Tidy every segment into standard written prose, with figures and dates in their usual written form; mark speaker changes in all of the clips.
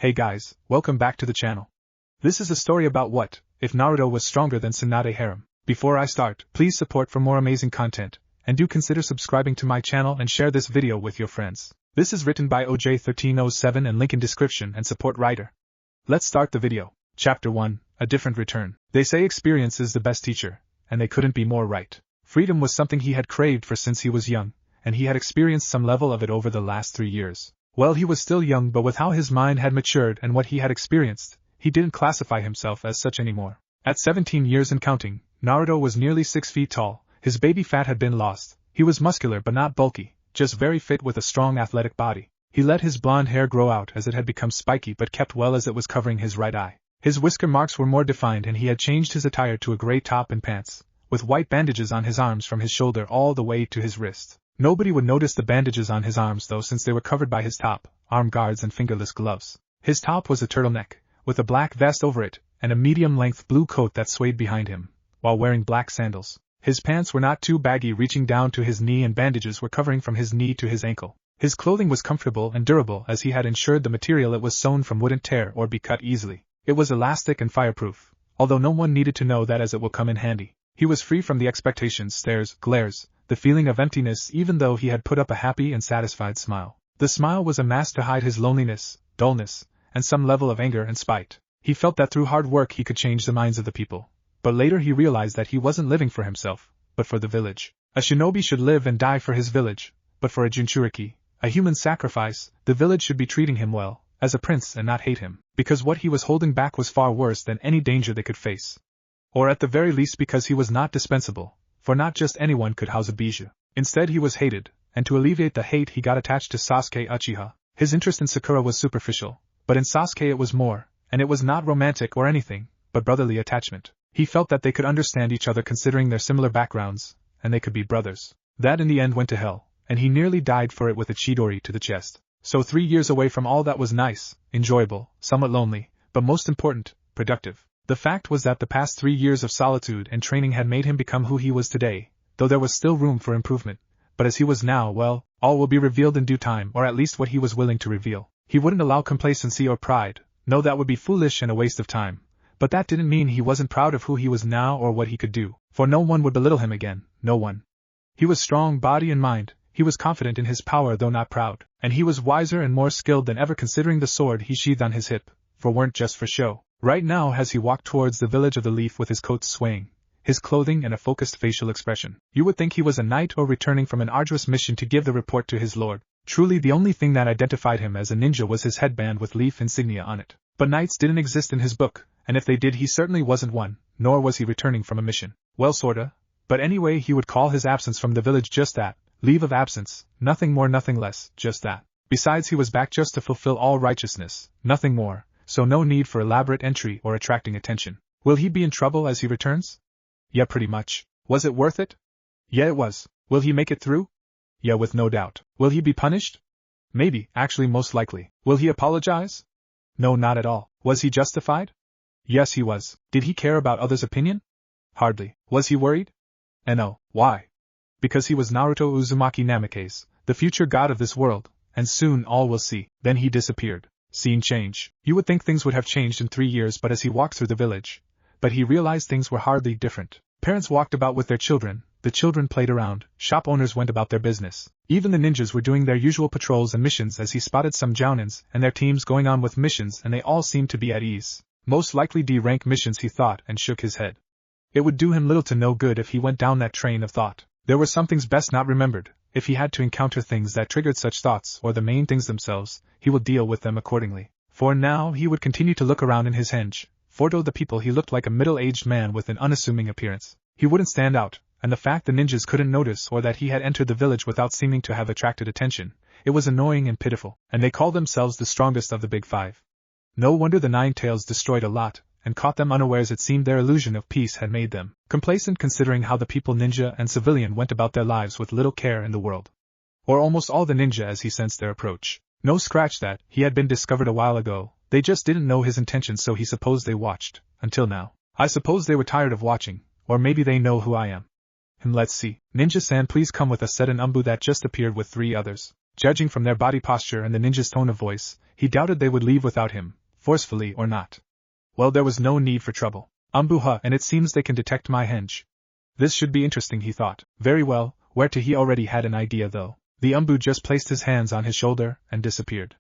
Speaker 1: Hey guys, welcome back to the channel. This is a story about what if Naruto was stronger than Tsunade harem. Before I start, please support for more amazing content, and do consider subscribing to my channel and share this video with your friends. This is written by OJ1307 and link in description and support writer. Let's start the video. Chapter 1, A Different Return. They say experience is the best teacher, and they couldn't be more right. Freedom was something he had craved for since he was young, and he had experienced some level of it over the last 3 years. Well, he was still young, but with how his mind had matured and what he had experienced, he didn't classify himself as such anymore. At 17 years and counting, Naruto was nearly 6 feet tall, his baby fat had been lost, he was muscular but not bulky, just very fit with a strong athletic body. He let his blonde hair grow out as it had become spiky but kept well as it was covering his right eye. His whisker marks were more defined and he had changed his attire to a gray top and pants, with white bandages on his arms from his shoulder all the way to his wrist. Nobody would notice the bandages on his arms though, since they were covered by his top, arm guards and fingerless gloves. His top was a turtleneck, with a black vest over it, and a medium-length blue coat that swayed behind him, while wearing black sandals. His pants were not too baggy, reaching down to his knee, and bandages were covering from his knee to his ankle. His clothing was comfortable and durable as he had ensured the material it was sewn from wouldn't tear or be cut easily. It was elastic and fireproof, although no one needed to know that as it will come in handy. He was free from the expectations, stares, glares, the feeling of emptiness, even though he had put up a happy and satisfied smile. The smile was a mask to hide his loneliness, dullness, and some level of anger and spite. He felt that through hard work he could change the minds of the people. But later he realized that he wasn't living for himself, but for the village. A shinobi should live and die for his village, but for a Jinchuriki, a human sacrifice, the village should be treating him well, as a prince, and not hate him, because what he was holding back was far worse than any danger they could face. Or at the very least because he was not dispensable, for not just anyone could house a bijou. Instead he was hated, and to alleviate the hate he got attached to Sasuke Uchiha. His interest in Sakura was superficial, but in Sasuke it was more, and it was not romantic or anything, but brotherly attachment. He felt that they could understand each other considering their similar backgrounds, and they could be brothers. That in the end went to hell, and he nearly died for it with a Chidori to the chest. So 3 years away from all that was nice, enjoyable, somewhat lonely, but most important, productive. The fact was that the past 3 years of solitude and training had made him become who he was today, though there was still room for improvement. But as he was now, well, all will be revealed in due time, or at least what he was willing to reveal. He wouldn't allow complacency or pride, no, that would be foolish and a waste of time. But that didn't mean he wasn't proud of who he was now or what he could do, for no one would belittle him again, no one. He was strong body and mind, he was confident in his power though not proud, and he was wiser and more skilled than ever considering the sword he sheathed on his hip, for weren't just for show. Right now as he walked towards the village of the leaf with his coat swaying, his clothing and a focused facial expression, you would think he was a knight or returning from an arduous mission to give the report to his lord. Truly the only thing that identified him as a ninja was his headband with leaf insignia on it. But knights didn't exist in his book, and if they did he certainly wasn't one, nor was he returning from a mission. Well, sorta. But anyway, he would call his absence from the village just that, leave of absence, nothing more nothing less, just that. Besides he was back just to fulfill all righteousness, nothing more, so no need for elaborate entry or attracting attention. Will he be in trouble as he returns? Yeah, pretty much. Was it worth it? Yeah, it was. Will he make it through? Yeah, with no doubt. Will he be punished? Maybe, actually most likely. Will he apologize? No, not at all. Was he justified? Yes, he was. Did he care about others' opinion? Hardly. Was he worried? No. Why? Because he was Naruto Uzumaki Namikaze, the future god of this world, and soon all will see. Then he disappeared. Scene change. You would think things would have changed in 3 years but as he walked through the village. But he realized things were hardly different. Parents walked about with their children, the children played around, shop owners went about their business. Even the ninjas were doing their usual patrols and missions as he spotted some jounins and their teams going on with missions and they all seemed to be at ease. Most likely D-rank missions he thought and shook his head. It would do him little to no good if he went down that train of thought. There were some things best not remembered. If he had to encounter things that triggered such thoughts or the main things themselves, he would deal with them accordingly. For now he would continue to look around in his henge. For to the people he looked like a middle-aged man with an unassuming appearance. He wouldn't stand out, and the fact the ninjas couldn't notice or that he had entered the village without seeming to have attracted attention, it was annoying and pitiful, and they called themselves the strongest of the big 5. No wonder the Nine Tails destroyed a lot, and caught them unawares. It seemed their illusion of peace had made them complacent considering how the people ninja and civilian went about their lives with little care in the world. Or almost all the ninja as he sensed their approach. No, scratch that, he had been discovered a while ago, they just didn't know his intentions so he supposed they watched, until now. I suppose they were tired of watching, or maybe they know who I am. Let's see. Ninja-san, please come with us, said an Umbu that just appeared with 3 others. Judging from their body posture and the ninja's tone of voice, he doubted they would leave without him, forcefully or not. Well, there was no need for trouble. Ambuha, and it seems they can detect my henge. This should be interesting, he thought. Very well, where to he already had an idea though. The Umbu just placed his hands on his shoulder and disappeared.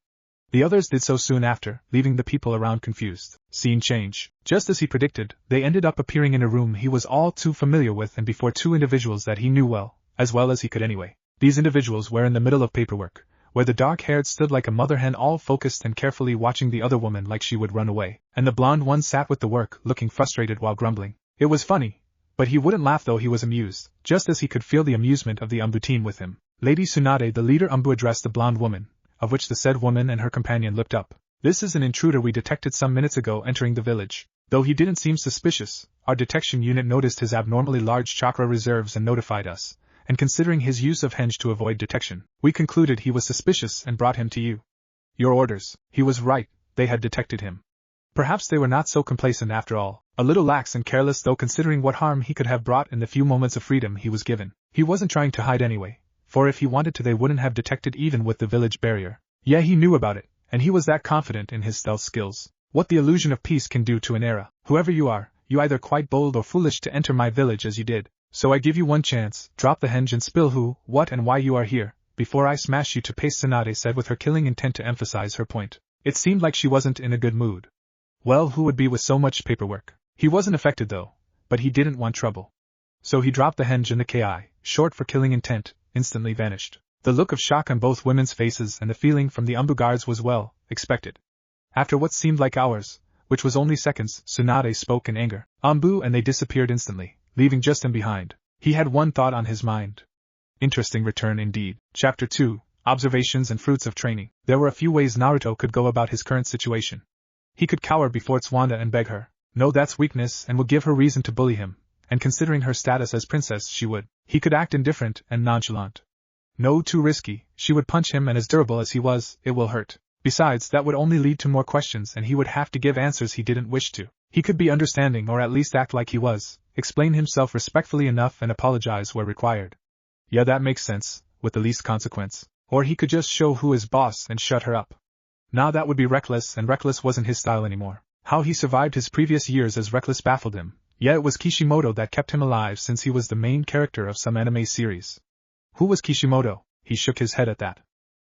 Speaker 1: The others did so soon after, leaving the people around confused. Scene change. Just as he predicted, they ended up appearing in a room he was all too familiar with and before two individuals that he knew well as he could anyway. These individuals were in the middle of paperwork, where the dark-haired stood like a mother hen all focused and carefully watching the other woman like she would run away, and the blonde one sat with the work looking frustrated while grumbling. It was funny, but he wouldn't laugh though he was amused, just as he could feel the amusement of the Umbu team with him. Lady Tsunade, the leader Umbu, addressed the blonde woman, of which the said woman and her companion looked up. This is an intruder we detected some minutes ago entering the village. Though he didn't seem suspicious, our detection unit noticed his abnormally large chakra reserves and notified us, and considering his use of henge to avoid detection, we concluded he was suspicious and brought him to you. Your orders. He was right, they had detected him. Perhaps they were not so complacent after all, a little lax and careless though considering what harm he could have brought in the few moments of freedom he was given. He wasn't trying to hide anyway, for if he wanted to they wouldn't have detected even with the village barrier. Yeah, he knew about it, and he was that confident in his stealth skills. What the illusion of peace can do to an era. Whoever you are, you either quite bold or foolish to enter my village as you did. So I give you one chance, drop the henge and spill who, what and why you are here, before I smash you to paste, Tsunade said with her killing intent to emphasize her point. It seemed like she wasn't in a good mood. Well, who would be with so much paperwork? He wasn't affected though, but he didn't want trouble. So he dropped the henge and the ki, short for killing intent, instantly vanished. The look of shock on both women's faces and the feeling from the Umbu guards was well expected. After what seemed like hours, which was only seconds, Tsunade spoke in anger. Umbu, and they disappeared instantly, leaving just him behind. He had one thought on his mind. Interesting return indeed. Chapter 2, Observations and Fruits of Training. There were a few ways Naruto could go about his current situation. He could cower before Tsunade and beg her. No, that's weakness and would give her reason to bully him, and considering her status as princess she would. He could act indifferent and nonchalant. No, too risky, she would punch him and as durable as he was, it will hurt. Besides, that would only lead to more questions and he would have to give answers he didn't wish to. He could be understanding or at least act like he was, explain himself respectfully enough and apologize where required. Yeah, that makes sense, with the least consequence. Or he could just show who is boss and shut her up. Nah, that would be reckless, and reckless wasn't his style anymore. How he survived his previous years as reckless baffled him. Yeah, it was Kishimoto that kept him alive since he was the main character of some anime series. Who was Kishimoto? He shook his head at that.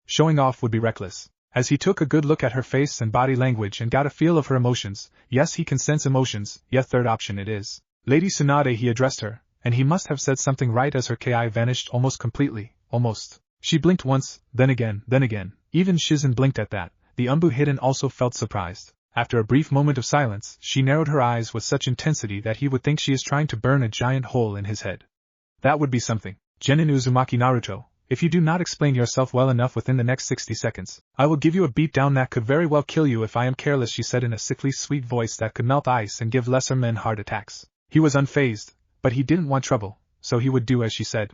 Speaker 1: Showing off would be reckless. As he took a good look at her face and body language and got a feel of her emotions, yes, he can sense emotions, yeah, third option it is. Lady Tsunade, he addressed her, and he must have said something right as her ki vanished almost completely, almost. She blinked once, then again. Even Shizen blinked at that. The Umbu hidden also felt surprised. After a brief moment of silence, she narrowed her eyes with such intensity that he would think she is trying to burn a giant hole in his head. That would be something. Genin Uzumaki Naruto, if you do not explain yourself well enough within the next 60 seconds, I will give you a beatdown that could very well kill you if I am careless, she said in a sickly sweet voice that could melt ice and give lesser men heart attacks. He was unfazed, but he didn't want trouble, so he would do as she said.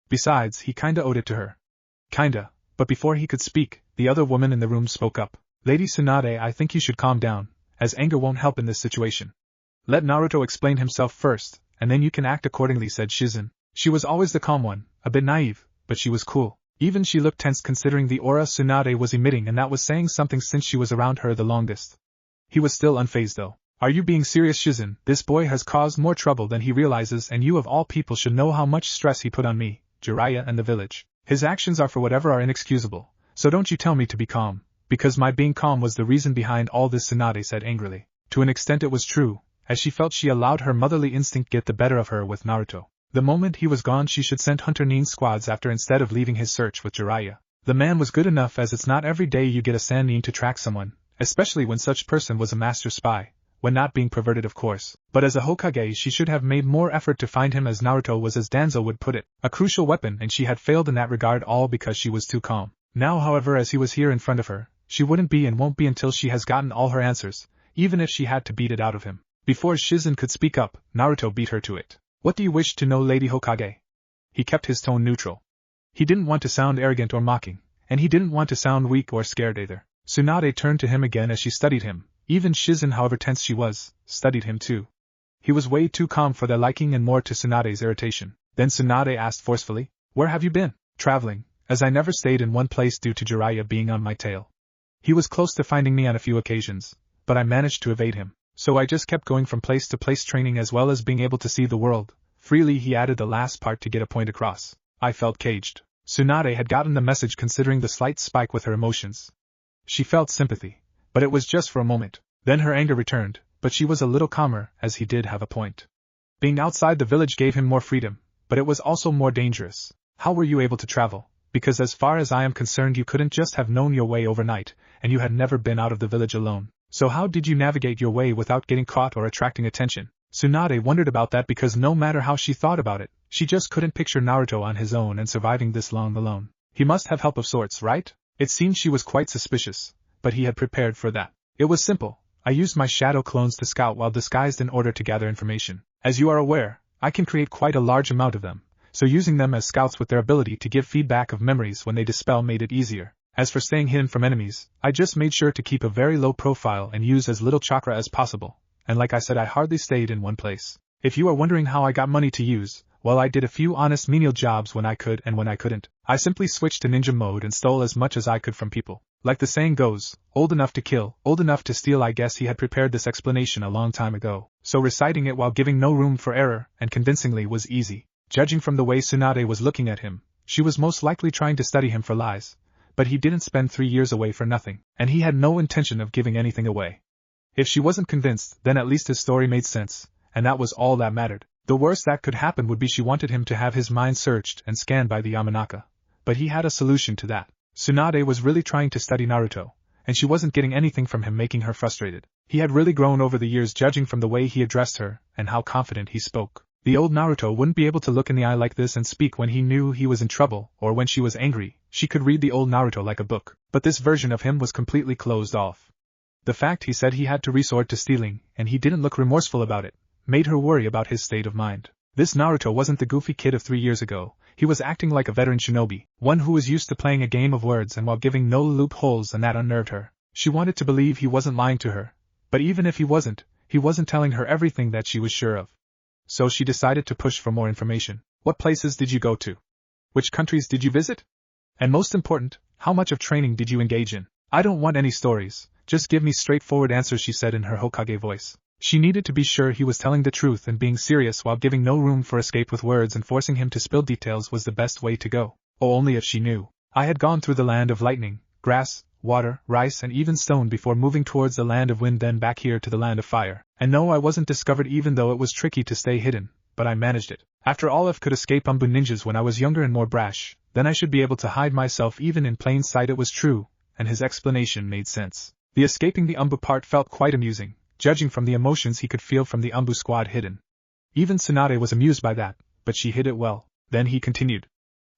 Speaker 1: Besides, he kinda owed it to her. Kinda, but before he could speak, the other woman in the room spoke up. Lady Tsunade, I think you should calm down, as anger won't help in this situation. Let Naruto explain himself first, and then you can act accordingly, said Shizen. She was always the calm one, a bit naive, but she was cool. Even she looked tense considering the aura Tsunade was emitting, and that was saying something since she was around her the longest. He was still unfazed though. Are you being serious, Shizen? This boy has caused more trouble than he realizes, and you of all people should know how much stress he put on me, Jiraiya, and the village. His actions are for whatever are inexcusable, so don't you tell me to be calm, because my being calm was the reason behind all this, Tsunade said angrily. To an extent it was true, as she felt she allowed her motherly instinct get the better of her with Naruto. The moment he was gone she should send Hunter Nin squads after instead of leaving his search with Jiraiya. The man was good enough, as it's not every day you get a Sannin to track someone, especially when such person was a master spy, when not being perverted of course, but as a Hokage she should have made more effort to find him, as Naruto was, as Danzo would put it, a crucial weapon, and she had failed in that regard, all because she was too calm. Now however, as he was here in front of her, she wouldn't be and won't be until she has gotten all her answers, even if she had to beat it out of him. Before Shizen could speak up, Naruto beat her to it. What do you wish to know, Lady Hokage? He kept his tone neutral. He didn't want to sound arrogant or mocking, and he didn't want to sound weak or scared either. Tsunade turned to him again as she studied him. Even Shizen, however tense she was, studied him too. He was way too calm for their liking and more to Tsunade's irritation. Then Tsunade asked forcefully, Where have you been? Traveling, as I never stayed in one place due to Jiraiya being on my tail. He was close to finding me on a few occasions, but I managed to evade him, so I just kept going from place to place training as well as being able to see the world freely. He added the last part to get a point across. I felt caged. Tsunade had gotten the message considering the slight spike with her emotions. She felt sympathy, but it was just for a moment. Then her anger returned, but she was a little calmer, as he did have a point. Being outside the village gave him more freedom, but it was also more dangerous. How were you able to travel? Because as far as I am concerned you couldn't just have known your way overnight, and you had never been out of the village alone. So how did you navigate your way without getting caught or attracting attention? Tsunade wondered about that because no matter how she thought about it, she just couldn't picture Naruto on his own and surviving this long alone. He must have help of sorts, right? It seemed she was quite suspicious, but he had prepared for that. It was simple. I used my shadow clones to scout while disguised in order to gather information. As you are aware, I can create quite a large amount of them, so using them as scouts with their ability to give feedback of memories when they dispel made it easier. As for staying hidden from enemies, I just made sure to keep a very low profile and use as little chakra as possible, and like I said, I hardly stayed in one place. If you are wondering how I got money to use, well, I did a few honest menial jobs when I could, and when I couldn't, I simply switched to ninja mode and stole as much as I could from people. Like the saying goes, old enough to kill, old enough to steal. I guess he had prepared this explanation a long time ago, so reciting it while giving no room for error and convincingly was easy. Judging from the way Tsunade was looking at him, she was most likely trying to study him for lies, but he didn't spend 3 years away for nothing, and he had no intention of giving anything away. If she wasn't convinced, then at least his story made sense, and that was all that mattered. The worst that could happen would be she wanted him to have his mind searched and scanned by the Yamanaka, but he had a solution to that. Tsunade was really trying to study Naruto, and she wasn't getting anything from him, making her frustrated. He had really grown over the years, judging from the way he addressed her and how confident he spoke. The old Naruto wouldn't be able to look in the eye like this and speak when he knew he was in trouble or when she was angry. She could read the old Naruto like a book, but this version of him was completely closed off. The fact he said he had to resort to stealing, and he didn't look remorseful about it, made her worry about his state of mind. This Naruto wasn't the goofy kid of 3 years ago. He was acting like a veteran shinobi, one who was used to playing a game of words and while giving no loopholes, and that unnerved her. She wanted to believe he wasn't lying to her, but even if he wasn't telling her everything that she was sure of. So she decided to push for more information. What places did you go to? Which countries did you visit? And most important, how much of training did you engage in? I don't want any stories, just give me straightforward answers, she said in her Hokage voice. She needed to be sure he was telling the truth and being serious while giving no room for escape with words, and forcing him to spill details was the best way to go. Oh, only if she knew. I had gone through the land of lightning, grass, water, rice and even stone before moving towards the land of wind, then back here to the land of fire. And no, I wasn't discovered, even though it was tricky to stay hidden, but I managed it. After all, if could escape Umbu ninjas when I was younger and more brash, then I should be able to hide myself even in plain sight. It was true, and his explanation made sense. The escaping the Umbu part felt quite amusing, judging from the emotions he could feel from the Umbu squad hidden. Even Tsunade was amused by that, but she hid it well. Then he continued.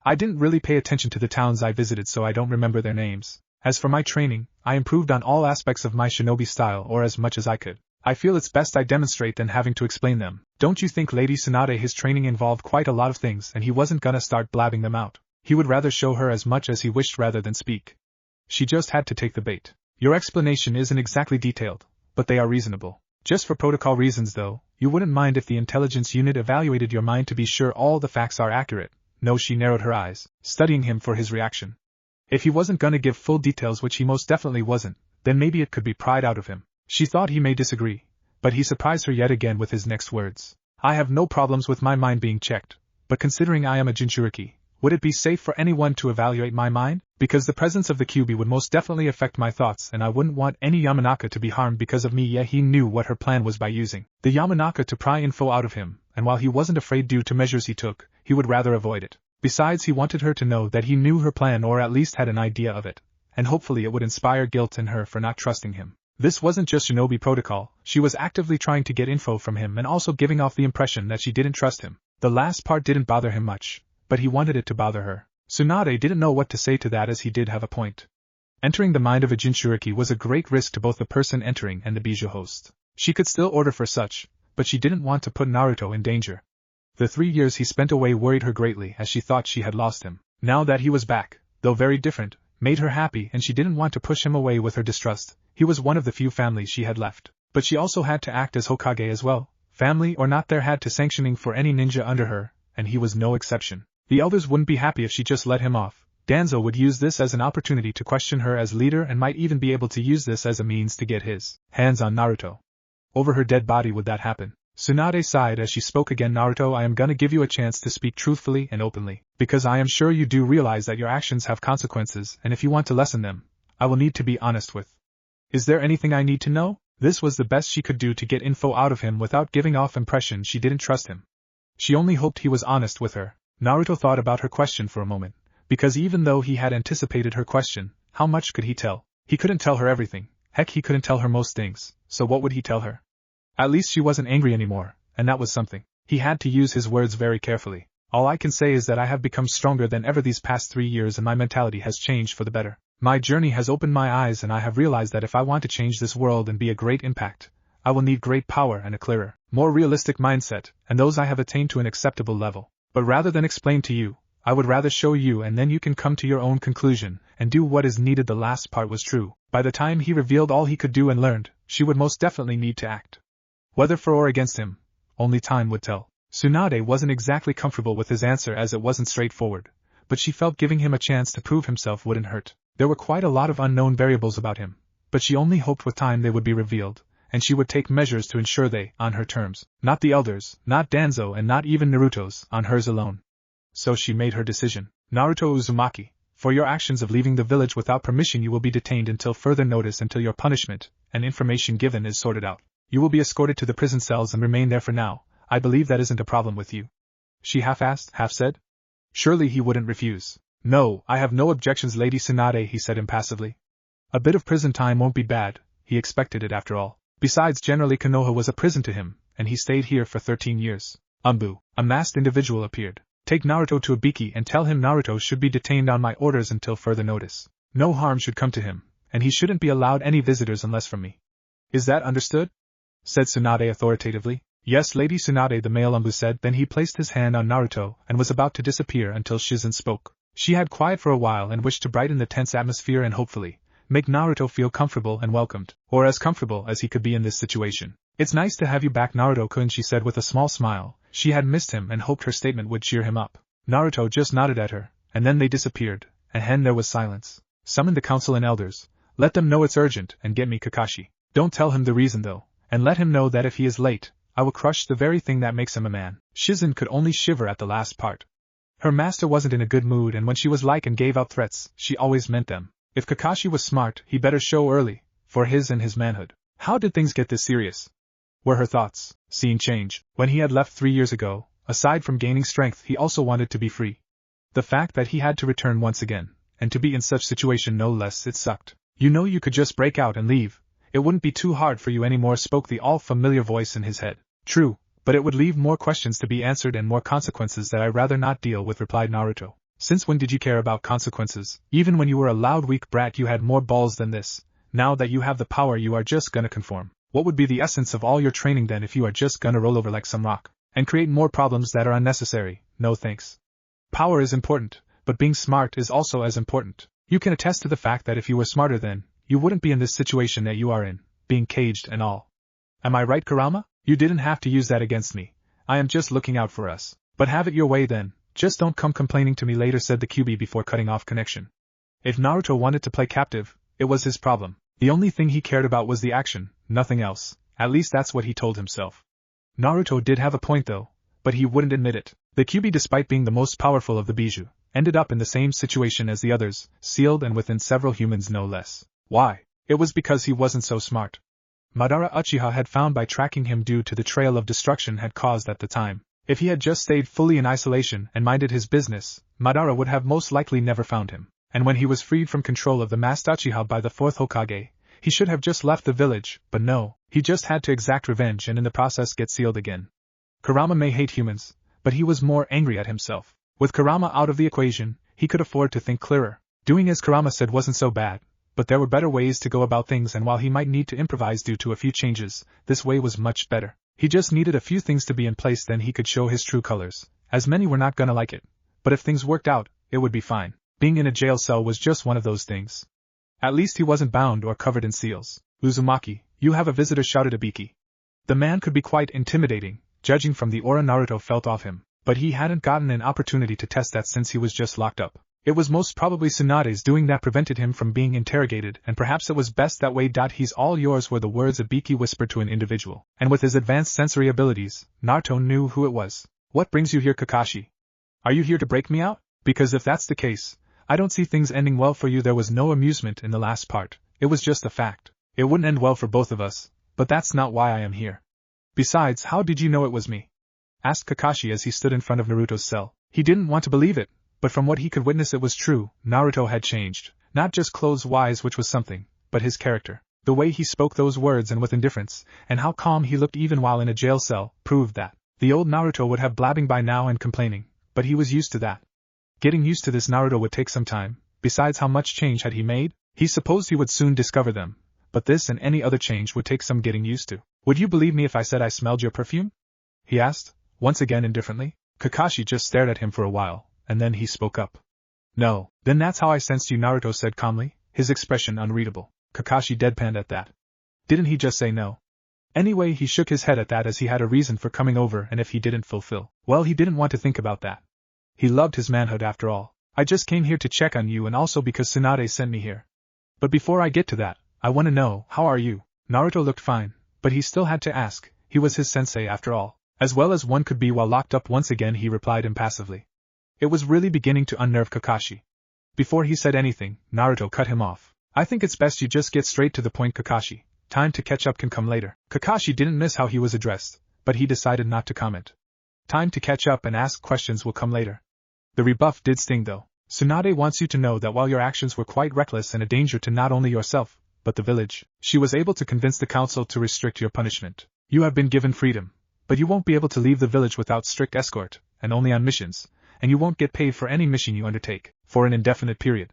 Speaker 1: I didn't really pay attention to the towns I visited, so I don't remember their names. As for my training, I improved on all aspects of my shinobi style, or as much as I could. I feel it's best I demonstrate than having to explain them. Don't you think, Lady Tsunade? His training involved quite a lot of things, and he wasn't gonna start blabbing them out. He would rather show her as much as he wished rather than speak. She just had to take the bait. Your explanation isn't exactly detailed, but they are reasonable. Just for protocol reasons though, you wouldn't mind if the intelligence unit evaluated your mind to be sure all the facts are accurate? No, she narrowed her eyes, studying him for his reaction. If he wasn't gonna give full details, which he most definitely wasn't, then maybe it could be pried out of him. She thought he may disagree, but he surprised her yet again with his next words. I have no problems with my mind being checked, but considering I am a Jinchuriki, would it be safe for anyone to evaluate my mind? Because the presence of the QB would most definitely affect my thoughts, and I wouldn't want any Yamanaka to be harmed because of me. Yeah, he knew what her plan was by using the Yamanaka to pry info out of him, and while he wasn't afraid due to measures he took, he would rather avoid it. Besides, he wanted her to know that he knew her plan, or at least had an idea of it, and hopefully it would inspire guilt in her for not trusting him. This wasn't just shinobi protocol, she was actively trying to get info from him and also giving off the impression that she didn't trust him. The last part didn't bother him much, but he wanted it to bother her. Tsunade didn't know what to say to that, as he did have a point. Entering the mind of a Jinchuriki was a great risk to both the person entering and the bijou host. She could still order for such, but she didn't want to put Naruto in danger. The 3 years he spent away worried her greatly, as she thought she had lost him. Now that he was back, though very different, made her happy, and she didn't want to push him away with her distrust. He was one of the few families she had left. But she also had to act as Hokage as well. Family or not, there had to sanctioning for any ninja under her, and he was no exception. The elders wouldn't be happy if she just let him off, Danzo would use this as an opportunity to question her as leader and might even be able to use this as a means to get his hands on Naruto. Over her dead body would that happen? Tsunade sighed as she spoke again. Naruto, I am gonna give you a chance to speak truthfully and openly, because I am sure you do realize that your actions have consequences, and if you want to lessen them, I will need to be honest with. Is there anything I need to know? This was the best she could do to get info out of him without giving off impression she didn't trust him. She only hoped he was honest with her. Naruto thought about her question for a moment, because even though he had anticipated her question, how much could he tell? He couldn't tell her everything. Heck, he couldn't tell her most things, so what would he tell her? At least she wasn't angry anymore, and that was something. He had to use his words very carefully. All I can say is that I have become stronger than ever these past 3 years and my mentality has changed for the better. My journey has opened my eyes and I have realized that if I want to change this world and be a great impact, I will need great power and a clearer, more realistic mindset, and those I have attained to an acceptable level. But rather than explain to you, I would rather show you and then you can come to your own conclusion and do what is needed. The last part was true. By the time he revealed all he could do and learned, she would most definitely need to act. Whether for or against him, only time would tell. Tsunade wasn't exactly comfortable with his answer as it wasn't straightforward, but she felt giving him a chance to prove himself wouldn't hurt. There were quite a lot of unknown variables about him, but she only hoped with time they would be revealed, and she would take measures to ensure they, on her terms, not the elders, not Danzo and not even Naruto's, on hers alone. So she made her decision. Naruto Uzumaki, for your actions of leaving the village without permission you will be detained until further notice until your punishment and information given is sorted out. You will be escorted to the prison cells and remain there for now. I believe that isn't a problem with you. She half-asked, half-said. Surely he wouldn't refuse. No, I have no objections, Lady Tsunade, he said impassively. A bit of prison time won't be bad, he expected it after all. Besides, generally Konoha was a prison to him, and he stayed here for 13 years. Umbu, a masked individual appeared. Take Naruto to Ibiki and tell him Naruto should be detained on my orders until further notice. No harm should come to him, and he shouldn't be allowed any visitors unless from me. Is that understood? Said Tsunade authoritatively. Yes, Lady Tsunade, the male Umbu said. Then he placed his hand on Naruto and was about to disappear until Shizen spoke. She had quiet for a while and wished to brighten the tense atmosphere and hopefully make Naruto feel comfortable and welcomed, or as comfortable as he could be in this situation. It's nice to have you back, Naruto-kun, she said with a small smile. She had missed him and hoped her statement would cheer him up. Naruto just nodded at her, and then they disappeared, and then there was silence. Summon the council and elders. Let them know it's urgent and get me Kakashi. Don't tell him the reason though, and let him know that if he is late, I will crush the very thing that makes him a man. Shizen could only shiver at the last part. Her master wasn't in a good mood, and when she was like and gave out threats, she always meant them. If Kakashi was smart, he better show early, for his and his manhood. How did things get this serious? Were her thoughts. Scene change. When he had left 3 years ago, aside from gaining strength, he also wanted to be free. The fact that he had to return once again, and to be in such situation no less, it sucked. You know, you could just break out and leave. It wouldn't be too hard for you anymore, spoke the all-familiar voice in his head. True, but it would leave more questions to be answered and more consequences that I'd rather not deal with, replied Naruto. Since when did you care about consequences? Even when you were a loud weak brat you had more balls than this. Now that you have the power you are just gonna conform. What would be the essence of all your training then if you are just gonna roll over like some rock, and create more problems that are unnecessary? No thanks. Power is important, but being smart is also as important. You can attest to the fact that if you were smarter then, you wouldn't be in this situation that you are in, being caged and all. Am I right, Kurama? You didn't have to use that against me. I am just looking out for us. But have it your way then, just don't come complaining to me later, said the QB before cutting off connection. If Naruto wanted to play captive, it was his problem. The only thing he cared about was the action, nothing else. At least that's what he told himself. Naruto did have a point though, but he wouldn't admit it. The QB, despite being the most powerful of the Bijou, ended up in the same situation as the others, sealed and within several humans no less. Why? It was because he wasn't so smart. Madara Uchiha had found by tracking him due to the trail of destruction had caused at the time. If he had just stayed fully in isolation and minded his business, Madara would have most likely never found him. And when he was freed from control of the masked Uchiha by the 4th Hokage, he should have just left the village, but no, he just had to exact revenge and in the process get sealed again. Kurama may hate humans, but he was more angry at himself. With Kurama out of the equation, he could afford to think clearer. Doing as Kurama said wasn't so bad, but there were better ways to go about things, and while he might need to improvise due to a few changes, this way was much better. He just needed a few things to be in place, then he could show his true colors, as many were not gonna like it. But if things worked out, it would be fine. Being in a jail cell was just one of those things. At least he wasn't bound or covered in seals. Uzumaki, you have a visitor, shouted Ibiki. The man could be quite intimidating, judging from the aura Naruto felt off him, but he hadn't gotten an opportunity to test that since he was just locked up. It was most probably Tsunade's doing that prevented him from being interrogated, and perhaps it was best that way. He's all yours were the words Ibiki whispered to an individual, and with his advanced sensory abilities, Naruto knew who it was. What brings you here, Kakashi? Are you here to break me out? Because if that's the case, I don't see things ending well for you. There was no amusement in the last part, it was just a fact. It wouldn't end well for both of us, but that's not why I am here. Besides, how did you know it was me? Asked Kakashi as he stood in front of Naruto's cell. He didn't want to believe it, but from what he could witness it was true. Naruto had changed, not just clothes-wise, which was something, but his character. The way he spoke those words and with indifference, and how calm he looked even while in a jail cell, proved that. The old Naruto would have blabbing by now and complaining, but he was used to that. Getting used to this Naruto would take some time. Besides, how much change had he made? He supposed he would soon discover them, but this and any other change would take some getting used to. Would you believe me if I said I smelled your perfume? He asked, once again indifferently. Kakashi just stared at him for a while, and then he spoke up. No, then that's how I sensed you, Naruto said calmly, his expression unreadable. Kakashi deadpanned at that. Didn't he just say no? Anyway, he shook his head at that as he had a reason for coming over, and if he didn't fulfill, well, he didn't want to think about that. He loved his manhood after all. I just came here to check on you and also because Tsunade sent me here. But before I get to that, I want to know, how are you? Naruto looked fine, but he still had to ask. He was his sensei after all. As well as one could be while locked up. Once again he replied impassively. It was really beginning to unnerve Kakashi. Before he said anything, Naruto cut him off. I think it's best you just get straight to the point, Kakashi. Time to catch up can come later. Kakashi didn't miss how he was addressed, but he decided not to comment. Time to catch up and ask questions will come later. The rebuff did sting though. Tsunade wants you to know that while your actions were quite reckless and a danger to not only yourself, but the village, she was able to convince the council to restrict your punishment. You have been given freedom, but you won't be able to leave the village without strict escort, and only on missions, and you won't get paid for any mission you undertake, for an indefinite period.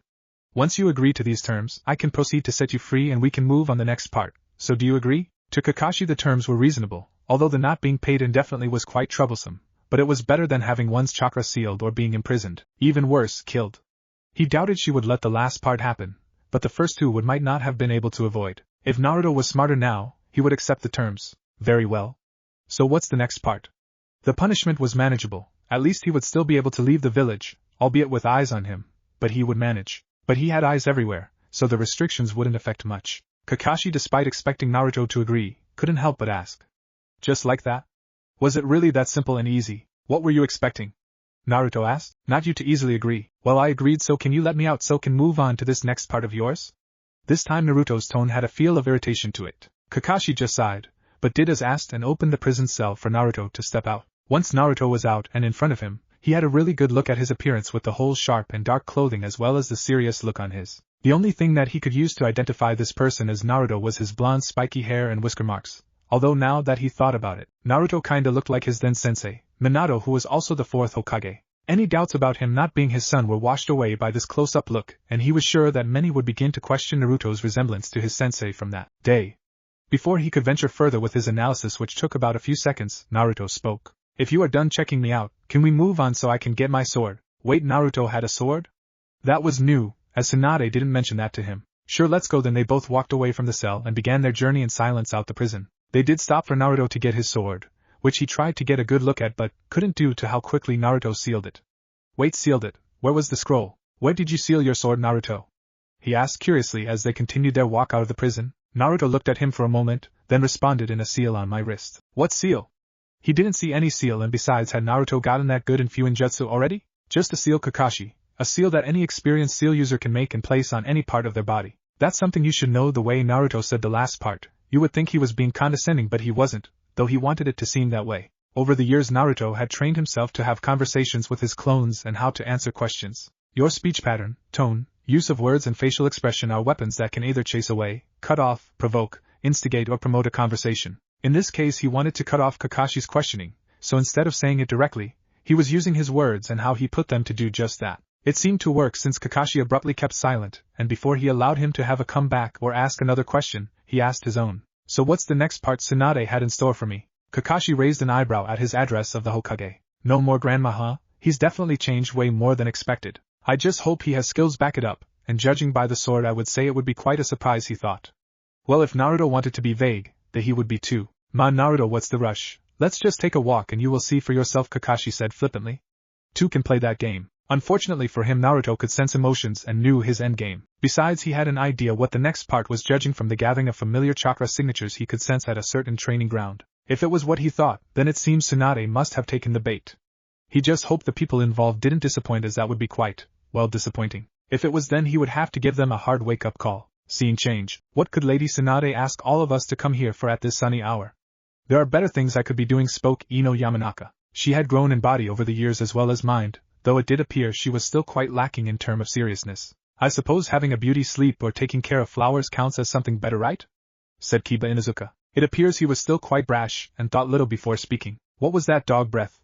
Speaker 1: Once you agree to these terms, I can proceed to set you free and we can move on the next part, so do you agree? To Kakashi the terms were reasonable, although the not being paid indefinitely was quite troublesome, but it was better than having one's chakra sealed or being imprisoned, even worse, killed. He doubted she would let the last part happen, but the first two might not have been able to avoid. If Naruto was smarter now, he would accept the terms. Very well. So what's the next part? The punishment was manageable, at least he would still be able to leave the village, albeit with eyes on him, but he would manage. But he had eyes everywhere, so the restrictions wouldn't affect much. Kakashi, despite expecting Naruto to agree, couldn't help but ask. Just like that? Was it really that simple and easy? What were you expecting? Naruto asked. Not you to easily agree. Well, I agreed, so can you let me out so can move on to this next part of yours? This time Naruto's tone had a feel of irritation to it. Kakashi just sighed, but did as asked and opened the prison cell for Naruto to step out. Once Naruto was out and in front of him, he had a really good look at his appearance with the whole sharp and dark clothing as well as the serious look on his. The only thing that he could use to identify this person as Naruto was his blonde spiky hair and whisker marks. Although now that he thought about it, Naruto kinda looked like his then sensei, Minato, who was also the fourth Hokage. Any doubts about him not being his son were washed away by this close-up look, and he was sure that many would begin to question Naruto's resemblance to his sensei from that day. Before he could venture further with his analysis, which took about a few seconds, Naruto spoke. If you are done checking me out, can we move on so I can get my sword? Wait, Naruto had a sword? That was new, as Tsunade didn't mention that to him. Sure, let's go then. They both walked away from the cell and began their journey in silence out the prison. They did stop for Naruto to get his sword, which he tried to get a good look at but couldn't due to how quickly Naruto sealed it. Wait, sealed it? Where was the scroll? Where did you seal your sword, Naruto? He asked curiously as they continued their walk out of the prison. Naruto looked at him for a moment, then responded, in a seal on my wrist. What seal? He didn't see any seal, and besides, had Naruto gotten that good in Fuinjutsu already? Just a seal, Kakashi. A seal that any experienced seal user can make and place on any part of their body. That's something you should know. The way Naruto said the last part, you would think he was being condescending, but he wasn't, though he wanted it to seem that way. Over the years Naruto had trained himself to have conversations with his clones and how to answer questions. Your speech pattern, tone, use of words and facial expression are weapons that can either chase away, cut off, provoke, instigate or promote a conversation. In this case he wanted to cut off Kakashi's questioning, so instead of saying it directly, he was using his words and how he put them to do just that. It seemed to work since Kakashi abruptly kept silent, and before he allowed him to have a comeback or ask another question, he asked his own. So what's the next part Tsunade had in store for me? Kakashi raised an eyebrow at his address of the Hokage. No more grandma, huh? He's definitely changed way more than expected. I just hope he has skills back it up, and judging by the sword I would say it would be quite a surprise, he thought. Well, if Naruto wanted to be vague, then he would be too. Ma, Naruto, what's the rush? Let's just take a walk and you will see for yourself, Kakashi said flippantly. Two can play that game. Unfortunately for him, Naruto could sense emotions and knew his endgame. Besides, he had an idea what the next part was, judging from the gathering of familiar chakra signatures he could sense at a certain training ground. If it was what he thought, then it seems Tsunade must have taken the bait. He just hoped the people involved didn't disappoint, as that would be quite, well, disappointing. If it was, then he would have to give them a hard wake-up call. Scene change. What could Lady Tsunade ask all of us to come here for at this sunny hour? There are better things I could be doing, spoke Ino Yamanaka. She had grown in body over the years as well as mind, though it did appear she was still quite lacking in term of seriousness. I suppose having a beauty sleep or taking care of flowers counts as something better, right? Said Kiba Inuzuka. It appears he was still quite brash and thought little before speaking. What was that dog breath?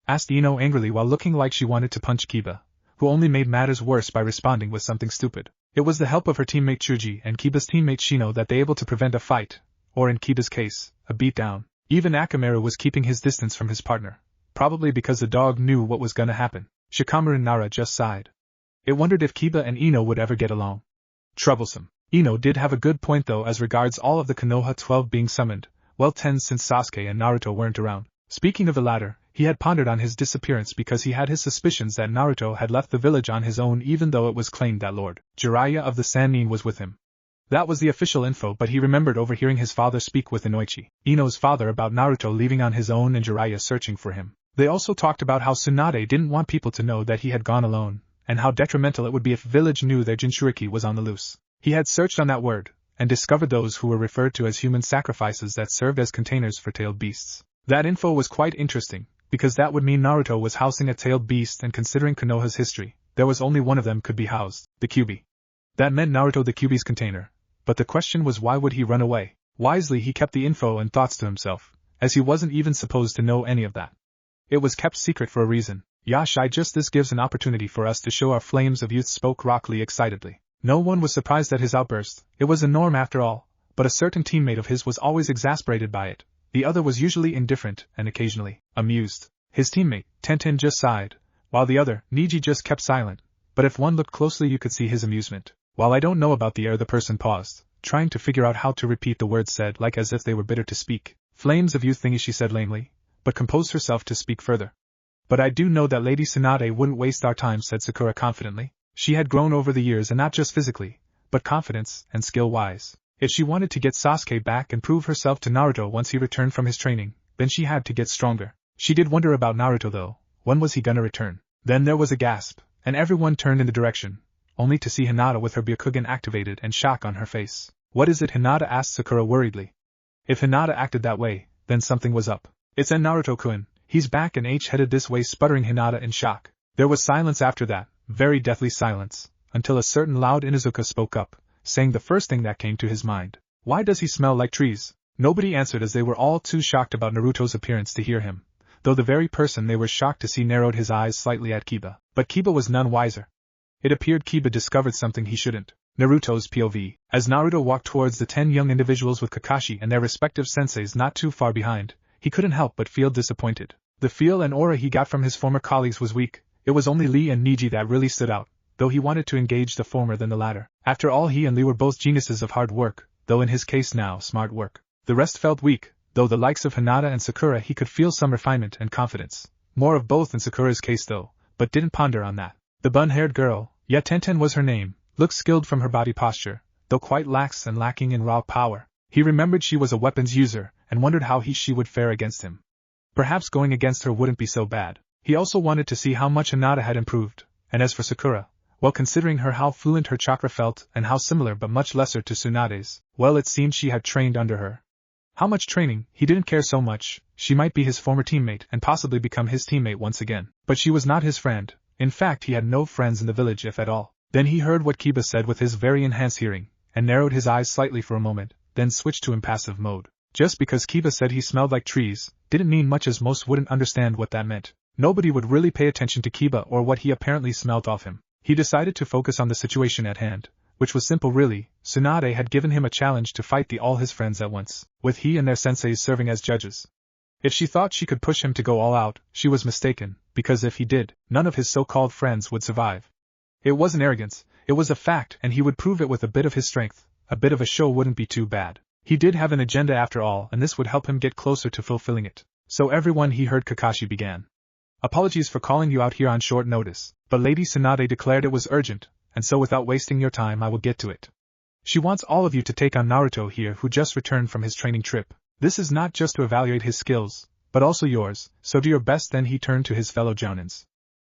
Speaker 1: Asked Ino angrily while looking like she wanted to punch Kiba, who only made matters worse by responding with something stupid. It was the help of her teammate Chuji and Kiba's teammate Shino that they able to prevent a fight, or in Kiba's case, a beatdown. Even Akamaru was keeping his distance from his partner, probably because the dog knew what was gonna happen. Shikamaru and Nara just sighed. It wondered if Kiba and Ino would ever get along. Troublesome. Ino did have a good point though as regards all of the Konoha 12 being summoned, well 10 since Sasuke and Naruto weren't around. Speaking of the latter, he had pondered on his disappearance because he had his suspicions that Naruto had left the village on his own, even though it was claimed that Lord Jiraiya of the Sannin was with him. That was the official info, but he remembered overhearing his father speak with Inoichi, Ino's father, about Naruto leaving on his own and Jiraiya searching for him. They also talked about how Tsunade didn't want people to know that he had gone alone, and how detrimental it would be if village knew their Jinchuriki was on the loose. He had searched on that word, and discovered those who were referred to as human sacrifices that served as containers for tailed beasts. That info was quite interesting, because that would mean Naruto was housing a tailed beast, and considering Konoha's history, there was only one of them could be housed, the Kyuubi. That meant Naruto the Kyuubi's container, but the question was, why would he run away? Wisely he kept the info and thoughts to himself, as he wasn't even supposed to know any of that. It was kept secret for a reason. Yash, this gives an opportunity for us to show our flames of youth, spoke Rock Lee excitedly. No one was surprised at his outburst, it was a norm after all, but a certain teammate of his was always exasperated by it. The other was usually indifferent and occasionally amused. His teammate, Tenten, just sighed, while the other, Niji, just kept silent, but if one looked closely you could see his amusement. While I don't know about the air, the person paused, trying to figure out how to repeat the words said like as if they were bitter to speak. Flames of youth thingy, she said lamely, but composed herself to speak further. But I do know that Lady Tsunade wouldn't waste our time, said Sakura confidently. She had grown over the years, and not just physically, but confidence and skill-wise. If she wanted to get Sasuke back and prove herself to Naruto once he returned from his training, then she had to get stronger. She did wonder about Naruto though. When was he gonna return? Then there was a gasp, and everyone turned in the direction, only to see Hinata with her Byakugan activated and shock on her face. What is it? Hinata asked Sakura worriedly. If Hinata acted that way, then something was up. It's Naruto-kun, he's back and headed this way, sputtering Hinata in shock. There was silence after that, very deathly silence, until a certain loud Inuzuka spoke up, saying the first thing that came to his mind. Why does he smell like trees? Nobody answered as they were all too shocked about Naruto's appearance to hear him, though the very person they were shocked to see narrowed his eyes slightly at Kiba. But Kiba was none wiser. It appeared Kiba discovered something he shouldn't. Naruto's POV. As Naruto walked towards the 10 young individuals with Kakashi and their respective senseis not too far behind, he couldn't help but feel disappointed. The feel and aura he got from his former colleagues was weak. It was only Lee and Niji that really stood out, though he wanted to engage the former than the latter. After all, he and Lee were both geniuses of hard work, though in his case now smart work. The rest felt weak, though the likes of Hinata and Sakura he could feel some refinement and confidence. More of both in Sakura's case though, but didn't ponder on that. The bun-haired girl, Tenten was her name, looked skilled from her body posture, though quite lax and lacking in raw power. He remembered she was a weapons user, and wondered how she would fare against him. Perhaps going against her wouldn't be so bad. He also wanted to see how much Hinata had improved, and as for Sakura, well, considering her how fluent her chakra felt and how similar but much lesser to Tsunade's, well, it seemed she had trained under her. How much training, he didn't care so much. She might be his former teammate and possibly become his teammate once again, but she was not his friend. In fact, he had no friends in the village, if at all. Then he heard what Kiba said with his very enhanced hearing, and narrowed his eyes slightly for a moment, then switched to impassive mode. Just because Kiba said he smelled like trees, didn't mean much, as most wouldn't understand what that meant. Nobody would really pay attention to Kiba or what he apparently smelled off him. He decided to focus on the situation at hand, which was simple really. Tsunade had given him a challenge to fight all his friends at once, with he and their senseis serving as judges. If she thought she could push him to go all out, she was mistaken, because if he did, none of his so-called friends would survive. It wasn't arrogance, it was a fact, and he would prove it with a bit of his strength. A bit of a show wouldn't be too bad. He did have an agenda after all, and this would help him get closer to fulfilling it. So everyone, he heard Kakashi began. Apologies for calling you out here on short notice, but Lady Tsunade declared it was urgent, and so without wasting your time I will get to it. She wants all of you to take on Naruto here who just returned from his training trip. This is not just to evaluate his skills, but also yours, so do your best. Then he turned to his fellow jounins.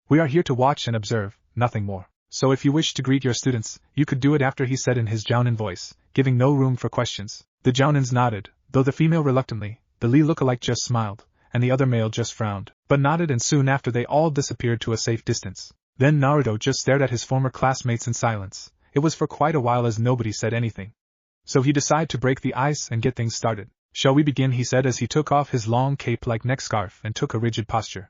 Speaker 1: We are here to watch and observe, nothing more. So if you wish to greet your students, you could do it after, he said in his jounin voice, giving no room for questions. The jounins nodded, though the female reluctantly, the Lee lookalike just smiled, and the other male just frowned, but nodded, and soon after they all disappeared to a safe distance. Then Naruto just stared at his former classmates in silence. It was for quite a while as nobody said anything. So he decided to break the ice and get things started. Shall we begin, he said as he took off his long cape-like neck scarf and took a rigid posture.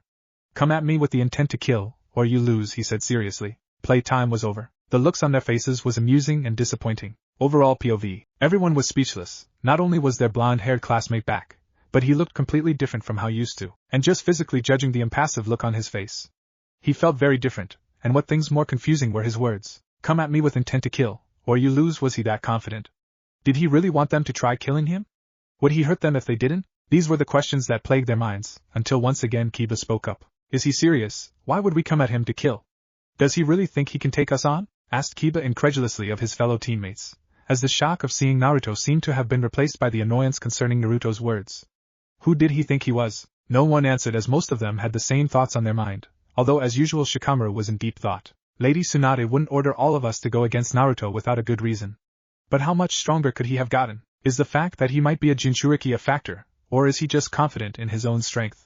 Speaker 1: Come at me with the intent to kill, or you lose, he said seriously. Playtime was over. The looks on their faces was amusing and disappointing. Overall POV. Everyone was speechless. Not only was their blonde-haired classmate back, but he looked completely different from how used to, and just physically judging the impassive look on his face, he felt very different, and what things more confusing were his words. Come at me with intent to kill, or you lose. Was he that confident? Did he really want them to try killing him? Would he hurt them if they didn't? These were the questions that plagued their minds, until once again Kiba spoke up. Is he serious? Why would we come at him to kill? Does he really think he can take us on? Asked Kiba incredulously of his fellow teammates, as the shock of seeing Naruto seemed to have been replaced by the annoyance concerning Naruto's words. Who did he think he was? No one answered, as most of them had the same thoughts on their mind, although as usual Shikamaru was in deep thought. Lady Tsunade wouldn't order all of us to go against Naruto without a good reason. But how much stronger could he have gotten? Is the fact that he might be a Jinchuriki a factor, or is he just confident in his own strength?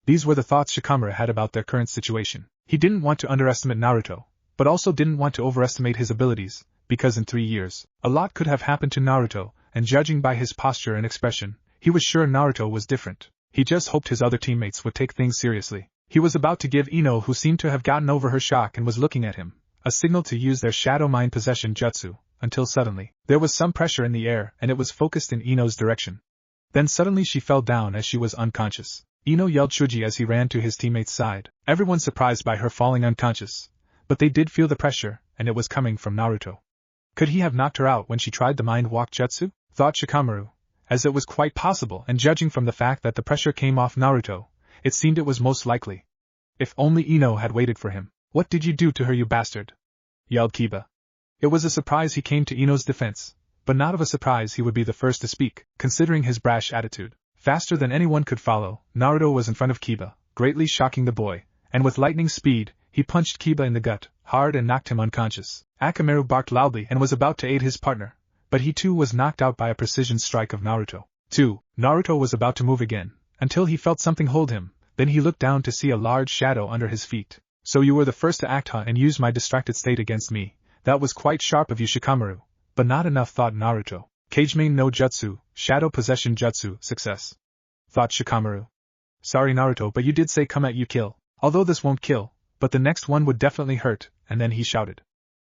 Speaker 1: These were the thoughts Shikamaru had about their current situation. He didn't want to underestimate Naruto, but also didn't want to overestimate his abilities, because in 3 years, a lot could have happened to Naruto, and judging by his posture and expression, he was sure Naruto was different. He just hoped his other teammates would take things seriously. He was about to give Ino, who seemed to have gotten over her shock and was looking at him, a signal to use their shadow mind possession jutsu, until suddenly, there was some pressure in the air and it was focused in Ino's direction. Then suddenly she fell down as she was unconscious. Ino yelled Shuji as he ran to his teammate's side, everyone surprised by her falling unconscious. But they did feel the pressure, and it was coming from Naruto. Could he have knocked her out when she tried the mind walk jutsu? Thought Shikamaru, as it was quite possible, and judging from the fact that the pressure came off Naruto, it seemed it was most likely. If only Ino had waited for him. What did you do to her, you bastard? Yelled Kiba. It was a surprise he came to Ino's defense, but not of a surprise he would be the first to speak, considering his brash attitude. Faster than anyone could follow, Naruto was in front of Kiba, greatly shocking the boy, and with lightning speed, he punched Kiba in the gut, hard, and knocked him unconscious. Akamaru barked loudly and was about to aid his partner, but he too was knocked out by a precision strike of Naruto. 2. Naruto was about to move again, until he felt something hold him, then he looked down to see a large shadow under his feet. So you were the first to act, huh, and use my distracted state against me. That was quite sharp of you, Shikamaru, but not enough, thought Naruto. Kagemain no Jutsu, Shadow Possession Jutsu, success. Thought Shikamaru. Sorry Naruto, but you did say come at you kill. Although this won't kill, but the next one would definitely hurt, and then he shouted.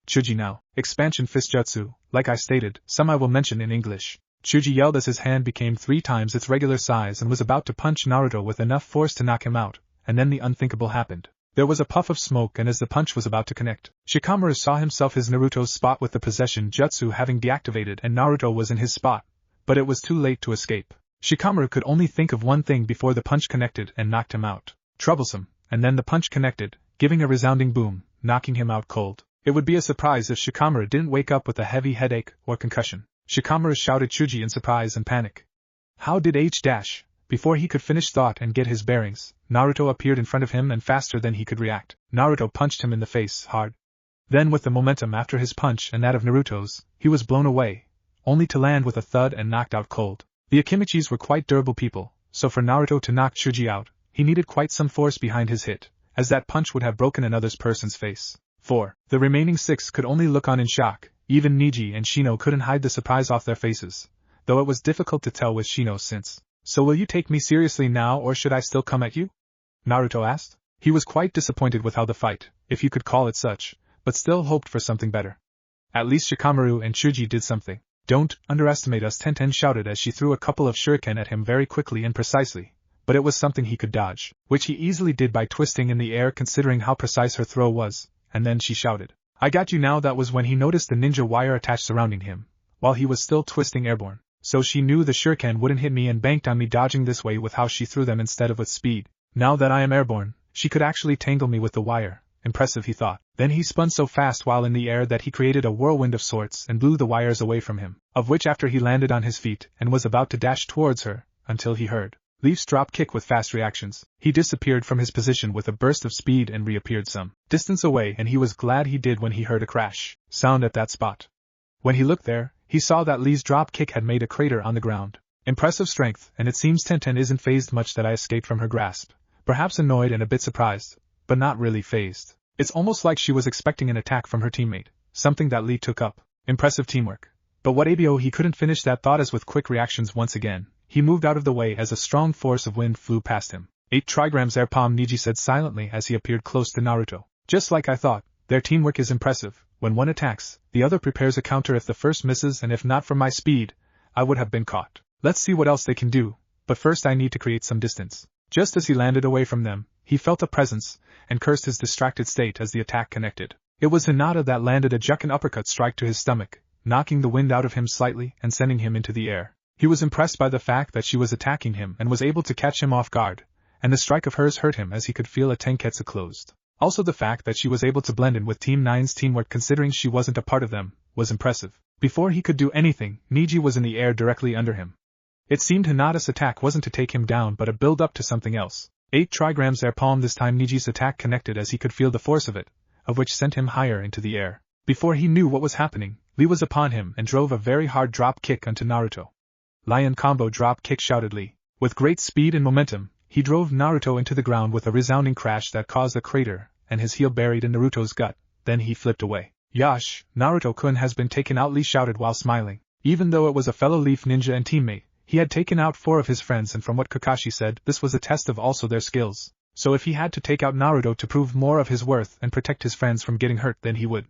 Speaker 1: Chuji now, Expansion Fist Jutsu, like I stated, some I will mention in English. Chuji yelled as his hand became 3 times its regular size and was about to punch Naruto with enough force to knock him out, and then the unthinkable happened. There was a puff of smoke, and as the punch was about to connect, Shikamaru saw himself his Naruto's spot with the possession jutsu having deactivated, and Naruto was in his spot, but it was too late to escape. Shikamaru could only think of one thing before the punch connected and knocked him out. Troublesome, and then the punch connected, giving a resounding boom, knocking him out cold. It would be a surprise if Shikamaru didn't wake up with a heavy headache or concussion. Shikamaru shouted Chuji in surprise and panic. How did H-? Before he could finish thought and get his bearings, Naruto appeared in front of him, and faster than he could react, Naruto punched him in the face hard. Then with the momentum after his punch and that of Naruto's, he was blown away, only to land with a thud and knocked out cold. The Akimichis were quite durable people, so for Naruto to knock Chuji out, he needed quite some force behind his hit, as that punch would have broken another person's face. 4. The remaining 6 could only look on in shock. Even Niji and Shino couldn't hide the surprise off their faces, though it was difficult to tell with Shino since. So will you take me seriously now, or should I still come at you? Naruto asked. He was quite disappointed with how the fight, if you could call it such, but still hoped for something better. At least Shikamaru and Chuji did something. Don't underestimate us, Tenten shouted as she threw a couple of shuriken at him very quickly and precisely, but it was something he could dodge, which he easily did by twisting in the air considering how precise her throw was, and then she shouted, I got you now. That was when he noticed the ninja wire attached surrounding him, while he was still twisting airborne. So she knew the shuriken wouldn't hit me and banked on me dodging this way with how she threw them instead of with speed. Now that I am airborne, She could actually tangle me with the wire. Impressive, he thought. Then he spun so fast while in the air that he created a whirlwind of sorts and blew the wires away from him, of which after he landed on his feet and was about to dash towards her, until he heard Leaf's drop kick with fast reactions. He disappeared from his position with a burst of speed and reappeared some distance away, and he was glad he did when he heard a crash sound at that spot. When he looked there, he saw that Lee's drop kick had made a crater on the ground. Impressive strength, and it seems Tenten isn't fazed much that I escaped from her grasp. Perhaps annoyed and a bit surprised, but not really fazed. It's almost like she was expecting an attack from her teammate, something that Lee took up. Impressive teamwork. But what ABO, he couldn't finish that thought as with quick reactions once again, he moved out of the way as a strong force of wind flew past him. 8 trigrams air palm, Niji said silently as he appeared close to Naruto. Just like I thought, their teamwork is impressive. When one attacks, the other prepares a counter if the first misses, and if not for my speed, I would have been caught. Let's see what else they can do, but first I need to create some distance. Just as he landed away from them, he felt a presence, and cursed his distracted state as the attack connected. It was Hinata that landed a jukin uppercut strike to his stomach, knocking the wind out of him slightly and sending him into the air. He was impressed by the fact that she was attacking him and was able to catch him off guard, and the strike of hers hurt him as he could feel a tenketsu closed. Also the fact that she was able to blend in with Team 9's teamwork considering she wasn't a part of them, was impressive. Before he could do anything, Niji was in the air directly under him. It seemed Hinata's attack wasn't to take him down but a build up to something else. 8 trigrams air palm. This time Niji's attack connected as he could feel the force of it, of which sent him higher into the air. Before he knew what was happening, Lee was upon him and drove a very hard drop kick onto Naruto. Lion combo drop kick, shouted Lee. With great speed and momentum, he drove Naruto into the ground with a resounding crash that caused a crater, and his heel buried in Naruto's gut. Then he flipped away. Yash, Naruto-kun has been taken out, Lee shouted while smiling. Even though it was a fellow Leaf ninja and teammate, he had taken out 4 of his friends, and from what Kakashi said, this was a test of also their skills. So if he had to take out Naruto to prove more of his worth and protect his friends from getting hurt, then he would.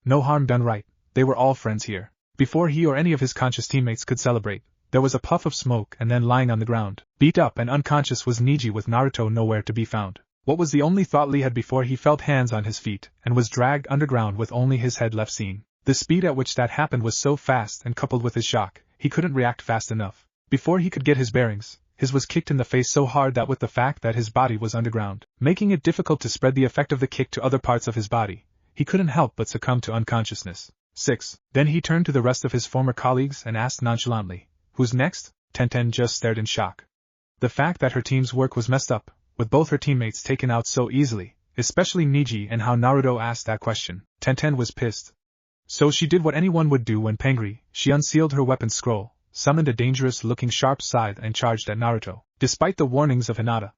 Speaker 1: No harm done, right? They were all friends here. Before he or any of his conscious teammates could celebrate, there was a puff of smoke, and then lying on the ground, beat up and unconscious, was Niji with Naruto nowhere to be found. What was the only thought Lee had before he felt hands on his feet and was dragged underground with only his head left seen. The speed at which that happened was so fast, and coupled with his shock, he couldn't react fast enough. Before he could get his bearings, his was kicked in the face so hard that with the fact that his body was underground, making it difficult to spread the effect of the kick to other parts of his body, he couldn't help but succumb to unconsciousness. 6. Then he turned to the rest of his former colleagues and asked nonchalantly, "Who's next?" Tenten just stared in shock. The fact that her team's work was messed up, with both her teammates taken out so easily, especially Niji, and how Naruto asked that question, Tenten was pissed. So she did what anyone would do when angry. She unsealed her weapon scroll, summoned a dangerous-looking sharp scythe and charged at Naruto. Despite the warnings of Hinata,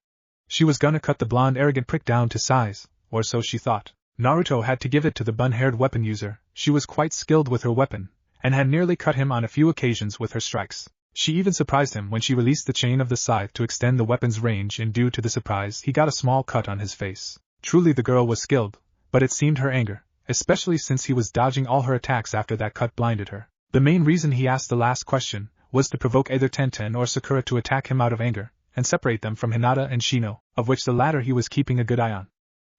Speaker 1: she was gonna cut the blonde arrogant prick down to size, or so she thought. Naruto had to give it to the bun-haired weapon user. She was quite skilled with her weapon, and had nearly cut him on a few occasions with her strikes. She even surprised him when she released the chain of the scythe to extend the weapon's range, and due to the surprise he got a small cut on his face. Truly the girl was skilled, but it seemed her anger, especially since he was dodging all her attacks after that cut, blinded her. The main reason he asked the last question was to provoke either Tenten or Sakura to attack him out of anger, and separate them from Hinata and Shino, of which the latter he was keeping a good eye on.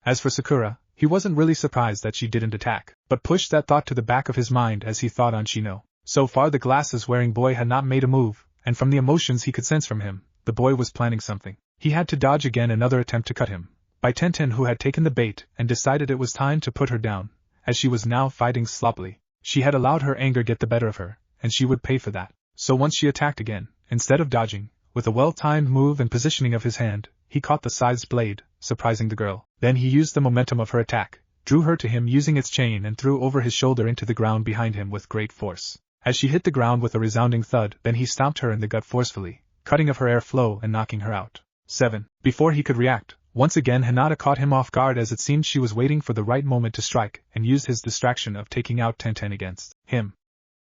Speaker 1: As for Sakura, he wasn't really surprised that she didn't attack, but pushed that thought to the back of his mind as he thought on Shino. So far the glasses-wearing boy had not made a move, and from the emotions he could sense from him, the boy was planning something. He had to dodge again another attempt to cut him by Tenten, who had taken the bait and decided it was time to put her down, as she was now fighting sloppily. She had allowed her anger get the better of her, and she would pay for that. So once she attacked again, instead of dodging, with a well-timed move and positioning of his hand, he caught the scythe's blade, surprising the girl. Then he used the momentum of her attack, drew her to him using its chain, and threw over his shoulder into the ground behind him with great force. As she hit the ground with a resounding thud, then he stomped her in the gut forcefully, cutting off her airflow and knocking her out. 7. Before he could react, once again Hinata caught him off guard, as it seemed she was waiting for the right moment to strike, and used his distraction of taking out Tenten against him.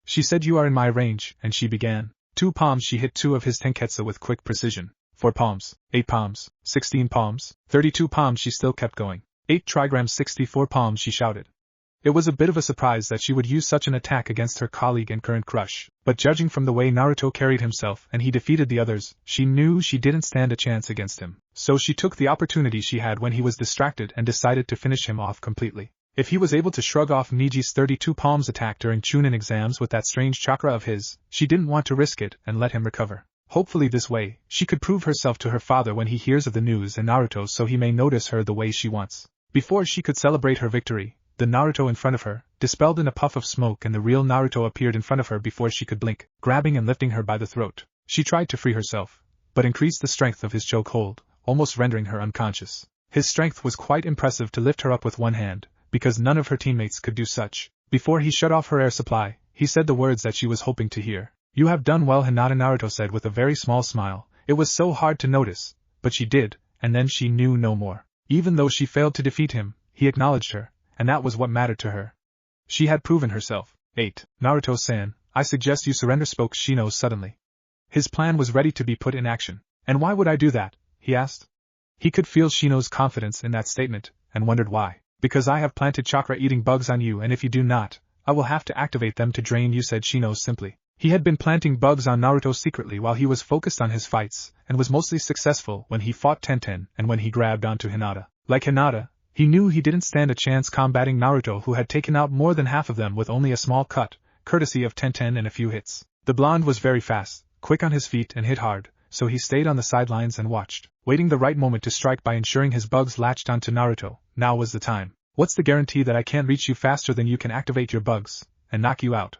Speaker 1: She said, "You are in my range," and she began. 2 palms. She hit 2 of his tenketsu with quick precision. 4 palms, 8 palms, 16 palms, 32 palms. She still kept going. 8 trigrams, 64 palms, she shouted. It was a bit of a surprise that she would use such an attack against her colleague and current crush, but judging from the way Naruto carried himself and he defeated the others, she knew she didn't stand a chance against him. So she took the opportunity she had when he was distracted and decided to finish him off completely. If he was able to shrug off Niji's 32 palms attack during Chunin exams with that strange chakra of his, she didn't want to risk it and let him recover. Hopefully this way, she could prove herself to her father when he hears of the news and Naruto so he may notice her the way she wants. Before she could celebrate her victory, the Naruto in front of her dispelled in a puff of smoke and the real Naruto appeared in front of her before she could blink, grabbing and lifting her by the throat. She tried to free herself, but increased the strength of his chokehold, almost rendering her unconscious. His strength was quite impressive to lift her up with one hand, because none of her teammates could do such. Before he shut off her air supply, he said the words that she was hoping to hear. "You have done well," Hinata, Naruto said with a very small smile. It was so hard to notice, but she did, and then she knew no more. Even though she failed to defeat him, he acknowledged her, and that was what mattered to her. She had proven herself. 8. Naruto-san, I suggest you surrender, spoke Shino suddenly. His plan was ready to be put in action. And why would I do that? He asked. He could feel Shino's confidence in that statement, and wondered why. Because I have planted chakra-eating bugs on you, and if you do not, I will have to activate them to drain you, said Shino simply. He had been planting bugs on Naruto secretly while he was focused on his fights, and was mostly successful when he fought Tenten and when he grabbed onto Hinata. Like Hinata, he knew he didn't stand a chance combating Naruto, who had taken out more than half of them with only a small cut, courtesy of Tenten and a few hits. The blonde was very fast, quick on his feet and hit hard, so he stayed on the sidelines and watched, waiting the right moment to strike by ensuring his bugs latched onto Naruto. Now was the time. What's the guarantee that I can't reach you faster than you can activate your bugs, and knock you out?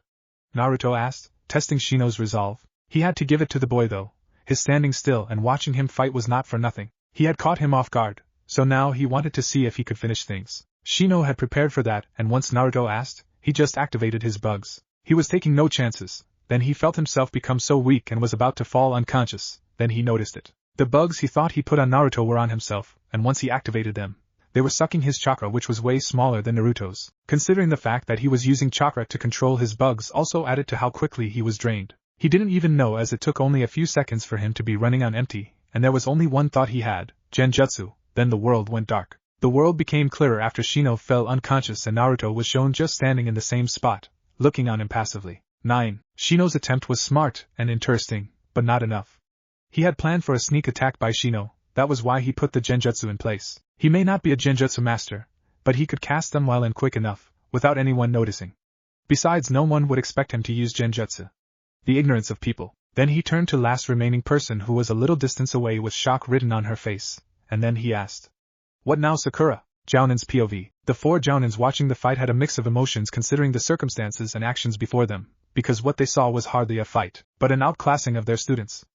Speaker 1: Naruto asked, testing Shino's resolve. He had to give it to the boy though. His standing still and watching him fight was not for nothing. He had caught him off guard, so now he wanted to see if he could finish things. Shino had prepared for that, and once Naruto asked, he just activated his bugs. He was taking no chances. Then he felt himself become so weak and was about to fall unconscious. Then he noticed it. The bugs he thought he put on Naruto were on himself, and once he activated them, they were sucking his chakra, which was way smaller than Naruto's. Considering the fact that he was using chakra to control his bugs also added to how quickly he was drained. He didn't even know, as it took only a few seconds for him to be running on empty, and there was only one thought he had, Genjutsu. Then the world went dark. The world became clearer after Shino fell unconscious and Naruto was shown just standing in the same spot, looking on impassively. 9. Shino's attempt was smart and interesting, but not enough. He had planned for a sneak attack by Shino. That was why he put the Genjutsu in place. He may not be a Genjutsu master, but he could cast them well and quick enough, without anyone noticing. Besides, no one would expect him to use Genjutsu. The ignorance of people. Then he turned to last remaining person, who was a little distance away with shock written on her face, and then he asked, "What now, Sakura?" Jounin's POV. The 4 Jounins watching the fight had a mix of emotions considering the circumstances and actions before them, because what they saw was hardly a fight, but an outclassing of their students.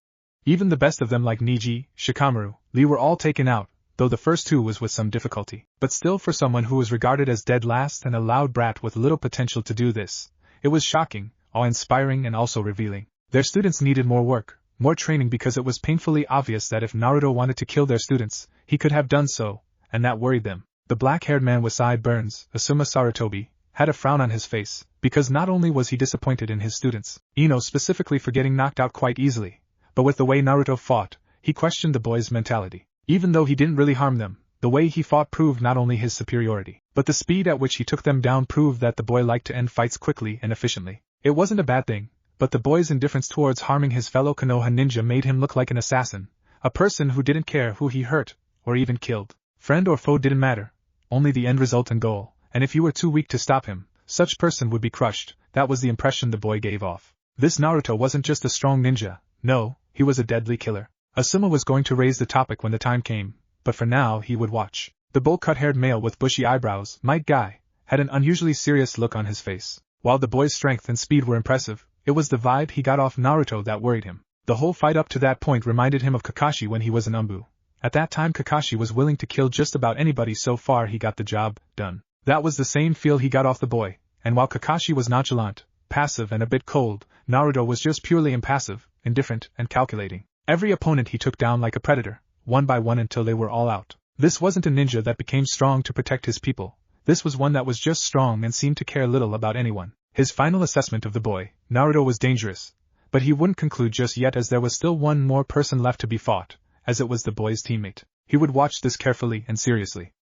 Speaker 1: Even the best of them like Niji, Shikamaru, Lee were all taken out, though the first 2 was with some difficulty. But still, for someone who was regarded as dead last and a loud brat with little potential to do this, it was shocking, awe-inspiring and also revealing. Their students needed more work, more training, because it was painfully obvious that if Naruto wanted to kill their students, he could have done so, and that worried them. The black-haired man with sideburns, Asuma Sarutobi, had a frown on his face, because not only was he disappointed in his students, Ino specifically, for getting knocked out quite easily, but with the way Naruto fought, he questioned the boys' mentality. Even though he didn't really harm them, the way he fought proved not only his superiority, but the speed at which he took them down proved that the boy liked to end fights quickly and efficiently. It wasn't a bad thing, but the boy's indifference towards harming his fellow Konoha ninja made him look like an assassin, a person who didn't care who he hurt, or even killed. Friend or foe didn't matter, only the end result and goal, and if you were too weak to stop him, such person would be crushed. That was the impression the boy gave off. This Naruto wasn't just a strong ninja, no, he was a deadly killer. Asuma was going to raise the topic when the time came, but for now he would watch. The bowl-cut-haired male with bushy eyebrows, Might Guy, had an unusually serious look on his face. While the boy's strength and speed were impressive, it was the vibe he got off Naruto that worried him. The whole fight up to that point reminded him of Kakashi when he was an Umbu. At that time Kakashi was willing to kill just about anybody, so far he got the job done. That was the same feel he got off the boy, and while Kakashi was nonchalant, passive and a bit cold, Naruto was just purely impassive, indifferent, and calculating. Every opponent he took down like a predator, one by one until they were all out. This wasn't a ninja that became strong to protect his people. This was one that was just strong and seemed to care little about anyone. His final assessment of the boy, Naruto, was dangerous, but he wouldn't conclude just yet, as there was still one more person left to be fought, as it was the boy's teammate. He would watch this carefully and seriously.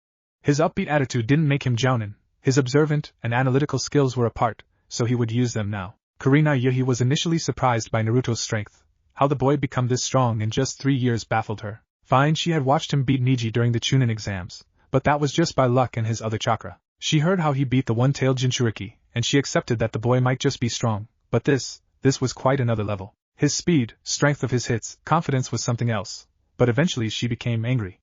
Speaker 1: His upbeat attitude didn't make him Jounin. His observant and analytical skills were a part, so he would use them now. Kurina Yuhi was initially surprised by Naruto's strength. How the boy become this strong in just 3 years baffled her. Fine, she had watched him beat Niji during the Chunin exams, but that was just by luck and his other chakra. She heard how he beat the one-tailed Jinchuriki, and she accepted that the boy might just be strong, but this was quite another level. His speed, strength of his hits, confidence was something else. But eventually she became angry.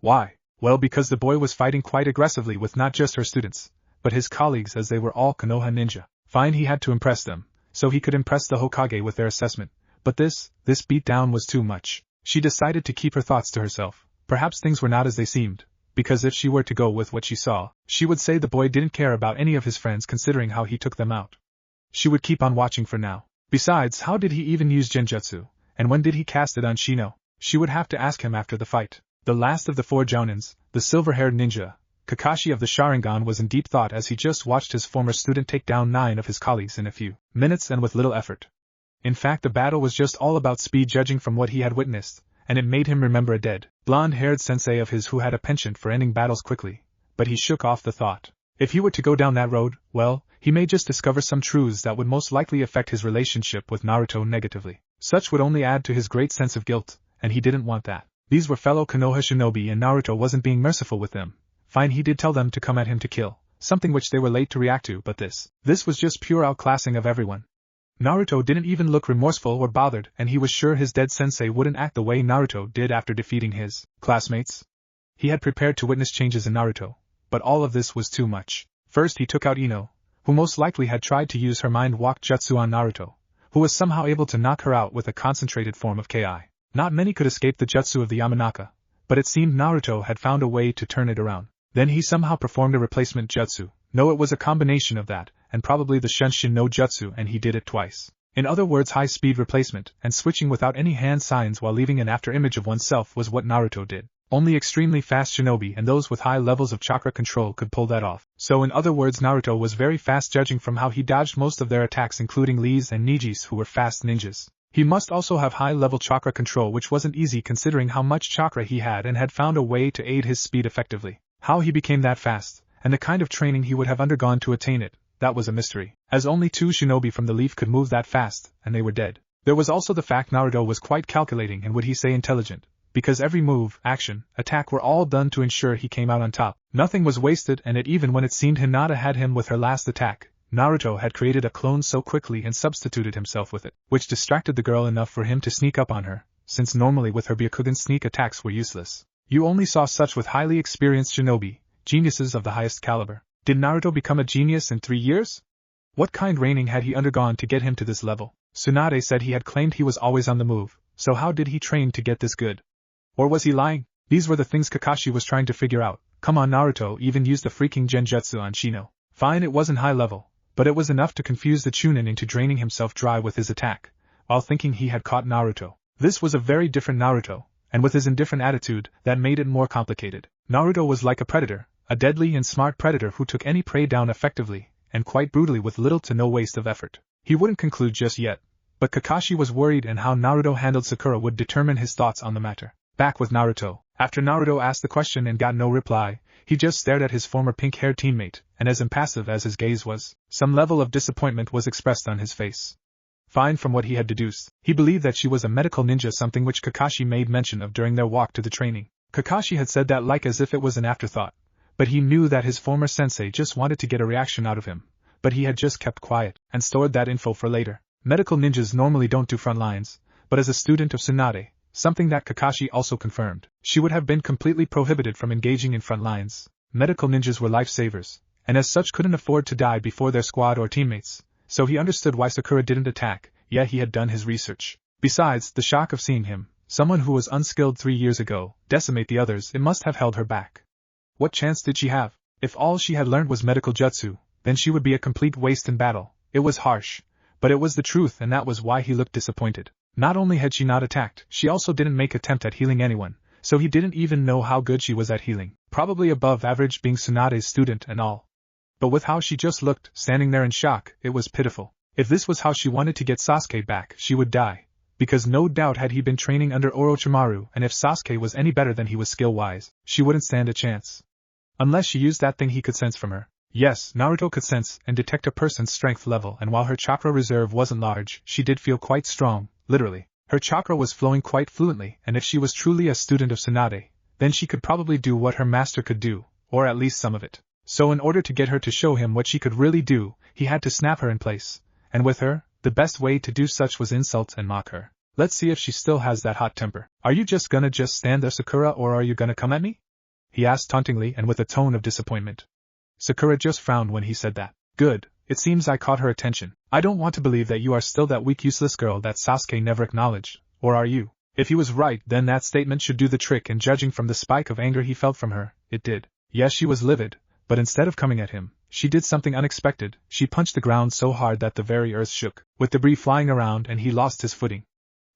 Speaker 1: Why? Well, because the boy was fighting quite aggressively with not just her students, but his colleagues, as they were all Konoha ninja. Fine, he had to impress them, so he could impress the Hokage with their assessment. But this beatdown was too much. She decided to keep her thoughts to herself. Perhaps things were not as they seemed, because if she were to go with what she saw, she would say the boy didn't care about any of his friends considering how he took them out. She would keep on watching for now. Besides, how did he even use genjutsu, and when did he cast it on Shino? She would have to ask him after the fight. The last of the 4 jounins, the silver-haired ninja, Kakashi of the Sharingan, was in deep thought as he just watched his former student take down 9 of his colleagues in a few minutes and with little effort. In fact, the battle was just all about speed judging from what he had witnessed, and it made him remember a dead, blonde-haired sensei of his who had a penchant for ending battles quickly, but he shook off the thought. If he were to go down that road, well, he may just discover some truths that would most likely affect his relationship with Naruto negatively. Such would only add to his great sense of guilt, and he didn't want that. These were fellow Konoha shinobi and Naruto wasn't being merciful with them. Fine, he did tell them to come at him to kill, something which they were late to react to, but this was just pure outclassing of everyone. Naruto didn't even look remorseful or bothered, and he was sure his dead sensei wouldn't act the way Naruto did after defeating his classmates. He had prepared to witness changes in Naruto, but all of this was too much. First he took out Ino, who most likely had tried to use her mind walk jutsu on Naruto, who was somehow able to knock her out with a concentrated form of Ki. Not many could escape the jutsu of the Yamanaka, but it seemed Naruto had found a way to turn it around. Then he somehow performed a replacement jutsu. No, it was a combination of that, and probably the Shunshin no jutsu, and he did it twice. In other words, high-speed replacement, and switching without any hand signs while leaving an after-image of oneself was what Naruto did. Only extremely fast shinobi and those with high levels of chakra control could pull that off. So in other words, Naruto was very fast judging from how he dodged most of their attacks, including Lee's and Niji's, who were fast ninjas. He must also have high-level chakra control, which wasn't easy considering how much chakra he had, and had found a way to aid his speed effectively. How he became that fast, and the kind of training he would have undergone to attain it, that was a mystery, as only 2 shinobi from the Leaf could move that fast, and they were dead. There was also the fact Naruto was quite calculating and would he say intelligent, because every move, action, attack were all done to ensure he came out on top. Nothing was wasted, and even when it seemed Hinata had him with her last attack, Naruto had created a clone so quickly and substituted himself with it, which distracted the girl enough for him to sneak up on her, since normally with her Byakugan sneak attacks were useless. You only saw such with highly experienced shinobi, geniuses of the highest caliber. Did Naruto become a genius in 3 years? What kind of training had he undergone to get him to this level? Tsunade said he had claimed he was always on the move, so how did he train to get this good? Or was he lying? These were the things Kakashi was trying to figure out. Come on, Naruto even used the freaking genjutsu on Shino. Fine, it wasn't high level, but it was enough to confuse the Chunin into draining himself dry with his attack, while thinking he had caught Naruto. This was a very different Naruto, and with his indifferent attitude, that made it more complicated. Naruto was like a predator, a deadly and smart predator who took any prey down effectively, and quite brutally with little to no waste of effort. He wouldn't conclude just yet, but Kakashi was worried, and how Naruto handled Sakura would determine his thoughts on the matter. Back with Naruto. After Naruto asked the question and got no reply, he just stared at his former pink-haired teammate, and as impassive as his gaze was, some level of disappointment was expressed on his face. Fine, from what he had deduced, he believed that she was a medical ninja, something which Kakashi made mention of during their walk to the training. Kakashi had said that like as if it was an afterthought, but he knew that his former sensei just wanted to get a reaction out of him, but he had just kept quiet, and stored that info for later. Medical ninjas normally don't do front lines, but as a student of Tsunade, something that Kakashi also confirmed, she would have been completely prohibited from engaging in front lines. Medical ninjas were lifesavers, and as such couldn't afford to die before their squad or teammates, so he understood why Sakura didn't attack, yet he had done his research. Besides, the shock of seeing him, someone who was unskilled 3 years ago, decimate the others, it must have held her back. What chance did she have? If all she had learned was medical jutsu, then she would be a complete waste in battle. It was harsh, but it was the truth, and that was why he looked disappointed. Not only had she not attacked, she also didn't make attempt at healing anyone, so he didn't even know how good she was at healing, probably above average being Tsunade's student and all. But with how she just looked, standing there in shock, it was pitiful. If this was how she wanted to get Sasuke back, she would die, because no doubt had he been training under Orochimaru, and if Sasuke was any better than he was skill-wise, she wouldn't stand a chance. Unless she used that thing he could sense from her. Yes, Naruto could sense and detect a person's strength level, and while her chakra reserve wasn't large, she did feel quite strong, literally. Her chakra was flowing quite fluently, and if she was truly a student of Tsunade, then she could probably do what her master could do, or at least some of it. So in order to get her to show him what she could really do, he had to snap her in place, and with her, The best way to do such was insult and mock her. Let's see if she still has that hot temper. Are you just gonna stand there, Sakura, or are you gonna come at me? He asked tauntingly and with a tone of disappointment. Sakura just frowned when he said that. Good, it seems I caught her attention. I don't want to believe that you are still that weak, useless girl that Sasuke never acknowledged, or are you? If he was right, then that statement should do the trick, and judging from the spike of anger he felt from her, it did. Yes, she was livid, but instead of coming at him, she did something unexpected. She punched the ground so hard that the very earth shook, with debris flying around, and he lost his footing.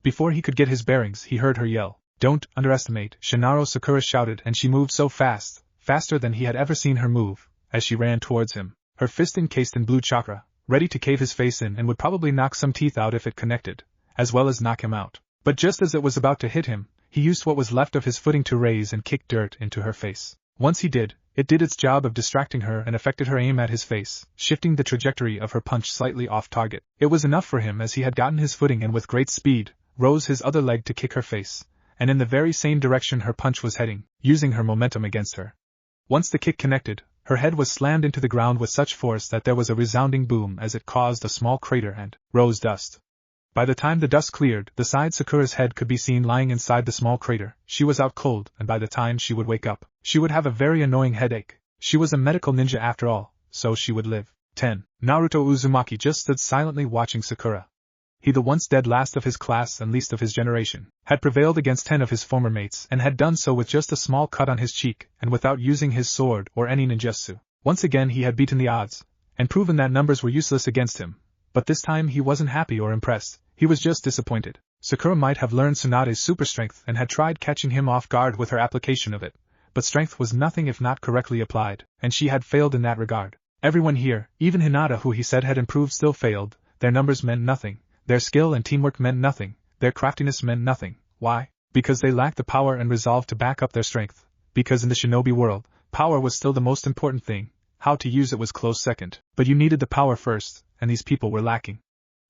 Speaker 1: Before he could get his bearings, he heard her yell. Don't underestimate Shinaro, Sakura shouted, and she moved so fast, faster than he had ever seen her move, as she ran towards him, her fist encased in blue chakra, ready to cave his face in and would probably knock some teeth out if it connected, as well as knock him out. But just as it was about to hit him, he used what was left of his footing to raise and kick dirt into her face. Once he did, it did its job of distracting her and affected her aim at his face, shifting the trajectory of her punch slightly off target. It was enough for him, as he had gotten his footing and with great speed, rose his other leg to kick her face, and in the very same direction her punch was heading, using her momentum against her. Once the kick connected, her head was slammed into the ground with such force that there was a resounding boom as it caused a small crater and rose dust. By the time the dust cleared, the side Sakura's head could be seen lying inside the small crater. She was out cold, and by the time she would wake up, she would have a very annoying headache. She was a medical ninja after all, so she would live. 10. Naruto Uzumaki just stood silently watching Sakura. He, the once dead last of his class and least of his generation, had prevailed against 10 of his former mates and had done so with just a small cut on his cheek and without using his sword or any ninjutsu. Once again he had beaten the odds, and proven that numbers were useless against him, but this time he wasn't happy or impressed. He was just disappointed. Sakura might have learned Tsunade's super strength and had tried catching him off guard with her application of it, but strength was nothing if not correctly applied, and she had failed in that regard. Everyone here, even Hinata, who he said had improved, still failed. Their numbers meant nothing, their skill and teamwork meant nothing, their craftiness meant nothing. Why? Because they lacked the power and resolve to back up their strength. Because in the shinobi world, power was still the most important thing. How to use it was close second, but you needed the power first, and these people were lacking.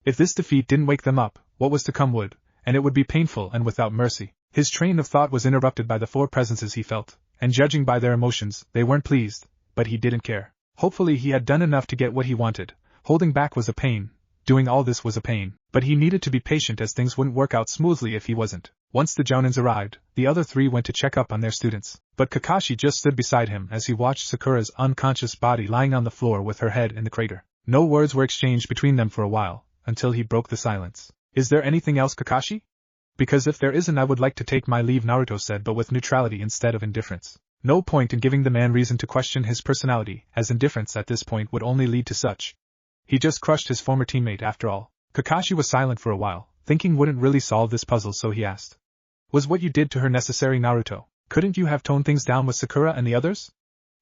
Speaker 1: If this defeat didn't wake them up, what was to come would, and it would be painful and without mercy. His train of thought was interrupted by the 4 presences he felt, and judging by their emotions, they weren't pleased, but he didn't care. Hopefully he had done enough to get what he wanted. Holding back was a pain, doing all this was a pain, but he needed to be patient as things wouldn't work out smoothly if he wasn't. Once the Jounins arrived, the other 3 went to check up on their students, but Kakashi just stood beside him as he watched Sakura's unconscious body lying on the floor with her head in the crater. No words were exchanged between them for a while, until he broke the silence. Is there anything else, Kakashi? Because if there isn't, I would like to take my leave, Naruto said, but with neutrality instead of indifference. No point in giving the man reason to question his personality, as indifference at this point would only lead to such. He just crushed his former teammate after all. Kakashi was silent for a while, thinking wouldn't really solve this puzzle, so he asked. Was what you did to her necessary, Naruto? Couldn't you have toned things down with Sakura and the others?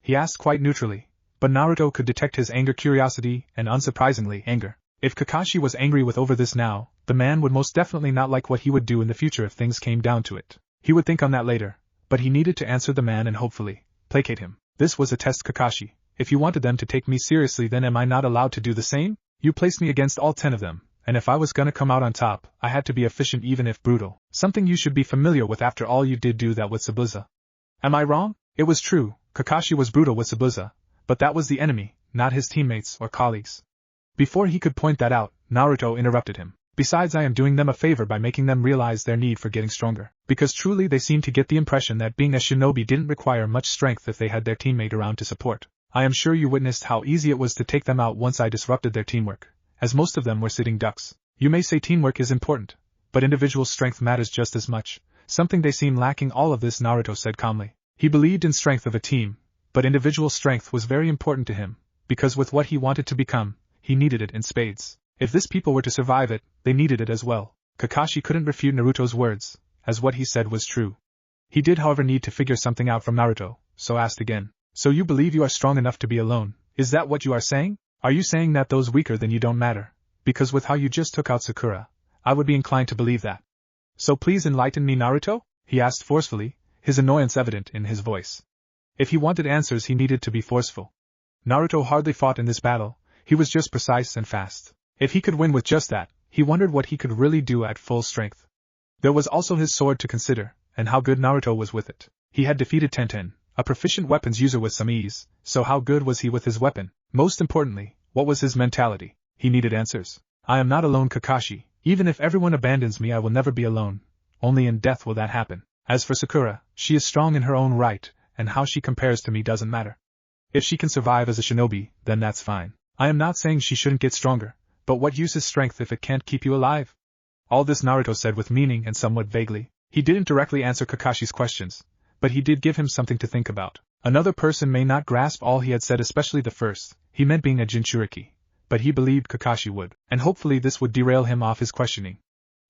Speaker 1: He asked quite neutrally, but Naruto could detect his anger, curiosity, and unsurprisingly, anger. If Kakashi was angry with over this now, the man would most definitely not like what he would do in the future if things came down to it. He would think on that later, but he needed to answer the man and hopefully placate him. This was a test, Kakashi. If you wanted them to take me seriously, then am I not allowed to do the same? You placed me against all 10 of them, and if I was gonna come out on top, I had to be efficient even if brutal. Something you should be familiar with after all you did do that with Sabuza. Am I wrong? It was true, Kakashi was brutal with Sabuza, but that was the enemy, not his teammates or colleagues. Before he could point that out, Naruto interrupted him. Besides, I am doing them a favor by making them realize their need for getting stronger, because truly they seem to get the impression that being a shinobi didn't require much strength if they had their teammate around to support. I am sure you witnessed how easy it was to take them out once I disrupted their teamwork, as most of them were sitting ducks. You may say teamwork is important, but individual strength matters just as much, something they seem lacking. All of this, Naruto said calmly. He believed in strength of a team, but individual strength was very important to him, because with what he wanted to become, he needed it in spades. If this people were to survive it, they needed it as well. Kakashi couldn't refute Naruto's words, as what he said was true. He did, however, need to figure something out from Naruto, so asked again. So you believe you are strong enough to be alone? Is that what you are saying? Are you saying that those weaker than you don't matter? Because with how you just took out Sakura, I would be inclined to believe that. So please enlighten me, Naruto? He asked forcefully, his annoyance evident in his voice. If he wanted answers, he needed to be forceful. Naruto hardly fought in this battle. He was just precise and fast. If he could win with just that, he wondered what he could really do at full strength. There was also his sword to consider, and how good Naruto was with it. He had defeated Tenten, a proficient weapons user, with some ease, so how good was he with his weapon? Most importantly, what was his mentality? He needed answers. I am not alone, Kakashi. Even if everyone abandons me, I will never be alone. Only in death will that happen. As for Sakura, she is strong in her own right, and how she compares to me doesn't matter. If she can survive as a shinobi, then that's fine. I am not saying she shouldn't get stronger, but what use is strength if it can't keep you alive? All this Naruto said with meaning and somewhat vaguely. He didn't directly answer Kakashi's questions, but he did give him something to think about. Another person may not grasp all he had said, especially the first. He meant being a Jinchuriki, but he believed Kakashi would, and hopefully this would derail him off his questioning.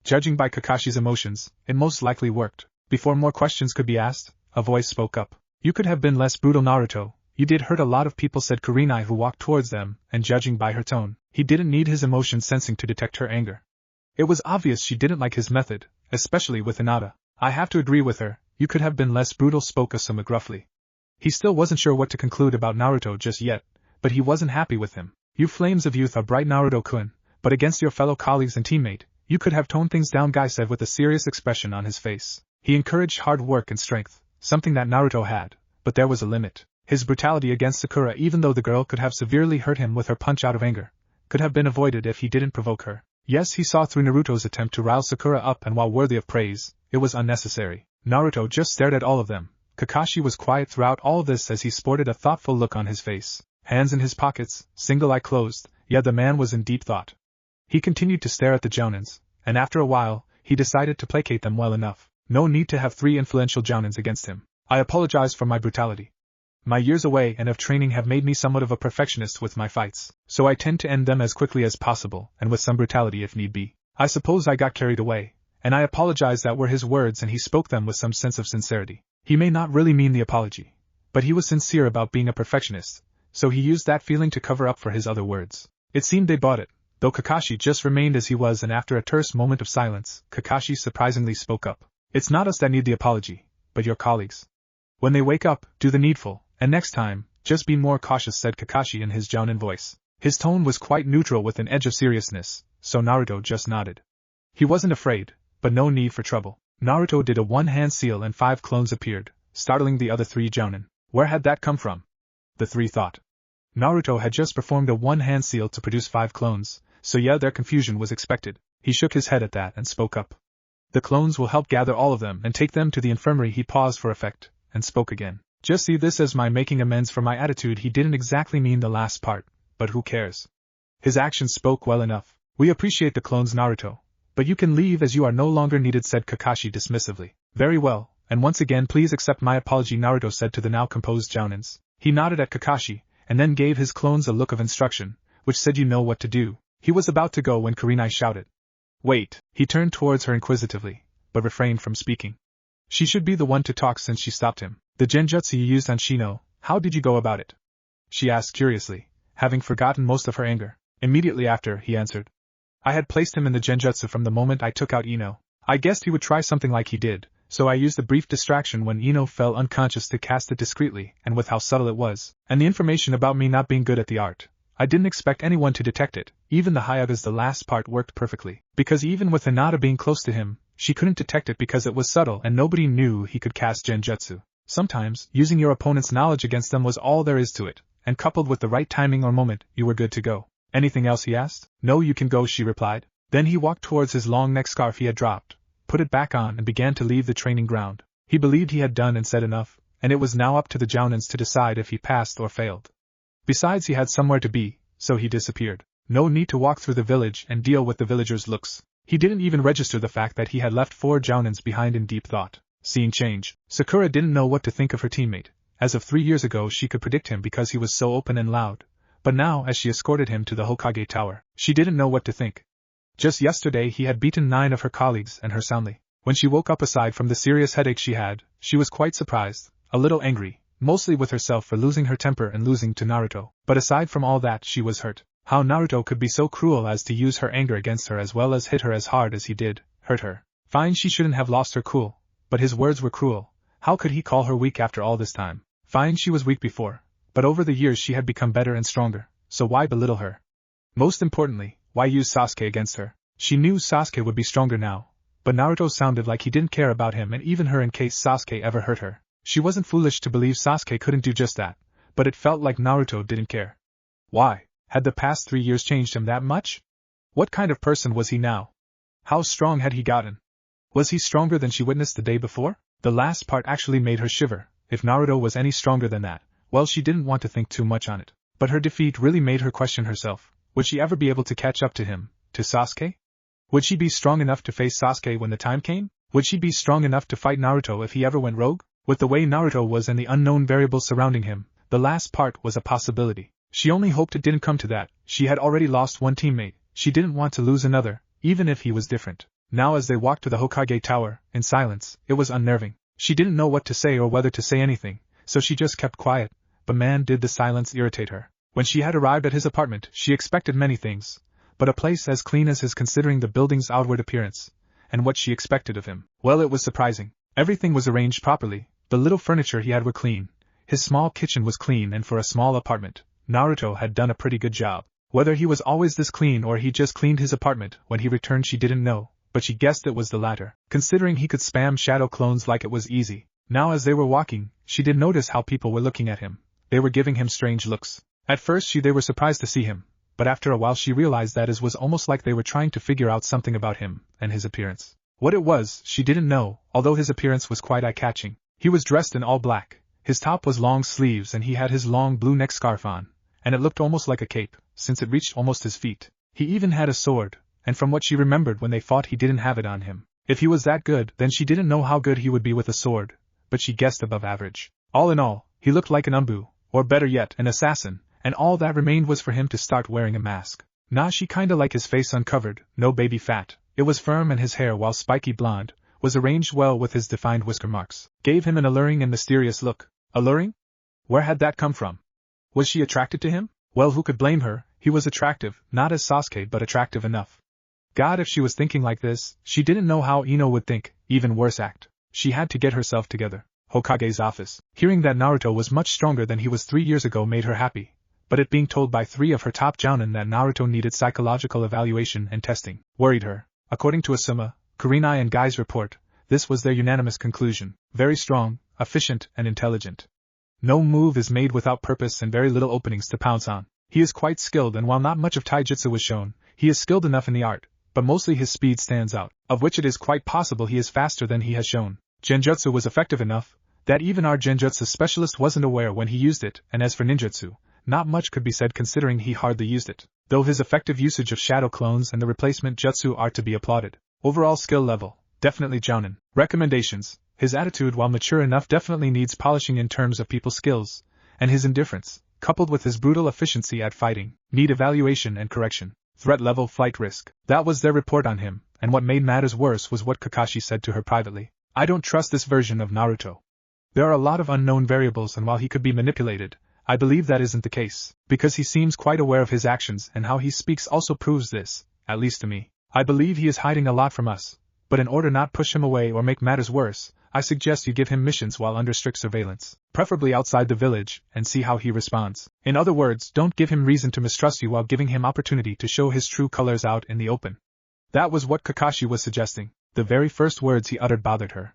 Speaker 1: Judging by Kakashi's emotions, it most likely worked. Before more questions could be asked, a voice spoke up. You could have been less brutal, Naruto. You did hurt a lot of people, said Kurenai, who walked towards them, and judging by her tone, he didn't need his emotion sensing to detect her anger. It was obvious she didn't like his method, especially with Hinata. I have to agree with her, you could have been less brutal, spoke Asuma gruffly. He still wasn't sure what to conclude about Naruto just yet, but he wasn't happy with him. You flames of youth are bright, Naruto-kun, but against your fellow colleagues and teammate, you could have toned things down, Guy said with a serious expression on his face. He encouraged hard work and strength, something that Naruto had, but there was a limit. His brutality against Sakura, even though the girl could have severely hurt him with her punch out of anger, could have been avoided if he didn't provoke her. Yes, he saw through Naruto's attempt to rouse Sakura up, and while worthy of praise, it was unnecessary. Naruto just stared at all of them. Kakashi was quiet throughout all this as he sported a thoughtful look on his face, hands in his pockets, single eye closed, yet the man was in deep thought. He continued to stare at the Jounins, and after a while, he decided to placate them well enough. No need to have 3 influential Jounins against him. I apologize for my brutality. My years away and of training have made me somewhat of a perfectionist with my fights, so I tend to end them as quickly as possible, and with some brutality if need be. I suppose I got carried away, and I apologize. That were his words, and he spoke them with some sense of sincerity. He may not really mean the apology, but he was sincere about being a perfectionist, so he used that feeling to cover up for his other words. It seemed they bought it, though Kakashi just remained as he was, and after a terse moment of silence, Kakashi surprisingly spoke up. It's not us that need the apology, but your colleagues. When they wake up, do the needful. And next time, just be more cautious, said Kakashi in his Jounin voice. His tone was quite neutral with an edge of seriousness, so Naruto just nodded. He wasn't afraid, but no need for trouble. Naruto did a one-hand seal and 5 clones appeared, startling the other 3 Jounin. Where had that come from? The 3 thought. Naruto had just performed a one-hand seal to produce 5 clones, so yeah, their confusion was expected. He shook his head at that and spoke up. The clones will help gather all of them and take them to the infirmary. He paused for effect, and spoke again. Just see this as my making amends for my attitude. He didn't exactly mean the last part, but who cares? His actions spoke well enough. We appreciate the clones, Naruto, but you can leave as you are no longer needed, said Kakashi dismissively. Very well, and once again please accept my apology, Naruto said to the now composed Jounins. He nodded at Kakashi, and then gave his clones a look of instruction, which said you know what to do. He was about to go when Kurenai shouted. Wait. He turned towards her inquisitively, but refrained from speaking. She should be the one to talk since she stopped him. The genjutsu you used on Shino, how did you go about it? She asked curiously, having forgotten most of her anger. Immediately after, he answered. I had placed him in the genjutsu from the moment I took out Ino. I guessed he would try something like he did, so I used the brief distraction when Ino fell unconscious to cast it discreetly, and with how subtle it was, and the information about me not being good at the art. I didn't expect anyone to detect it. Even the Hyugas, the last part worked perfectly, because even with Hinata being close to him, she couldn't detect it because it was subtle and nobody knew he could cast genjutsu. Sometimes, using your opponent's knowledge against them was all there is to it, and coupled with the right timing or moment, you were good to go. Anything else, he asked? No, you can go, she replied. Then he walked towards his long neck scarf he had dropped, put it back on and began to leave the training ground. He believed he had done and said enough, and it was now up to the Jounins to decide if he passed or failed. Besides, he had somewhere to be, so he disappeared. No need to walk through the village and deal with the villagers' looks. He didn't even register the fact that he had left 4 Jounins behind in deep thought. Seeing change, Sakura didn't know what to think of her teammate. As of 3 years ago she could predict him because he was so open and loud, but now as she escorted him to the Hokage Tower, she didn't know what to think. Just yesterday he had beaten 9 of her colleagues and her soundly. When she woke up, aside from the serious headache she had, she was quite surprised, a little angry, mostly with herself for losing her temper and losing to Naruto, but aside from all that she was hurt. How Naruto could be so cruel as to use her anger against her as well as hit her as hard as he did, hurt her. Fine, she shouldn't have lost her cool. But his words were cruel. How could he call her weak after all this time? Fine, she was weak before, but over the years she had become better and stronger, so why belittle her? Most importantly, why use Sasuke against her? She knew Sasuke would be stronger now, but Naruto sounded like he didn't care about him and even her in case Sasuke ever hurt her. She wasn't foolish to believe Sasuke couldn't do just that, but it felt like Naruto didn't care. Why? Had the past 3 years changed him that much? What kind of person was he now? How strong had he gotten? Was he stronger than she witnessed the day before? The last part actually made her shiver. If Naruto was any stronger than that, well, she didn't want to think too much on it. But her defeat really made her question herself. Would she ever be able to catch up to him, to Sasuke? Would she be strong enough to face Sasuke when the time came? Would she be strong enough to fight Naruto if he ever went rogue? With the way Naruto was and the unknown variables surrounding him, the last part was a possibility. She only hoped it didn't come to that. She had already lost one teammate. She didn't want to lose another, even if he was different. Now as they walked to the Hokage Tower, in silence, it was unnerving. She didn't know what to say or whether to say anything, so she just kept quiet, but man did the silence irritate her. When she had arrived at his apartment, she expected many things, but a place as clean as his considering the building's outward appearance, and what she expected of him. Well, it was surprising. Everything was arranged properly, the little furniture he had were clean, his small kitchen was clean, and for a small apartment, Naruto had done a pretty good job. Whether he was always this clean or he just cleaned his apartment when he returned she didn't know, but she guessed it was the latter, considering he could spam shadow clones like it was easy. Now as they were walking, she did notice how people were looking at him. They were giving him strange looks. At first they were surprised to see him, but after a while she realized that it was almost like they were trying to figure out something about him and his appearance. What it was, she didn't know, although his appearance was quite eye-catching. He was dressed in all black, his top was long sleeves and he had his long blue neck scarf on, and it looked almost like a cape, since it reached almost his feet. He even had a sword, and from what she remembered when they fought he didn't have it on him. If he was that good, then she didn't know how good he would be with a sword, but she guessed above average. All in all, he looked like an umbu, or better yet, an assassin, and all that remained was for him to start wearing a mask. Nah, she kinda like his face uncovered, no baby fat, it was firm, and his hair, while spiky blonde, was arranged well with his defined whisker marks, gave him an alluring and mysterious look. Alluring? Where had that come from? Was she attracted to him? Well, who could blame her? He was attractive, not as Sasuke but attractive enough. God, if she was thinking like this, she didn't know how Ino would think, even worse act. She had to get herself together. Hokage's office. Hearing that Naruto was much stronger than he was 3 years ago made her happy, but it being told by 3 of her top jounin that Naruto needed psychological evaluation and testing worried her. According to Asuma, Kurenai and Guy's report, this was their unanimous conclusion. Very strong, efficient, and intelligent. No move is made without purpose and very little openings to pounce on. He is quite skilled, and while not much of taijutsu was shown, he is skilled enough in the art, but mostly his speed stands out, of which it is quite possible he is faster than he has shown. Genjutsu was effective enough that even our genjutsu specialist wasn't aware when he used it, and as for ninjutsu, not much could be said considering he hardly used it, though his effective usage of shadow clones and the replacement jutsu are to be applauded. Overall skill level, definitely jounin. Recommendations: his attitude, while mature enough, definitely needs polishing in terms of people skills, and his indifference, coupled with his brutal efficiency at fighting, need evaluation and correction. Threat level, flight risk. That was their report on him, and what made matters worse was what Kakashi said to her privately. I don't trust this version of Naruto. There are a lot of unknown variables, and while he could be manipulated, I believe that isn't the case, because he seems quite aware of his actions, and how he speaks also proves this, at least to me. I believe he is hiding a lot from us, but in order not push him away or make matters worse, I suggest you give him missions while under strict surveillance, preferably outside the village, and see how he responds. In other words, don't give him reason to mistrust you while giving him opportunity to show his true colors out in the open. That was what Kakashi was suggesting. The very first words he uttered bothered her.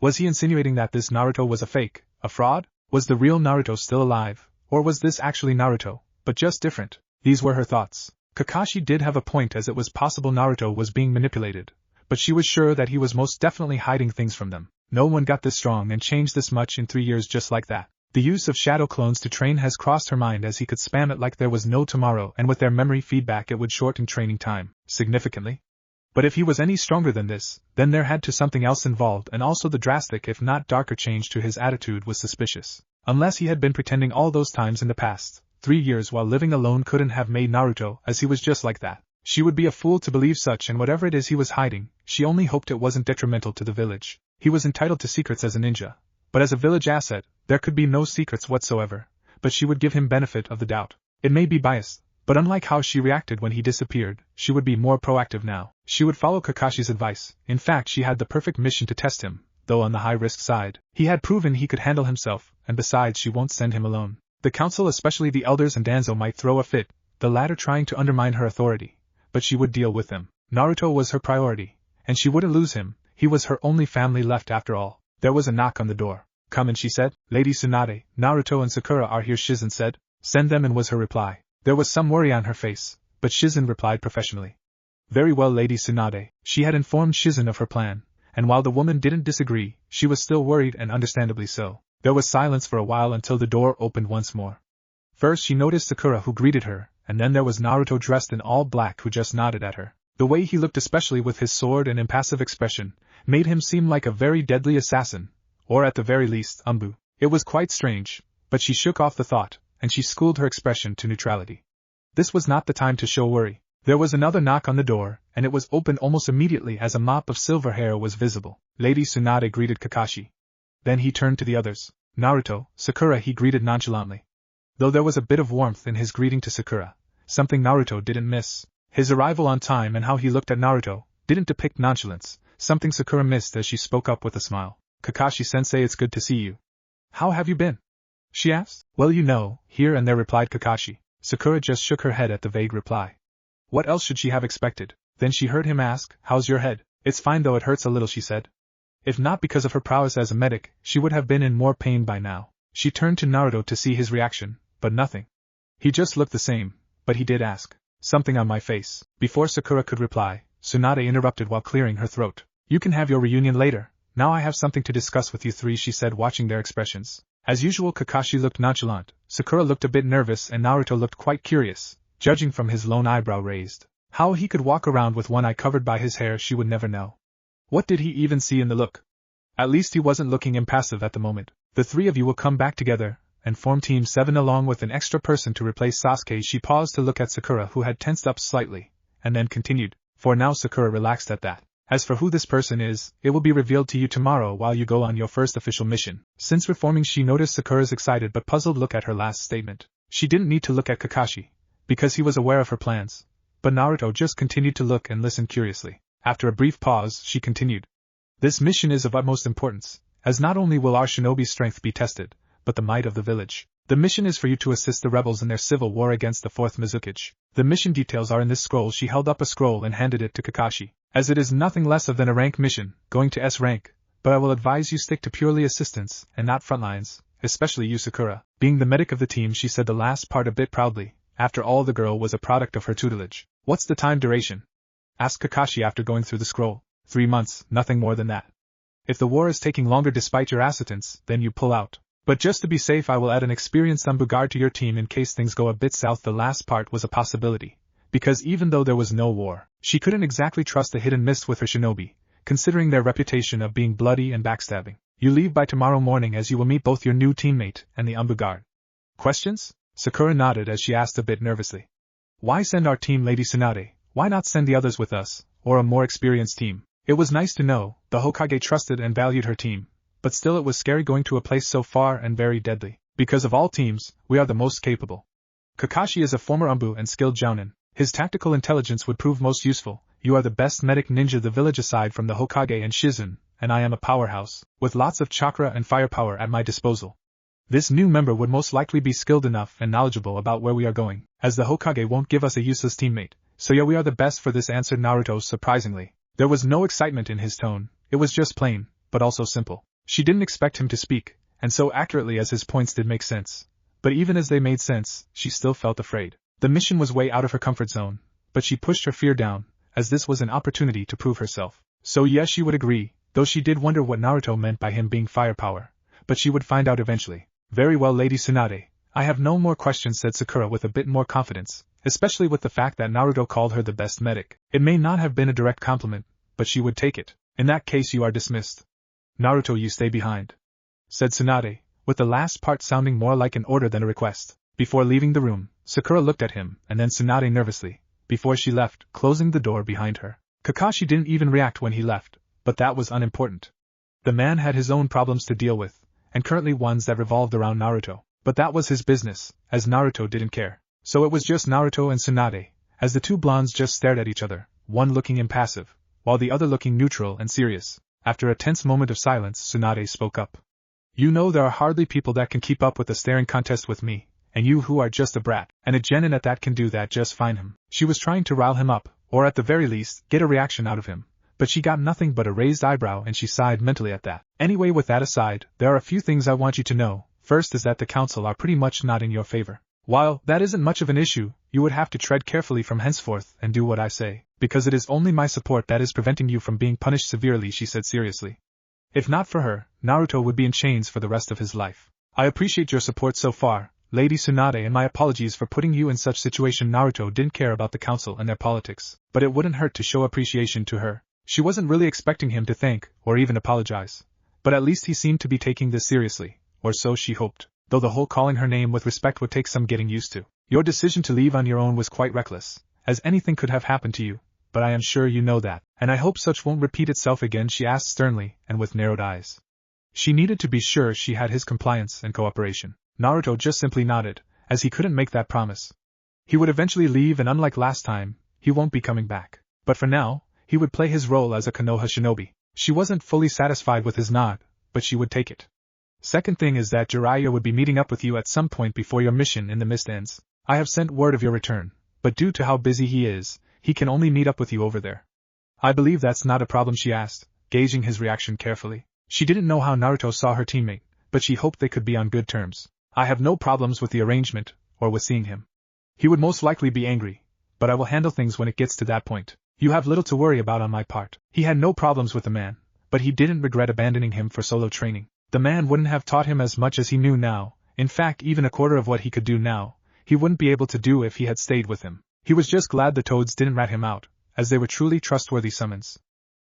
Speaker 1: Was he insinuating that this Naruto was a fake, a fraud? Was the real Naruto still alive, or was this actually Naruto, but just different? These were her thoughts. Kakashi did have a point, as it was possible Naruto was being manipulated, but she was sure that he was most definitely hiding things from them. No one got this strong and changed this much in 3 years just like that. The use of shadow clones to train has crossed her mind, as he could spam it like there was no tomorrow, and with their memory feedback it would shorten training time significantly. But if he was any stronger than this, then there had to something else involved, and also the drastic if not darker change to his attitude was suspicious. Unless he had been pretending all those times in the past 3 years while living alone couldn't have made Naruto, as he was just like that. She would be a fool to believe such, and whatever it is he was hiding, she only hoped it wasn't detrimental to the village. He was entitled to secrets as a ninja, but as a village asset, there could be no secrets whatsoever, but she would give him benefit of the doubt. It may be biased, but unlike how she reacted when he disappeared, she would be more proactive now. She would follow Kakashi's advice. In fact, she had the perfect mission to test him, though on the high-risk side. He had proven he could handle himself, and besides she won't send him alone. The council, especially the elders and Danzo, might throw a fit, the latter trying to undermine her authority, but she would deal with them. Naruto was her priority, and she wouldn't lose him. He was her only family left after all. There was a knock on the door. Come in, she said. Lady Tsunade, Naruto and Sakura are here, Shizen said. Send them in, was her reply. There was some worry on her face, but Shizen replied professionally. Very well, Lady Tsunade. She had informed Shizen of her plan, and while the woman didn't disagree, she was still worried, and understandably so. There was silence for a while until the door opened once more. First she noticed Sakura, who greeted her, and then there was Naruto dressed in all black, who just nodded at her. The way he looked, especially with his sword and impassive expression, made him seem like a very deadly assassin, or at the very least, Umbu. It was quite strange, but she shook off the thought, and she schooled her expression to neutrality. This was not the time to show worry. There was another knock on the door, and it was opened almost immediately as a mop of silver hair was visible. Lady Tsunade greeted Kakashi. Then he turned to the others. Naruto, Sakura, he greeted nonchalantly. Though there was a bit of warmth in his greeting to Sakura, something Naruto didn't miss. His arrival on time and how he looked at Naruto didn't depict nonchalance, something Sakura missed as she spoke up with a smile. Kakashi-sensei, it's good to see you. How have you been? She asked. Well, you know, here and there, replied Kakashi. Sakura just shook her head at the vague reply. What else should she have expected? Then she heard him ask, how's your head? It's fine, though it hurts a little, she said. If not because of her prowess as a medic, she would have been in more pain by now. She turned to Naruto to see his reaction, but nothing. He just looked the same, but he did ask. Something on my face. Before Sakura could reply, Tsunade interrupted while clearing her throat. You can have your reunion later. Now I have something to discuss with you three, she said, watching their expressions. As usual, Kakashi looked nonchalant, Sakura looked a bit nervous, and Naruto looked quite curious, judging from his lone eyebrow raised. How he could walk around with one eye covered by his hair she would never know. What did he even see in the look? At least he wasn't looking impassive at the moment. The three of you will come back together and form Team 7 along with an extra person to replace Sasuke. She paused to look at Sakura, who had tensed up slightly, and then continued. For now, Sakura relaxed at that. As for who this person is, it will be revealed to you tomorrow while you go on your first official mission. Since reforming, she noticed Sakura's excited but puzzled look at her last statement. She didn't need to look at Kakashi, because he was aware of her plans. But Naruto just continued to look and listen curiously. After a brief pause, she continued. This mission is of utmost importance, as not only will our shinobi strength be tested, but the might of the village. The mission is for you to assist the rebels in their civil war against the 4th Mizukage. The mission details are in this scroll. She held up a scroll and handed it to Kakashi. As it is nothing less than a rank mission, going to S rank, but I will advise you stick to purely assistance, and not frontlines, especially you, Sakura. Being the medic of the team, she said the last part a bit proudly. After all, the girl was a product of her tutelage. What's the time duration? Asked Kakashi after going through the scroll. 3 months, nothing more than that. If the war is taking longer despite your assistance, then you pull out. But just to be safe, I will add an experienced Umbu guard to your team in case things go a bit south. The last part was a possibility, because even though there was no war, she couldn't exactly trust the hidden mist with her shinobi, considering their reputation of being bloody and backstabbing. You leave by tomorrow morning, as you will meet both your new teammate and the Umbu guard. Questions? Sakura nodded as she asked a bit nervously. Why send our team, Lady Tsunade? Why not send the others with us, or a more experienced team? It was nice to know the Hokage trusted and valued her team, but still it was scary going to a place so far and very deadly. Because of all teams, we are the most capable. Kakashi is a former Umbu and skilled jounin. His tactical intelligence would prove most useful. You are the best medic ninja the village aside from the Hokage and Shizen, and I am a powerhouse, with lots of chakra and firepower at my disposal. This new member would most likely be skilled enough and knowledgeable about where we are going, as the Hokage won't give us a useless teammate. So yeah, we are the best for this, answered Naruto surprisingly. There was no excitement in his tone, it was just plain, but also simple. She didn't expect him to speak, and so accurately as his points did make sense. But even as they made sense, she still felt afraid. The mission was way out of her comfort zone, but she pushed her fear down, as this was an opportunity to prove herself. So yes, she would agree, though she did wonder what Naruto meant by him being firepower. But she would find out eventually. Very well, Lady Tsunade. I have no more questions, said Sakura with a bit more confidence, especially with the fact that Naruto called her the best medic. It may not have been a direct compliment, but she would take it. In that case, you are dismissed. Naruto, you stay behind, said Tsunade, with the last part sounding more like an order than a request. Before leaving the room, Sakura looked at him, and then Tsunade nervously, before she left, closing the door behind her. Kakashi didn't even react when he left, but that was unimportant. The man had his own problems to deal with, and currently ones that revolved around Naruto. But that was his business, as Naruto didn't care. So it was just Naruto and Tsunade, as the two blondes just stared at each other, one looking impassive, while the other looking neutral and serious. After a tense moment of silence, Tsunade spoke up. You know, there are hardly people that can keep up with the staring contest with me, and you who are just a brat, and a genin at that, can do that just fine. She was trying to rile him up, or at the very least, get a reaction out of him, but she got nothing but a raised eyebrow, and she sighed mentally at that. Anyway, with that aside, there are a few things I want you to know. First is that the council are pretty much not in your favor. While that isn't much of an issue, you would have to tread carefully from henceforth and do what I say, because it is only my support that is preventing you from being punished severely, she said seriously. If not for her, Naruto would be in chains for the rest of his life. I appreciate your support so far, Lady Tsunade, and my apologies for putting you in such situation. Naruto didn't care about the council and their politics, but it wouldn't hurt to show appreciation to her. She wasn't really expecting him to thank, or even apologize. But at least he seemed to be taking this seriously, or so she hoped, though the whole calling her name with respect would take some getting used to. Your decision to leave on your own was quite reckless, as anything could have happened to you, but I am sure you know that, and I hope such won't repeat itself again, she asked sternly, and with narrowed eyes. She needed to be sure she had his compliance and cooperation. Naruto just simply nodded, as he couldn't make that promise. He would eventually leave, and unlike last time, he won't be coming back. But for now, he would play his role as a Konoha shinobi. She wasn't fully satisfied with his nod, but she would take it. Second thing is that Jiraiya would be meeting up with you at some point before your mission in the mist ends. I have sent word of your return, but due to how busy he is, he can only meet up with you over there. I believe that's not a problem, she asked, gauging his reaction carefully. She didn't know how Naruto saw her teammate, but she hoped they could be on good terms. I have no problems with the arrangement, or with seeing him. He would most likely be angry, but I will handle things when it gets to that point. You have little to worry about on my part. He had no problems with the man, but he didn't regret abandoning him for solo training. The man wouldn't have taught him as much as he knew now. In fact, even a quarter of what he could do now, he wouldn't be able to do if he had stayed with him. He was just glad the Toads didn't rat him out, as they were truly trustworthy summons.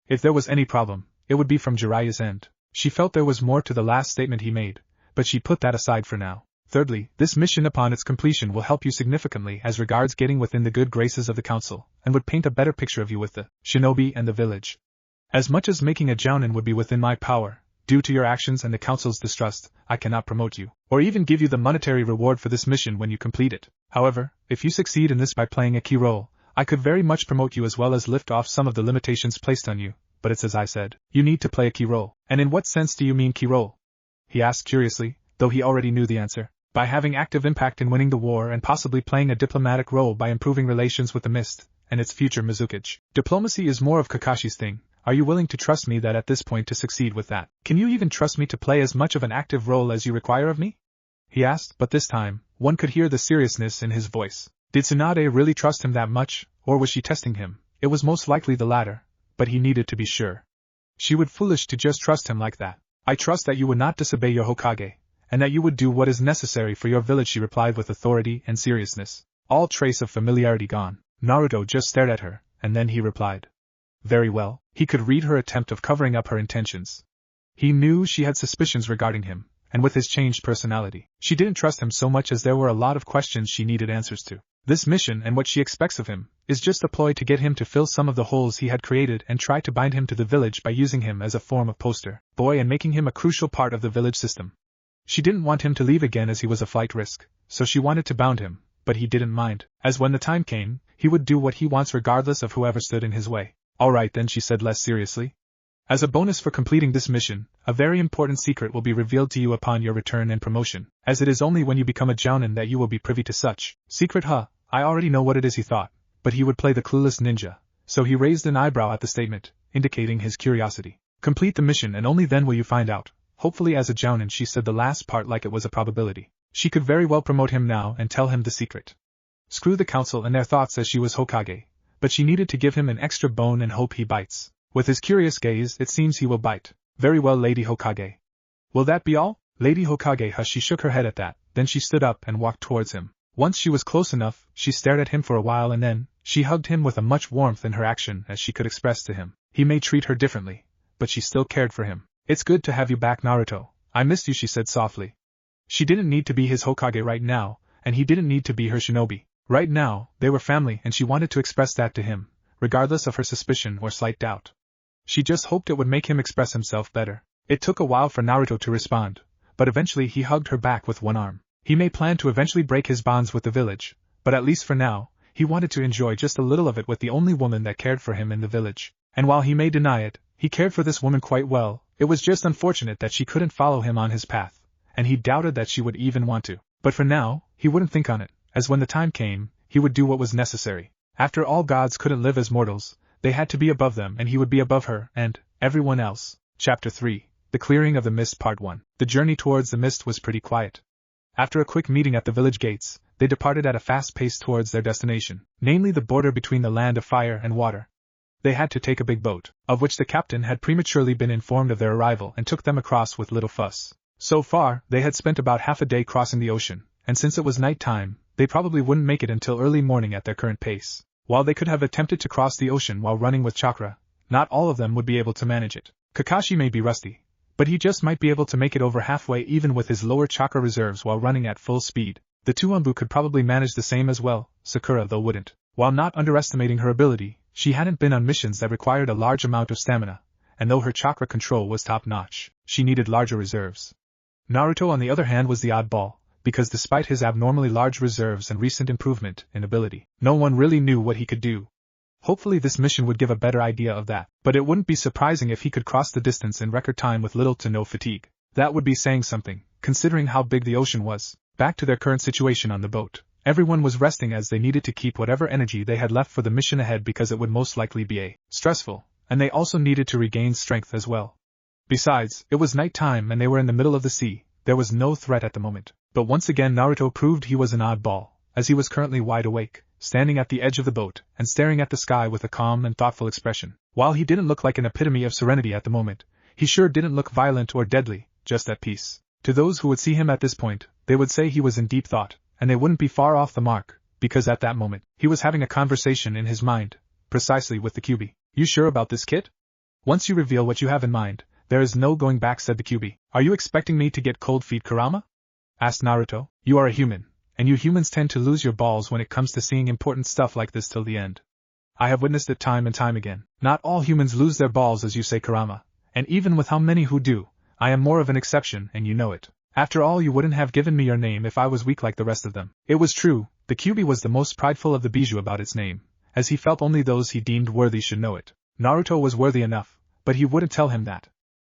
Speaker 1: If there was any problem, it would be from Jiraiya's end. She felt there was more to the last statement he made, but she put that aside for now. Thirdly, this mission upon its completion will help you significantly as regards getting within the good graces of the council, and would paint a better picture of you with the shinobi and the village. As much as making a jounin would be within my power, due to your actions and the council's distrust, I cannot promote you, or even give you the monetary reward for this mission when you complete it. However, if you succeed in this by playing a key role, I could very much promote you as well as lift off some of the limitations placed on you, but it's as I said, you need to play a key role. And in what sense do you mean key role? He asked curiously, though he already knew the answer. By having active impact in winning the war and possibly playing a diplomatic role by improving relations with the Mist and its future Mizukage. Diplomacy is more of Kakashi's thing. Are you willing to trust me that at this point to succeed with that? Can you even trust me to play as much of an active role as you require of me? He asked, but this time, one could hear the seriousness in his voice. Did Tsunade really trust him that much, or was she testing him? It was most likely the latter, but he needed to be sure. She would foolish to just trust him like that. I trust that you would not disobey your Hokage, and that you would do what is necessary for your village, she replied with authority and seriousness. All trace of familiarity gone. Naruto just stared at her, and then he replied. Very well. He could read her attempt of covering up her intentions. He knew she had suspicions regarding him, and with his changed personality, she didn't trust him so much as there were a lot of questions she needed answers to. This mission and what she expects of him is just a ploy to get him to fill some of the holes he had created and try to bind him to the village by using him as a form of poster boy and making him a crucial part of the village system. She didn't want him to leave again as he was a flight risk, so she wanted to bound him, but he didn't mind, as when the time came, he would do what he wants regardless of whoever stood in his way. All right then, she said less seriously. As a bonus for completing this mission, a very important secret will be revealed to you upon your return and promotion, as it is only when you become a jounin that you will be privy to such. Secret, huh? I already know what it is, he thought, but he would play the clueless ninja, so he raised an eyebrow at the statement, indicating his curiosity. Complete the mission and only then will you find out. Hopefully as a jounin, she said the last part like it was a probability. She could very well promote him now and tell him the secret. Screw the council and their thoughts, as she was Hokage, but she needed to give him an extra bone and hope he bites. With his curious gaze, it seems he will bite. Very well, Lady Hokage. Will that be all? Lady Hokage, hush. She shook her head at that, then she stood up and walked towards him. Once she was close enough, she stared at him for a while and then, she hugged him with a much warmth in her action as she could express to him. He may treat her differently, but she still cared for him. It's good to have you back, Naruto. I missed you, she said softly. She didn't need to be his Hokage right now, and he didn't need to be her shinobi. Right now, they were family and she wanted to express that to him, regardless of her suspicion or slight doubt. She just hoped it would make him express himself better. It took a while for Naruto to respond, but eventually he hugged her back with one arm. He may plan to eventually break his bonds with the village, but at least for now, he wanted to enjoy just a little of it with the only woman that cared for him in the village. And while he may deny it, he cared for this woman quite well. It was just unfortunate that she couldn't follow him on his path, and he doubted that she would even want to. But for now, he wouldn't think on it, as when the time came, he would do what was necessary. After all, gods couldn't live as mortals, they had to be above them, and he would be above her, and everyone else. Chapter 3. The Clearing of the Mist Part 1. The journey towards the mist was pretty quiet. After a quick meeting at the village gates, they departed at a fast pace towards their destination, namely the border between the land of fire and water. They had to take a big boat, of which the captain had prematurely been informed of their arrival and took them across with little fuss. So far, they had spent about half a day crossing the ocean, and since it was night time, they probably wouldn't make it until early morning at their current pace. While they could have attempted to cross the ocean while running with chakra, not all of them would be able to manage it. Kakashi may be rusty, but he just might be able to make it over halfway even with his lower chakra reserves while running at full speed. The two Umbu could probably manage the same as well, Sakura though wouldn't. While not underestimating her ability, she hadn't been on missions that required a large amount of stamina, and though her chakra control was top-notch, she needed larger reserves. Naruto on the other hand was the oddball, because despite his abnormally large reserves and recent improvement in ability, no one really knew what he could do. Hopefully this mission would give a better idea of that, but it wouldn't be surprising if he could cross the distance in record time with little to no fatigue. That would be saying something, considering how big the ocean was. Back to their current situation on the boat, everyone was resting as they needed to keep whatever energy they had left for the mission ahead because it would most likely be stressful, and they also needed to regain strength as well. Besides, it was night time and they were in the middle of the sea. There was no threat at the moment. But once again Naruto proved he was an oddball, as he was currently wide awake, standing at the edge of the boat and staring at the sky with a calm and thoughtful expression. While he didn't look like an epitome of serenity at the moment, he sure didn't look violent or deadly, just at peace. To those who would see him at this point, they would say he was in deep thought, and they wouldn't be far off the mark, because at that moment, he was having a conversation in his mind, precisely with the QB. You sure about this, kid? Once you reveal what you have in mind, there is no going back, said the QB. Are you expecting me to get cold feet, Kurama? Asked Naruto. You are a human, and you humans tend to lose your balls when it comes to seeing important stuff like this till the end. I have witnessed it time and time again. Not all humans lose their balls as you say, Kurama, and even with how many who do, I am more of an exception and you know it. After all, you wouldn't have given me your name if I was weak like the rest of them. It was true, the QB was the most prideful of the Bijou about its name, as he felt only those he deemed worthy should know it. Naruto was worthy enough, but he wouldn't tell him that.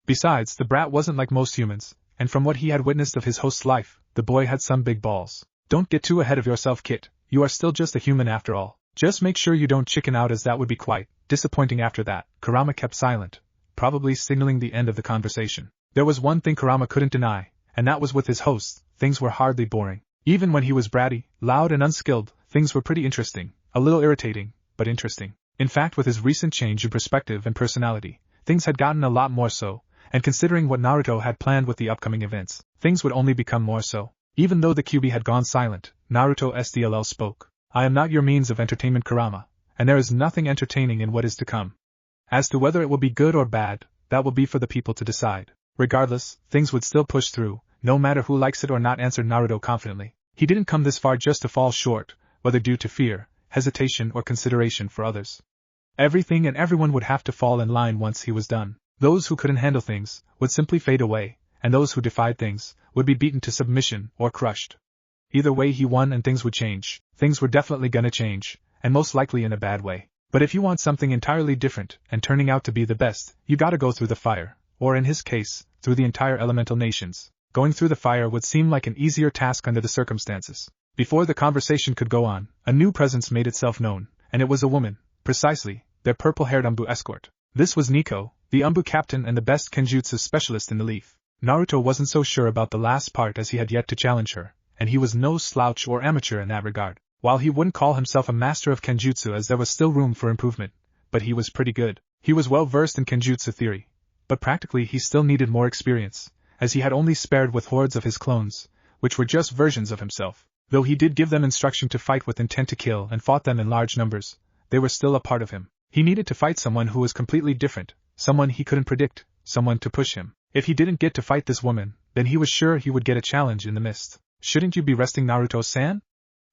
Speaker 1: Besides, the brat wasn't like most humans, and from what he had witnessed of his host's life, the boy had some big balls. Don't get too ahead of yourself, Kit, you are still just a human after all. Just make sure you don't chicken out, as that would be quite disappointing after that. Kurama kept silent, probably signaling the end of the conversation. There was one thing Kurama couldn't deny, and that was with his hosts, things were hardly boring. Even when he was bratty, loud and unskilled, things were pretty interesting, a little irritating, but interesting. In fact, with his recent change in perspective and personality, things had gotten a lot more so, and considering what Naruto had planned with the upcoming events, things would only become more so. Even though the QB had gone silent, Naruto SDLL spoke. I am not your means of entertainment, Kurama, and there is nothing entertaining in what is to come. As to whether it will be good or bad, that will be for the people to decide. Regardless, things would still push through, no matter who likes it or not, answered Naruto confidently. He didn't come this far just to fall short, whether due to fear, hesitation or consideration for others. Everything and everyone would have to fall in line once he was done. Those who couldn't handle things would simply fade away, and those who defied things would be beaten to submission or crushed. Either way he won and things would change. Things were definitely gonna change, and most likely in a bad way. But if you want something entirely different and turning out to be the best, you gotta go through the fire, or in his case, through the entire elemental nations. Going through the fire would seem like an easier task under the circumstances. Before the conversation could go on, a new presence made itself known, and it was a woman, precisely, their purple-haired Umbu escort. This was Nico, the Umbu captain and the best Kenjutsu specialist in the Leaf. Naruto wasn't so sure about the last part as he had yet to challenge her, and he was no slouch or amateur in that regard. While he wouldn't call himself a master of Kenjutsu as there was still room for improvement, but he was pretty good. He was well versed in Kenjutsu theory, but practically he still needed more experience, as he had only spared with hordes of his clones, which were just versions of himself. Though he did give them instruction to fight with intent to kill and fought them in large numbers, they were still a part of him. He needed to fight someone who was completely different, someone he couldn't predict, someone to push him. If he didn't get to fight this woman, then he was sure he would get a challenge in the mist. Shouldn't you be resting, Naruto-san?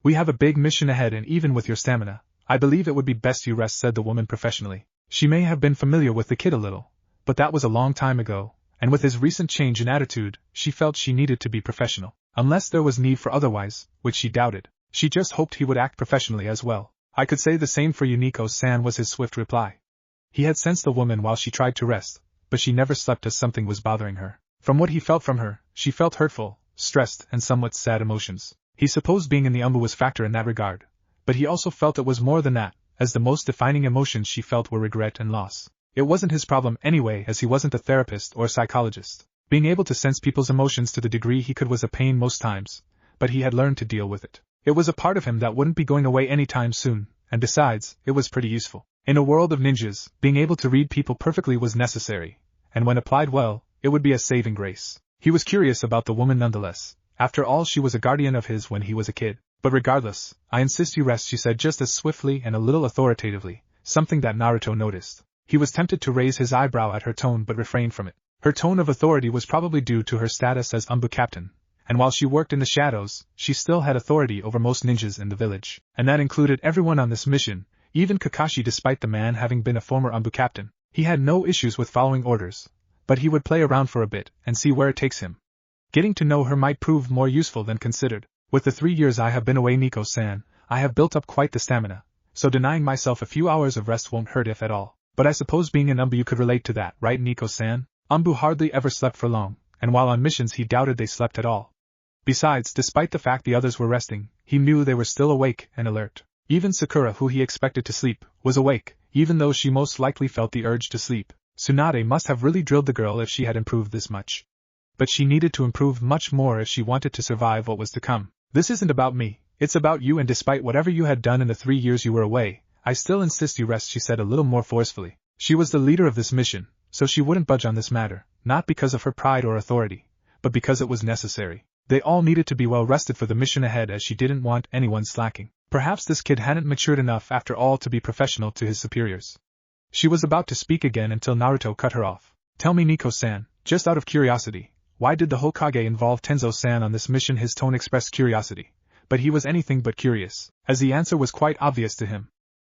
Speaker 1: We have a big mission ahead, and even with your stamina, I believe it would be best you rest, said the woman professionally. She may have been familiar with the kid a little, but that was a long time ago, and with his recent change in attitude, she felt she needed to be professional. Unless there was need for otherwise, which she doubted. She just hoped he would act professionally as well. I could say the same for you, Nico-san, was his swift reply. He had sensed the woman while she tried to rest, but she never slept as something was bothering her. From what he felt from her, she felt hurtful, stressed, and somewhat sad emotions. He supposed being in the Umbu was a factor in that regard, but he also felt it was more than that, as the most defining emotions she felt were regret and loss. It wasn't his problem anyway, as he wasn't a therapist or psychologist. Being able to sense people's emotions to the degree he could was a pain most times, but he had learned to deal with it. It was a part of him that wouldn't be going away anytime soon, and besides, it was pretty useful. In a world of ninjas, being able to read people perfectly was necessary, and when applied well, it would be a saving grace. He was curious about the woman nonetheless. After all, she was a guardian of his when he was a kid. But regardless, I insist you rest, she said just as swiftly and a little authoritatively, something that Naruto noticed. He was tempted to raise his eyebrow at her tone but refrained from it. Her tone of authority was probably due to her status as Umbu captain, and while she worked in the shadows, she still had authority over most ninjas in the village, and that included everyone on this mission, even Kakashi. Despite the man having been a former Umbu captain, he had no issues with following orders, but he would play around for a bit and see where it takes him. Getting to know her might prove more useful than considered. With the 3 years I have been away, Nico-san, I have built up quite the stamina, so denying myself a few hours of rest won't hurt if at all. But I suppose being an Umbu you could relate to that, right Nico-san? Umbu hardly ever slept for long, and while on missions he doubted they slept at all. Besides, despite the fact the others were resting, he knew they were still awake and alert. Even Sakura, who he expected to sleep, was awake, even though she most likely felt the urge to sleep. Tsunade must have really drilled the girl if she had improved this much. But she needed to improve much more if she wanted to survive what was to come. This isn't about me, it's about you, and despite whatever you had done in the 3 years you were away, I still insist you rest, she said a little more forcefully. She was the leader of this mission, so she wouldn't budge on this matter, not because of her pride or authority, but because it was necessary. They all needed to be well rested for the mission ahead, as she didn't want anyone slacking. Perhaps this kid hadn't matured enough after all to be professional to his superiors. She was about to speak again until Naruto cut her off. Tell me, Nico-san, just out of curiosity, why did the Hokage involve Tenzo-san on this mission? His tone expressed curiosity, but he was anything but curious, as the answer was quite obvious to him.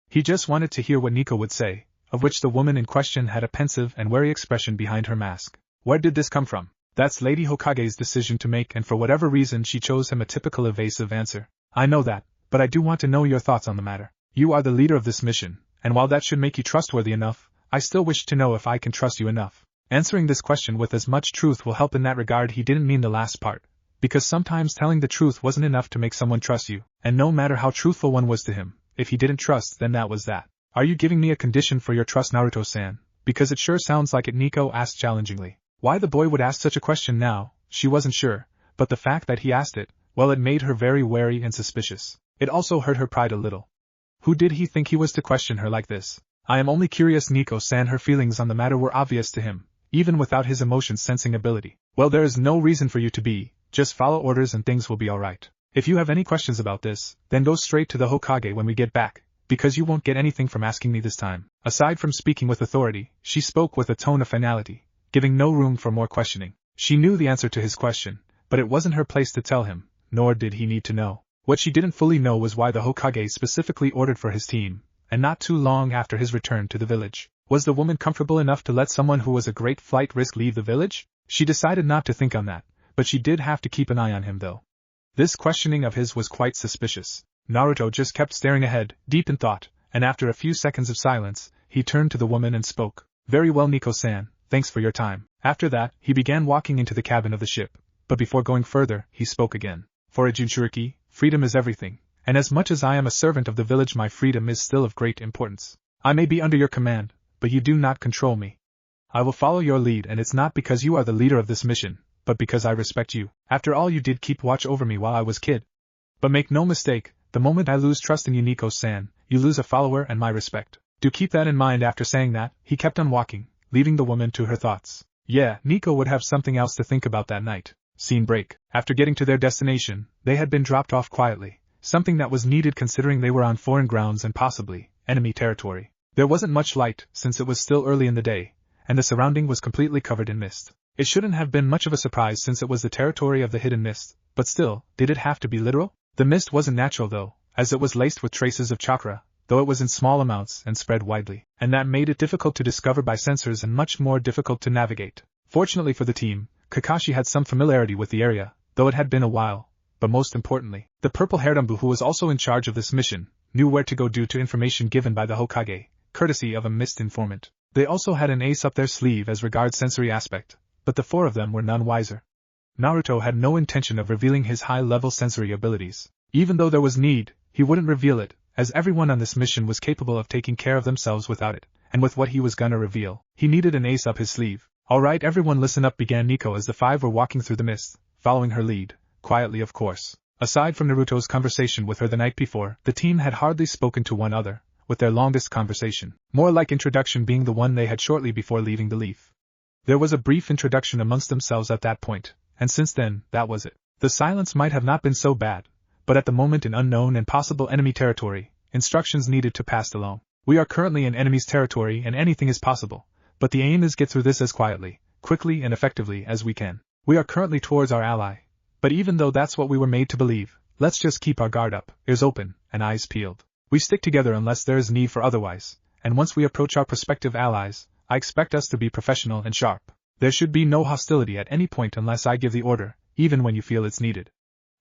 Speaker 1: He just wanted to hear what Nico would say, of which the woman in question had a pensive and wary expression behind her mask. Where did this come from? That's Lady Hokage's decision to make, and for whatever reason she chose him a typical evasive answer. I know that, but I do want to know your thoughts on the matter. You are the leader of this mission, and while that should make you trustworthy enough, I still wish to know if I can trust you enough. Answering this question with as much truth will help in that regard. He didn't mean the last part, because sometimes telling the truth wasn't enough to make someone trust you, and no matter how truthful one was to him, if he didn't trust, then that was that. Are you giving me a condition for your trust, Naruto-san? Because it sure sounds like it, Nico asked challengingly. Why the boy would ask such a question now, she wasn't sure, but the fact that he asked it, well, it made her very wary and suspicious. It also hurt her pride a little. Who did he think he was to question her like this? I am only curious, Nico-san. Her feelings on the matter were obvious to him, even without his emotion-sensing ability. Well, there is no reason for you to be, just follow orders and things will be alright. If you have any questions about this, then go straight to the Hokage when we get back, because you won't get anything from asking me this time. Aside from speaking with authority, she spoke with a tone of finality, giving no room for more questioning. She knew the answer to his question, but it wasn't her place to tell him, nor did he need to know. What she didn't fully know was why the Hokage specifically ordered for his team, and not too long after his return to the village. Was the woman comfortable enough to let someone who was a great flight risk leave the village? She decided not to think on that, but she did have to keep an eye on him though. This questioning of his was quite suspicious. Naruto just kept staring ahead, deep in thought, and after a few seconds of silence, he turned to the woman and spoke. Very well, Nico-san, thanks for your time. After that, he began walking into the cabin of the ship, but before going further, he spoke again. For a Jinchuriki, freedom is everything, and as much as I am a servant of the village, my freedom is still of great importance. I may be under your command, but you do not control me. I will follow your lead, and it's not because you are the leader of this mission, but because I respect you. After all, you did keep watch over me while I was kid. But make no mistake, the moment I lose trust in you, Nico-san, you lose a follower and my respect. Do keep that in mind. After saying that, he kept on walking, leaving the woman to her thoughts. Yeah, Nico would have something else to think about that night. Scene break. After getting to their destination, they had been dropped off quietly, something that was needed considering they were on foreign grounds and possibly enemy territory. There wasn't much light, since it was still early in the day, and the surrounding was completely covered in mist. It shouldn't have been much of a surprise since it was the territory of the hidden mist, but still, did it have to be literal? The mist wasn't natural though, as it was laced with traces of chakra, though it was in small amounts and spread widely, and that made it difficult to discover by sensors and much more difficult to navigate. Fortunately for the team, Kakashi had some familiarity with the area, though it had been a while, but most importantly, the purple-haired Umbu, who was also in charge of this mission, knew where to go due to information given by the Hokage, courtesy of a mist informant. They also had an ace up their sleeve as regards sensory aspect, but the four of them were none wiser. Naruto had no intention of revealing his high-level sensory abilities. Even though there was need, he wouldn't reveal it, as everyone on this mission was capable of taking care of themselves without it, and with what he was gonna reveal, he needed an ace up his sleeve. Alright, everyone listen up, began Nico as the five were walking through the mist, following her lead, quietly of course. Aside from Naruto's conversation with her the night before, the team had hardly spoken to one another, with their longest conversation, more like introduction being the one they had shortly before leaving the leaf. There was a brief introduction amongst themselves at that point, and since then, that was it. The silence might have not been so bad, but at the moment in unknown and possible enemy territory, instructions needed to pass along. We are currently in enemy's territory and anything is possible, but the aim is get through this as quietly, quickly and effectively as we can. We are currently towards our ally, but even though that's what we were made to believe, let's just keep our guard up, ears open, and eyes peeled. We stick together unless there is need for otherwise, and once we approach our prospective allies, I expect us to be professional and sharp. There should be no hostility at any point unless I give the order, even when you feel it's needed.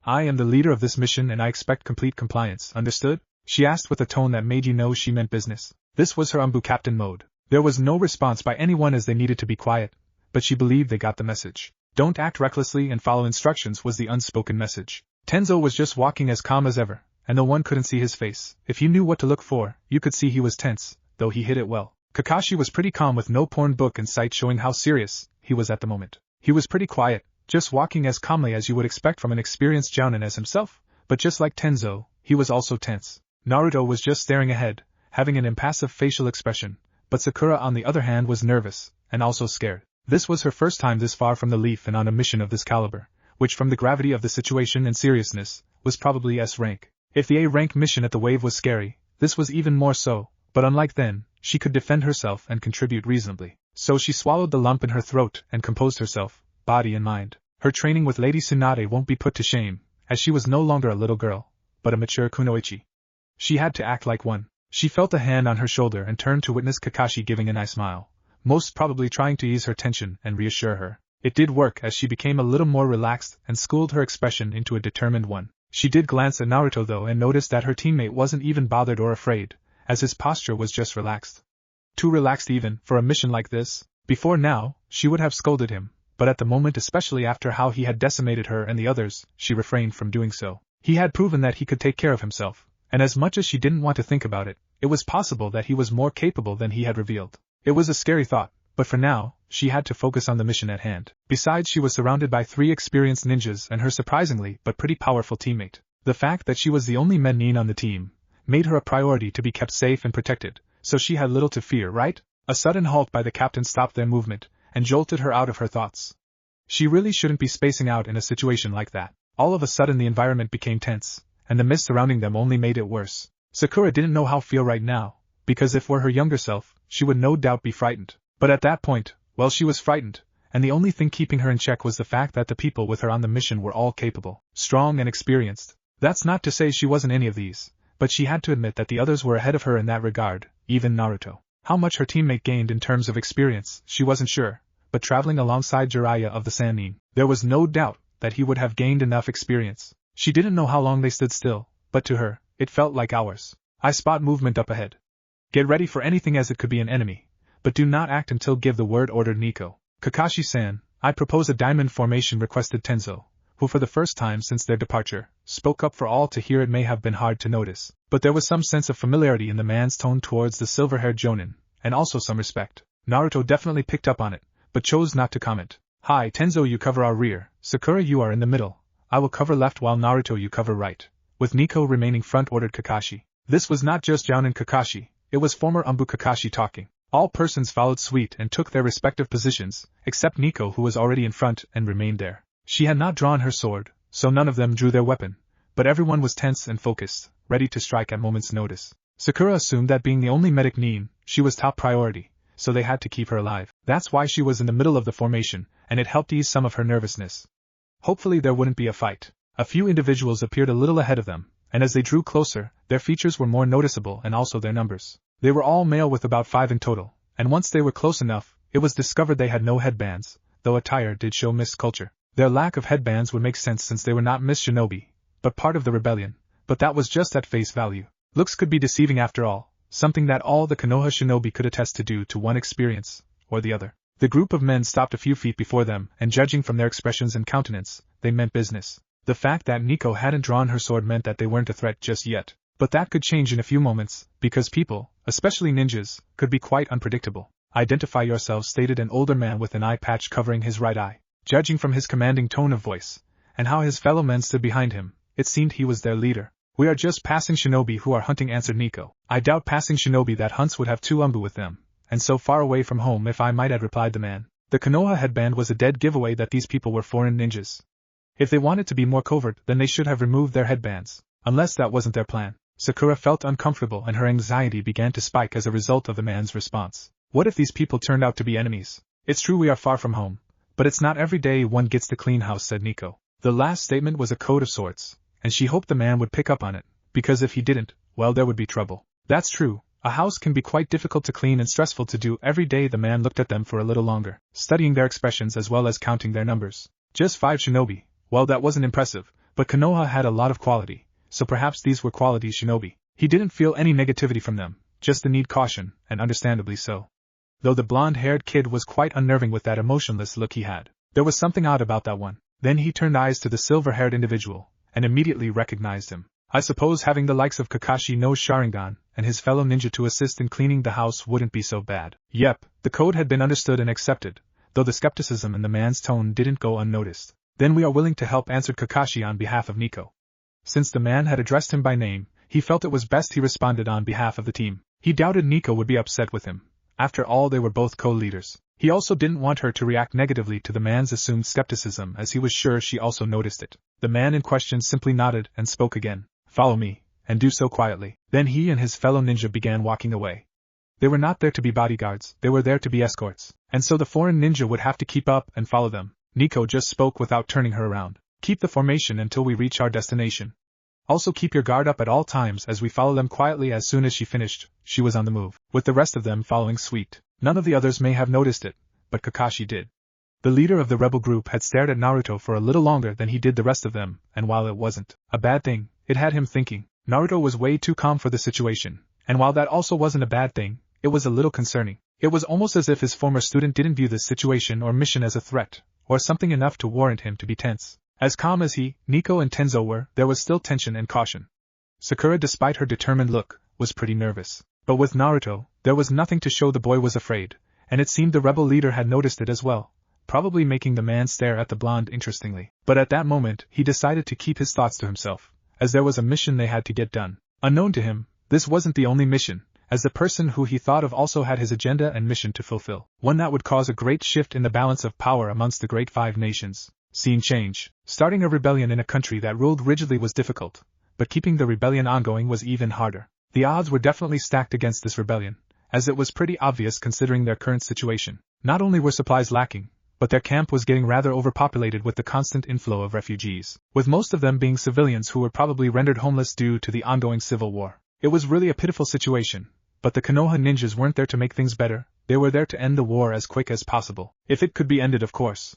Speaker 1: I am the leader of this mission and I expect complete compliance, understood? She asked with a tone that made you know she meant business. This was her Umbu captain mode. There was no response by anyone as they needed to be quiet, but she believed they got the message. Don't act recklessly and follow instructions was the unspoken message. Tenzo was just walking as calm as ever, and though one couldn't see his face, if you knew what to look for, you could see he was tense, though he hid it well. Kakashi was pretty calm with no porn book in sight showing how serious he was at the moment. He was pretty quiet, just walking as calmly as you would expect from an experienced jounin as himself, but just like Tenzo, he was also tense. Naruto was just staring ahead, having an impassive facial expression, but Sakura on the other hand was nervous, and also scared. This was her first time this far from the leaf and on a mission of this caliber, which from the gravity of the situation and seriousness, was probably S rank. If the A rank mission at the wave was scary, this was even more so, but unlike then, she could defend herself and contribute reasonably. So she swallowed the lump in her throat and composed herself, body and mind. Her training with Lady Tsunade won't be put to shame, as she was no longer a little girl, but a mature kunoichi. She had to act like one. She felt a hand on her shoulder and turned to witness Kakashi giving a nice smile, most probably trying to ease her tension and reassure her. It did work as she became a little more relaxed and schooled her expression into a determined one. She did glance at Naruto though and noticed that her teammate wasn't even bothered or afraid, as his posture was just relaxed. Too relaxed even for a mission like this. Before now, she would have scolded him, but at the moment, especially after how he had decimated her and the others, she refrained from doing so. He had proven that he could take care of himself, and as much as she didn't want to think about it, it was possible that he was more capable than he had revealed. It was a scary thought, but for now, she had to focus on the mission at hand. Besides, she was surrounded by 3 experienced ninjas and her surprisingly but pretty powerful teammate. The fact that she was the only menin on the team made her a priority to be kept safe and protected, so she had little to fear, right? A sudden halt by the captain stopped their movement and jolted her out of her thoughts. She really shouldn't be spacing out in a situation like that. All of a sudden the environment became tense, and the mist surrounding them only made it worse. Sakura didn't know how to feel right now, because if were her younger self, she would no doubt be frightened. But at that point, well, she was frightened, and the only thing keeping her in check was the fact that the people with her on the mission were all capable, strong and experienced. That's not to say she wasn't any of these, but she had to admit that the others were ahead of her in that regard, even Naruto. How much her teammate gained in terms of experience, she wasn't sure, but traveling alongside Jiraiya of the Sannin, there was no doubt that he would have gained enough experience. She didn't know how long they stood still, but to her, it felt like hours. I spot movement up ahead. Get ready for anything as it could be an enemy, but do not act until give the word, ordered Nico. Kakashi-san, I propose a diamond formation, requested Tenzo, who for the first time since their departure, spoke up for all to hear. It may have been hard to notice, but there was some sense of familiarity in the man's tone towards the silver-haired jonin, and also some respect. Naruto definitely picked up on it, but chose not to comment. Hi Tenzo, you cover our rear, Sakura you are in the middle, I will cover left while Naruto you cover right, with Nico remaining front, ordered Kakashi. This was not just Jounin Kakashi, it was former Umbu Kakashi talking. All persons followed suit and took their respective positions, except Nico, who was already in front and remained there. She had not drawn her sword, so none of them drew their weapon, but everyone was tense and focused, ready to strike at moment's notice. Sakura assumed that being the only medic nin, she was top priority, so they had to keep her alive. That's why she was in the middle of the formation, and it helped ease some of her nervousness. Hopefully there wouldn't be a fight. A few individuals appeared a little ahead of them, and as they drew closer, their features were more noticeable and also their numbers. They were all male with about 5 in total, and once they were close enough, it was discovered they had no headbands, though attire did show Miss Culture. Their lack of headbands would make sense since they were not Miss Shinobi, but part of the rebellion, but that was just at face value. Looks could be deceiving after all, something that all the Konoha Shinobi could attest to due to one experience, or the other. The group of men stopped a few feet before them, and judging from their expressions and countenance, they meant business. The fact that Nico hadn't drawn her sword meant that they weren't a threat just yet, but that could change in a few moments, because people, especially ninjas, could be quite unpredictable. Identify yourselves, stated an older man with an eye patch covering his right eye. Judging from his commanding tone of voice, and how his fellow men stood behind him, it seemed he was their leader. "We are just passing shinobi who are hunting," answered Nico. "I doubt passing shinobi that hunts would have two umbu with them, and so far away from home if I might add," replied the man. The Konoha headband was a dead giveaway that these people were foreign ninjas. If they wanted to be more covert, then they should have removed their headbands. Unless that wasn't their plan. Sakura felt uncomfortable and her anxiety began to spike as a result of the man's response. What if these people turned out to be enemies? "It's true we are far from home, but it's not every day one gets to clean house," said Nico. The last statement was a code of sorts, and she hoped the man would pick up on it, because if he didn't, well, there would be trouble. "That's true. A house can be quite difficult to clean and stressful to do every day." The man looked at them for a little longer, studying their expressions as well as counting their numbers. Just 5 shinobi. Well, that wasn't impressive, but Konoha had a lot of quality, so perhaps these were quality shinobi. He didn't feel any negativity from them, just the need caution, and understandably so. Though the blonde-haired kid was quite unnerving with that emotionless look he had. There was something odd about that one. Then he turned eyes to the silver-haired individual, and immediately recognized him. I suppose having the likes of Kakashi no Sharingan and his fellow ninja to assist in cleaning the house wouldn't be so bad. Yep, the code had been understood and accepted, though the skepticism in the man's tone didn't go unnoticed. "Then we are willing to help," answered Kakashi on behalf of Nico. Since the man had addressed him by name, he felt it was best he responded on behalf of the team. He doubted Nico would be upset with him. After all, they were both co-leaders. He also didn't want her to react negatively to the man's assumed skepticism, as he was sure she also noticed it. The man in question simply nodded and spoke again. "Follow me, and do so quietly." Then he and his fellow ninja began walking away. They were not there to be bodyguards, they were there to be escorts, and so the foreign ninja would have to keep up and follow them. Nico just spoke without turning her around. "Keep the formation until we reach our destination. Also keep your guard up at all times as we follow them quietly." As soon as she finished, she was on the move, with the rest of them following suite. None of the others may have noticed it, but Kakashi did. The leader of the rebel group had stared at Naruto for a little longer than he did the rest of them, and while it wasn't a bad thing, it had him thinking. Naruto was way too calm for the situation, and while that also wasn't a bad thing, it was a little concerning. It was almost as if his former student didn't view this situation or mission as a threat, or something enough to warrant him to be tense. As calm as he, Nico and Tenzo were, there was still tension and caution. Sakura, despite her determined look, was pretty nervous. But with Naruto, there was nothing to show the boy was afraid, and it seemed the rebel leader had noticed it as well, probably making the man stare at the blonde interestingly. But at that moment, he decided to keep his thoughts to himself, as there was a mission they had to get done. Unknown to him, this wasn't the only mission, as the person who he thought of also had his agenda and mission to fulfill, one that would cause a great shift in the balance of power amongst the great 5 nations. Scene change. Starting a rebellion in a country that ruled rigidly was difficult, but keeping the rebellion ongoing was even harder. The odds were definitely stacked against this rebellion, as it was pretty obvious considering their current situation. Not only were supplies lacking, but their camp was getting rather overpopulated with the constant inflow of refugees, with most of them being civilians who were probably rendered homeless due to the ongoing civil war. It was really a pitiful situation, but the Konoha ninjas weren't there to make things better, they were there to end the war as quick as possible, if it could be ended, of course.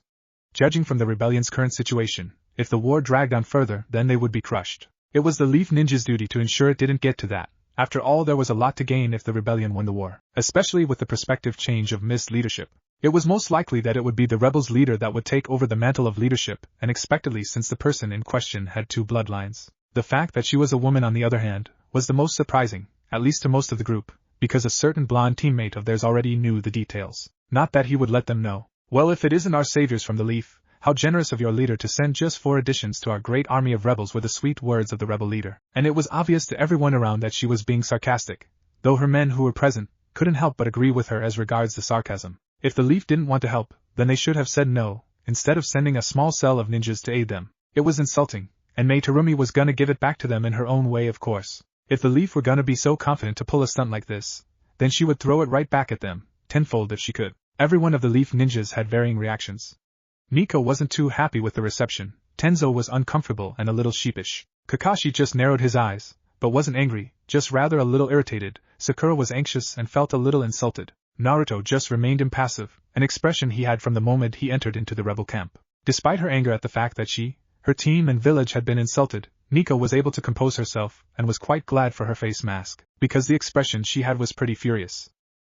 Speaker 1: Judging from the rebellion's current situation, if the war dragged on further, then they would be crushed. It was the Leaf Ninjas' duty to ensure it didn't get to that. After all, there was a lot to gain if the rebellion won the war, especially with the prospective change of Mist leadership. It was most likely that it would be the rebels' leader that would take over the mantle of leadership, unexpectedly, since the person in question had 2 bloodlines. The fact that she was a woman, on the other hand, was the most surprising, at least to most of the group, because a certain blonde teammate of theirs already knew the details. Not that he would let them know. "Well, if it isn't our saviors from the Leaf, how generous of your leader to send just 4 additions to our great army of rebels," were the sweet words of the rebel leader. And it was obvious to everyone around that she was being sarcastic, though her men who were present couldn't help but agree with her as regards the sarcasm. If the Leaf didn't want to help, then they should have said no, instead of sending a small cell of ninjas to aid them. It was insulting, and Mei Terumi was gonna give it back to them in her own way, of course. If the Leaf were gonna be so confident to pull a stunt like this, then she would throw it right back at them, tenfold if she could. Every one of the Leaf ninjas had varying reactions. Nico wasn't too happy with the reception, Tenzo was uncomfortable and a little sheepish. Kakashi just narrowed his eyes, but wasn't angry, just rather a little irritated. Sakura was anxious and felt a little insulted. Naruto just remained impassive, an expression he had from the moment he entered into the rebel camp. Despite her anger at the fact that she, her team and village had been insulted, Nico was able to compose herself and was quite glad for her face mask, because the expression she had was pretty furious.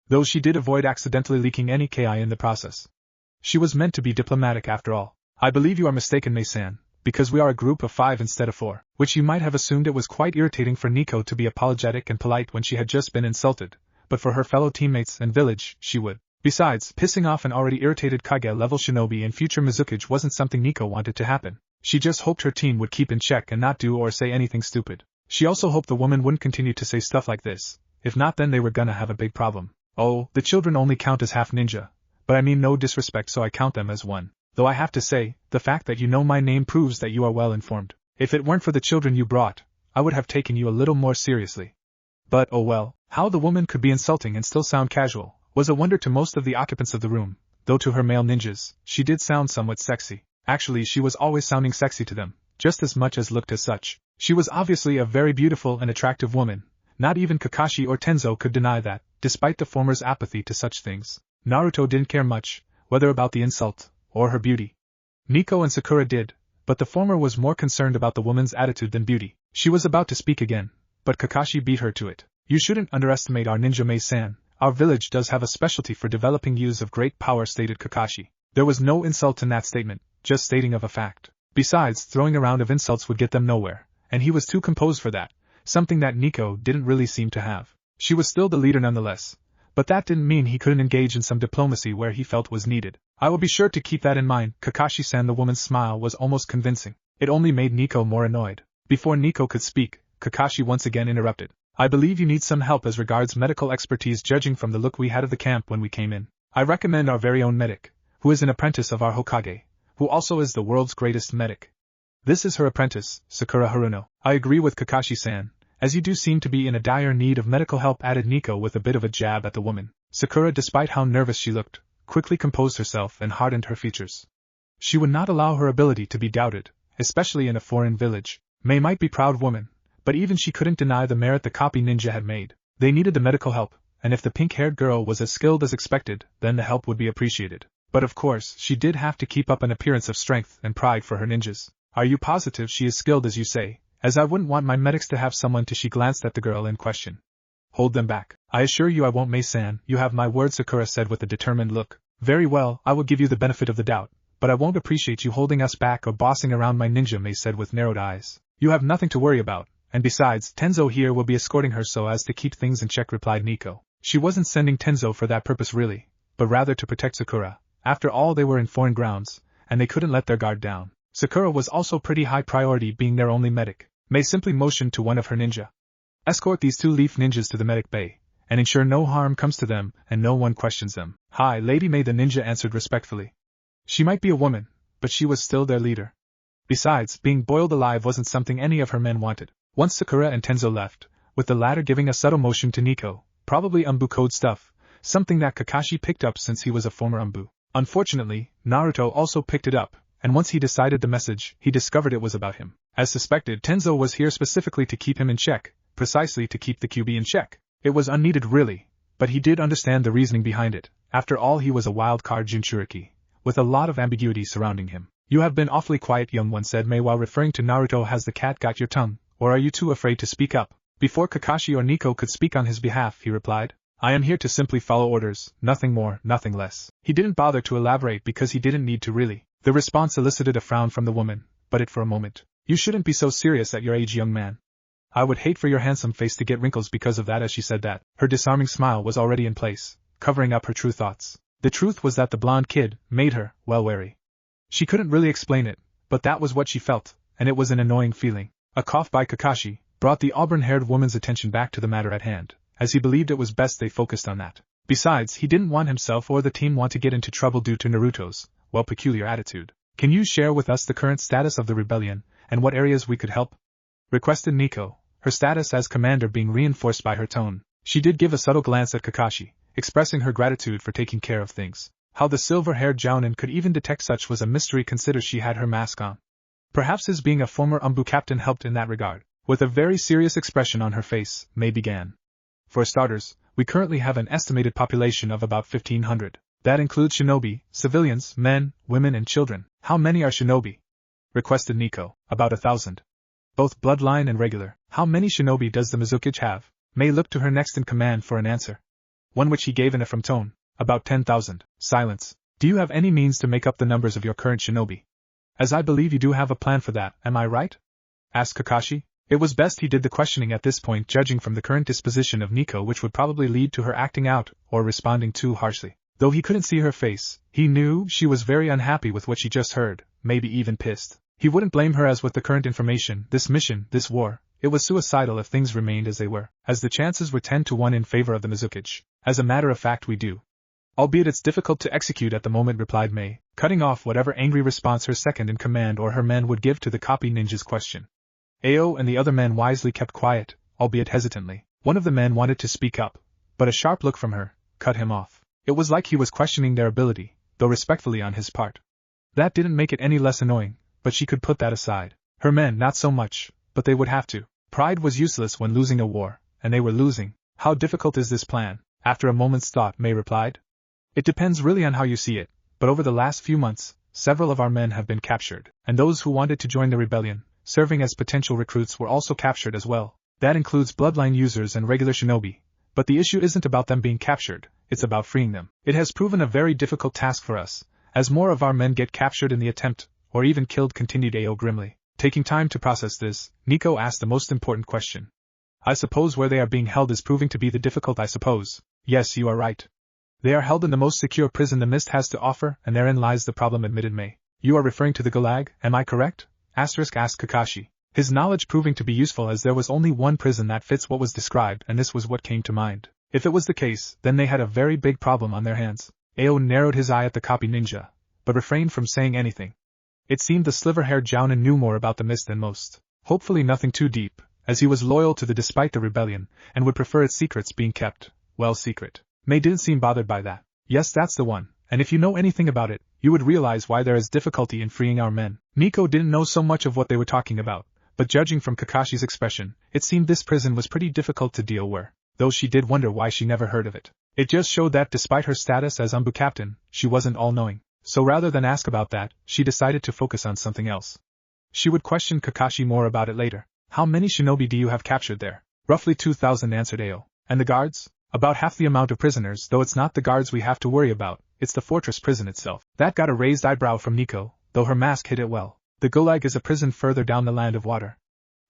Speaker 1: Though she did avoid accidentally leaking any ki in the process. She was meant to be diplomatic after all. "I believe you are mistaken, Mei-san, because we are a group of 5 instead of 4, which you might have assumed. It was quite irritating for Nico to be apologetic and polite when she had just been insulted, but for her fellow teammates and village, she would. Besides, pissing off an already irritated Kage-level shinobi in future Mizukage wasn't something Nico wanted to happen. She just hoped her team would keep in check and not do or say anything stupid. She also hoped the woman wouldn't continue to say stuff like this. If not, then they were gonna have a big problem. Oh, the children only count as half ninja. But I mean no disrespect, so I count them as one. Though I have to say, the fact that you know my name proves that you are well informed. If it weren't for the children you brought, I would have taken you a little more seriously. But oh well, how the woman could be insulting and still sound casual was a wonder to most of the occupants of the room, though to her male ninjas, she did sound somewhat sexy. Actually, she was always sounding sexy to them, just as much as looked as such. She was obviously a very beautiful and attractive woman. Not even Kakashi or Tenzo could deny that, despite the former's apathy to such things. Naruto didn't care much, whether about the insult, or her beauty. Nico and Sakura did, but the former was more concerned about the woman's attitude than beauty. She was about to speak again, but Kakashi beat her to it. You shouldn't underestimate our ninja Mei-san. Our village does have a specialty for developing youths of great power, stated Kakashi. There was no insult in that statement, just stating of a fact. Besides, throwing a round of insults would get them nowhere, and he was too composed for that, something that Nico didn't really seem to have. She was still the leader nonetheless, but that didn't mean he couldn't engage in some diplomacy where he felt was needed. I will be sure to keep that in mind, Kakashi-san. The woman's smile was almost convincing. It only made Nico more annoyed. Before Nico could speak, Kakashi once again interrupted. I believe you need some help as regards medical expertise, judging from the look we had of the camp when we came in. I recommend our very own medic, who is an apprentice of our Hokage, who also is the world's greatest medic. This is her apprentice, Sakura Haruno. I agree with Kakashi-san, as you do seem to be in a dire need of medical help, added Nico with a bit of a jab at the woman. Sakura, despite how nervous she looked, quickly composed herself and hardened her features. She would not allow her ability to be doubted, especially in a foreign village. Mei might be a proud woman, but even she couldn't deny the merit the copy ninja had made. They needed the medical help, and if the pink-haired girl was as skilled as expected, then the help would be appreciated. But of course, she did have to keep up an appearance of strength and pride for her ninjas. Are you positive she is skilled as you say? As I wouldn't want my medics to have someone to. She glanced at the girl in question. Hold them back. I assure you I won't, Mei-san, you have my word, Sakura said with a determined look. Very well, I will give you the benefit of the doubt, but I won't appreciate you holding us back or bossing around my ninja, Mei said with narrowed eyes. You have nothing to worry about, and besides, Tenzo here will be escorting her so as to keep things in check, replied Nico. She wasn't sending Tenzo for that purpose really, but rather to protect Sakura. After all, they were in foreign grounds, and they couldn't let their guard down. Sakura was also pretty high priority, being their only medic. Mei simply motioned to one of her ninja. Escort these two leaf ninjas to the medic bay, and ensure no harm comes to them and no one questions them. Hi, Lady Mei, the ninja answered respectfully. She might be a woman, but she was still their leader. Besides, being boiled alive wasn't something any of her men wanted. Once Sakura and Tenzo left, with the latter giving a subtle motion to Nico, probably Umbu code stuff, something that Kakashi picked up since he was a former Umbu. Unfortunately, Naruto also picked it up, and once he decided the message, he discovered it was about him. As suspected, Tenzo was here specifically to keep him in check, precisely to keep the QB in check. It was unneeded really, but he did understand the reasoning behind it. After all, he was a wild card Jinchuriki, with a lot of ambiguity surrounding him. You have been awfully quiet, young one, said Mei while referring to Naruto. Has the cat got your tongue, or are you too afraid to speak up? Before Kakashi or Nico could speak on his behalf, he replied. I am here to simply follow orders, nothing more, nothing less. He didn't bother to elaborate because he didn't need to really. The response elicited a frown from the woman, but it for a moment. You shouldn't be so serious at your age, young man. I would hate for your handsome face to get wrinkles because of that. As she said that, her disarming smile was already in place, covering up her true thoughts. The truth was that the blonde kid made her, well, wary. She couldn't really explain it, but that was what she felt, and it was an annoying feeling. A cough by Kakashi brought the auburn-haired woman's attention back to the matter at hand, as he believed it was best they focused on that. Besides, he didn't want himself or the team to get into trouble due to Naruto's, well, peculiar attitude. Can you share with us the current status of the rebellion, and what areas we could help? Requested Nico, her status as commander being reinforced by her tone. She did give a subtle glance at Kakashi, expressing her gratitude for taking care of things. How the silver-haired Jounin could even detect such was a mystery, consider she had her mask on. Perhaps his being a former Umbu captain helped in that regard. With a very serious expression on her face, Mei began. For starters, we currently have an estimated population of about 1,500. That includes shinobi, civilians, men, women and children. How many are shinobi? Requested Nico. About 1,000. Both bloodline and regular. How many shinobi does the Mizukage have? Mei looked to her next in command for an answer. One which he gave in a firm tone. About 10,000. Silence. Do you have any means to make up the numbers of your current shinobi? As I believe you do have a plan for that, am I right? Asked Kakashi. It was best he did the questioning at this point, judging from the current disposition of Nico, which would probably lead to her acting out or responding too harshly. Though he couldn't see her face, he knew she was very unhappy with what she just heard, maybe even pissed. He wouldn't blame her as with the current information, this mission, this war, it was suicidal if things remained as they were, as the chances were 10 to 1 in favor of the Mizukage. As a matter of fact we do. Albeit it's difficult to execute at the moment, replied Mei, cutting off whatever angry response her second-in-command or her men would give to the copy ninja's question. Ao and the other men wisely kept quiet, albeit hesitantly. One of the men wanted to speak up, but a sharp look from her cut him off. It was like he was questioning their ability, though respectfully on his part. That didn't make it any less annoying, but she could put that aside. Her men not so much, but they would have to. Pride was useless when losing a war, and they were losing. How difficult is this plan? After a moment's thought, Mei replied. It depends really on how you see it, but over the last few months, several of our men have been captured, and those who wanted to join the rebellion, serving as potential recruits, were also captured as well. That includes bloodline users and regular shinobi. But the issue isn't about them being captured, it's about freeing them. It has proven a very difficult task for us, as more of our men get captured in the attempt, or even killed, continued Ao grimly. Taking time to process this, Nico asked the most important question. I suppose where they are being held is proving to be the difficult, I suppose. Yes, you are right. They are held in the most secure prison the Mist has to offer, and therein lies the problem, admitted Mei. You are referring to the Gulag, am I correct? Asked Kakashi. His knowledge proving to be useful, as there was only one prison that fits what was described, and this was what came to mind. If it was the case, then they had a very big problem on their hands. Ao narrowed his eye at the copy ninja, but refrained from saying anything. It seemed the sliver-haired Jounin knew more about the Mist than most. Hopefully nothing too deep, as he was loyal to despite the rebellion, and would prefer its secrets being kept, well, secret. Mei didn't seem bothered by that. Yes, that's the one, and if you know anything about it, you would realize why there is difficulty in freeing our men. Nico didn't know so much of what they were talking about, but judging from Kakashi's expression, it seemed this prison was pretty difficult to deal with, though she did wonder why she never heard of it. It just showed that despite her status as Umbu captain, she wasn't all-knowing. So rather than ask about that, she decided to focus on something else. She would question Kakashi more about it later. How many shinobi do you have captured there? Roughly 2,000, answered Ao. And the guards? About half the amount of prisoners, though it's not the guards we have to worry about, it's the fortress prison itself. That got a raised eyebrow from Nico, though her mask hid it well. The Gulag is a prison further down the land of water.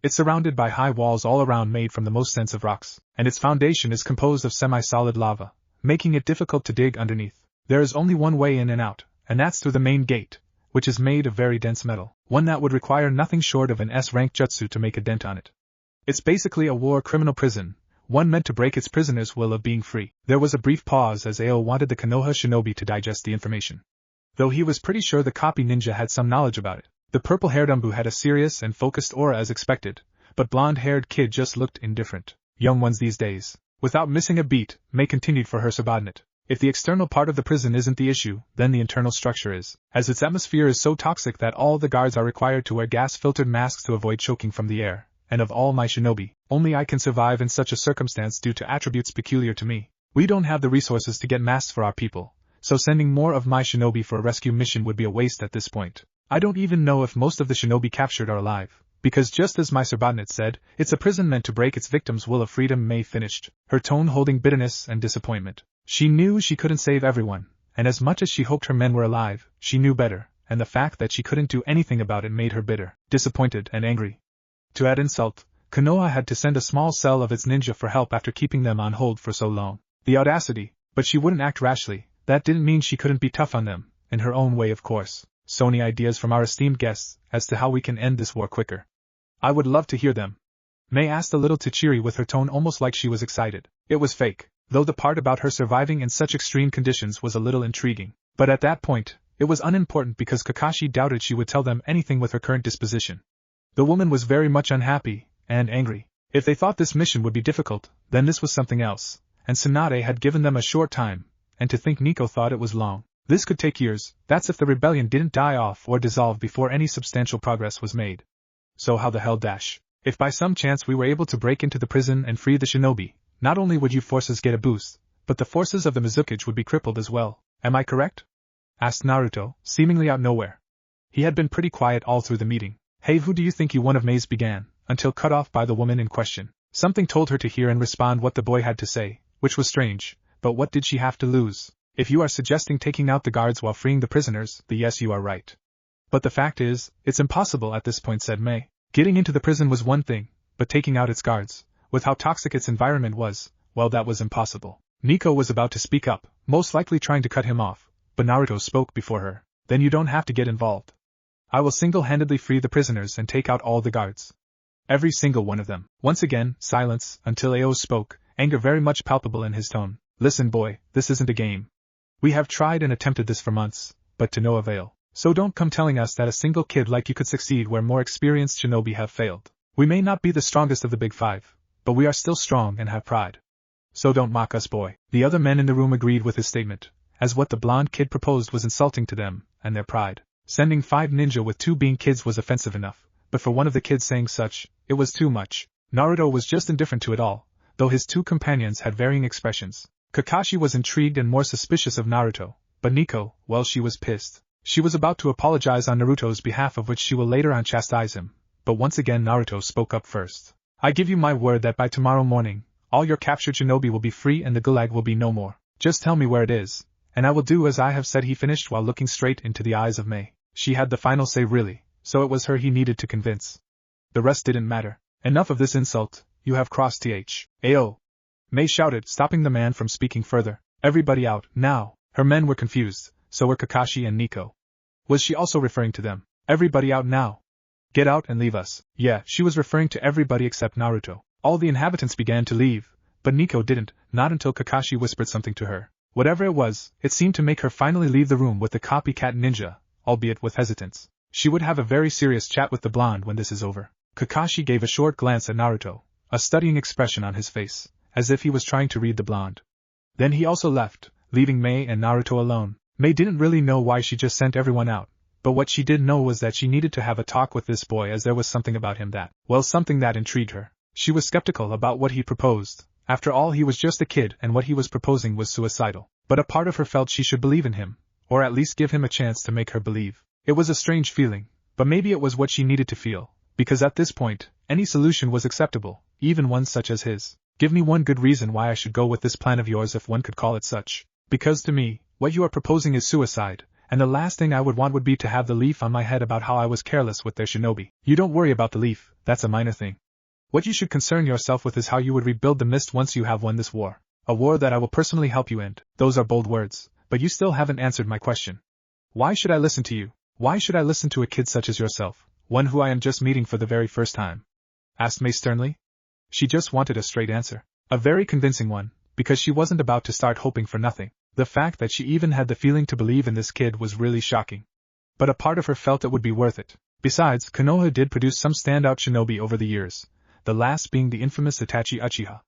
Speaker 1: It's surrounded by high walls all around made from the most dense of rocks, and its foundation is composed of semi-solid lava, making it difficult to dig underneath. There is only one way in and out, and that's through the main gate, which is made of very dense metal, one that would require nothing short of an S-rank jutsu to make a dent on it. It's basically a war criminal prison, one meant to break its prisoners' will of being free. There was a brief pause as Ao wanted the Konoha shinobi to digest the information. Though he was pretty sure the copy ninja had some knowledge about it. The purple-haired Umbu had a serious and focused aura as expected, but blonde-haired kid just looked indifferent. Young ones these days. Without missing a beat, Mei continued for her subordinate. If the external part of the prison isn't the issue, then the internal structure is, as its atmosphere is so toxic that all the guards are required to wear gas-filtered masks to avoid choking from the air, and of all my shinobi, only I can survive in such a circumstance due to attributes peculiar to me. We don't have the resources to get masks for our people, so sending more of my shinobi for a rescue mission would be a waste at this point. I don't even know if most of the shinobi captured are alive, because just as my subordinate said, it's a prison meant to break its victims' will of freedom. Mei finished, her tone holding bitterness and disappointment. She knew she couldn't save everyone, and as much as she hoped her men were alive, she knew better, and the fact that she couldn't do anything about it made her bitter, disappointed, and angry. To add insult, Konoha had to send a small cell of its ninja for help after keeping them on hold for so long. The audacity, but she wouldn't act rashly. That didn't mean she couldn't be tough on them, in her own way of course. So any ideas from our esteemed guests as to how we can end this war quicker? I would love to hear them. Mei asked a little to Chiri with her tone almost like she was excited. It was fake, though the part about her surviving in such extreme conditions was a little intriguing. But at that point, it was unimportant because Kakashi doubted she would tell them anything with her current disposition. The woman was very much unhappy, and angry. If they thought this mission would be difficult, then this was something else, and Tsunade had given them a short time, and to think Nico thought it was long. This could take years, that's if the rebellion didn't die off or dissolve before any substantial progress was made. So how the hell dash? If by some chance we were able to break into the prison and free the shinobi, not only would you forces get a boost, but the forces of the Mizukage would be crippled as well. Am I correct? Asked Naruto, seemingly out nowhere. He had been pretty quiet all through the meeting. Hey, who do you think you one of Mei's began, until cut off by the woman in question. Something told her to hear and respond what the boy had to say, which was strange, but what did she have to lose? If you are suggesting taking out the guards while freeing the prisoners, then yes, you are right. But the fact is, it's impossible at this point, said Mei. Getting into the prison was one thing, but taking out its guards, with how toxic its environment was, well, that was impossible. Nico was about to speak up, most likely trying to cut him off, but Naruto spoke before her. Then you don't have to get involved. I will single-handedly free the prisoners and take out all the guards. Every single one of them. Once again, silence, until Ao spoke, anger very much palpable in his tone. Listen boy, this isn't a game. We have tried and attempted this for months, but to no avail. So don't come telling us that a single kid like you could succeed where more experienced shinobi have failed. We may not be the strongest of the big five, but we are still strong and have pride. So don't mock us boy. The other men in the room agreed with his statement, as what the blonde kid proposed was insulting to them and their pride. Sending 5 ninja with 2 being kids was offensive enough, but for one of the kids saying such, it was too much. Naruto was just indifferent to it all, though his 2 companions had varying expressions. Kakashi was intrigued and more suspicious of Naruto, but Nico, well, she was pissed. She was about to apologize on Naruto's behalf, of which she will later on chastise him, but once again Naruto spoke up first. I give you my word that by tomorrow morning, all your captured shinobi will be free and the gulag will be no more. Just tell me where it is, and I will do as I have said, he finished while looking straight into the eyes of Mei. She had the final say really, so it was her he needed to convince. The rest didn't matter. Enough of this insult, you have crossed Ao. Mei shouted, stopping the man from speaking further. Everybody out, now. Her men were confused, so were Kakashi and Nico. Was she also referring to them? Everybody out now. Get out and leave us. Yeah, she was referring to everybody except Naruto. All the inhabitants began to leave, but Nico didn't, not until Kakashi whispered something to her. Whatever it was, it seemed to make her finally leave the room with the copycat ninja, albeit with hesitance. She would have a very serious chat with the blonde when this is over. Kakashi gave a short glance at Naruto, a studying expression on his face, as if he was trying to read the blonde. Then he also left, leaving Mei and Naruto alone. Mei didn't really know why she just sent everyone out, but what she did know was that she needed to have a talk with this boy, as there was something about him that, well, something that intrigued her. She was skeptical about what he proposed. After all, he was just a kid and what he was proposing was suicidal. But a part of her felt she should believe in him, or at least give him a chance to make her believe. It was a strange feeling, but maybe it was what she needed to feel, because at this point, any solution was acceptable, even one such as his. Give me one good reason why I should go with this plan of yours, if one could call it such. Because to me, what you are proposing is suicide, and the last thing I would want would be to have the leaf on my head about how I was careless with their shinobi. You don't worry about the leaf, that's a minor thing. What you should concern yourself with is how you would rebuild the mist once you have won this war. A war that I will personally help you end. Those are bold words, but you still haven't answered my question. Why should I listen to you? Why should I listen to a kid such as yourself, one who I am just meeting for the very first time? Asked Mei sternly. She just wanted a straight answer. A very convincing one, because she wasn't about to start hoping for nothing. The fact that she even had the feeling to believe in this kid was really shocking. But a part of her felt it would be worth it. Besides, Konoha did produce some standout shinobi over the years, the last being the infamous Itachi Uchiha.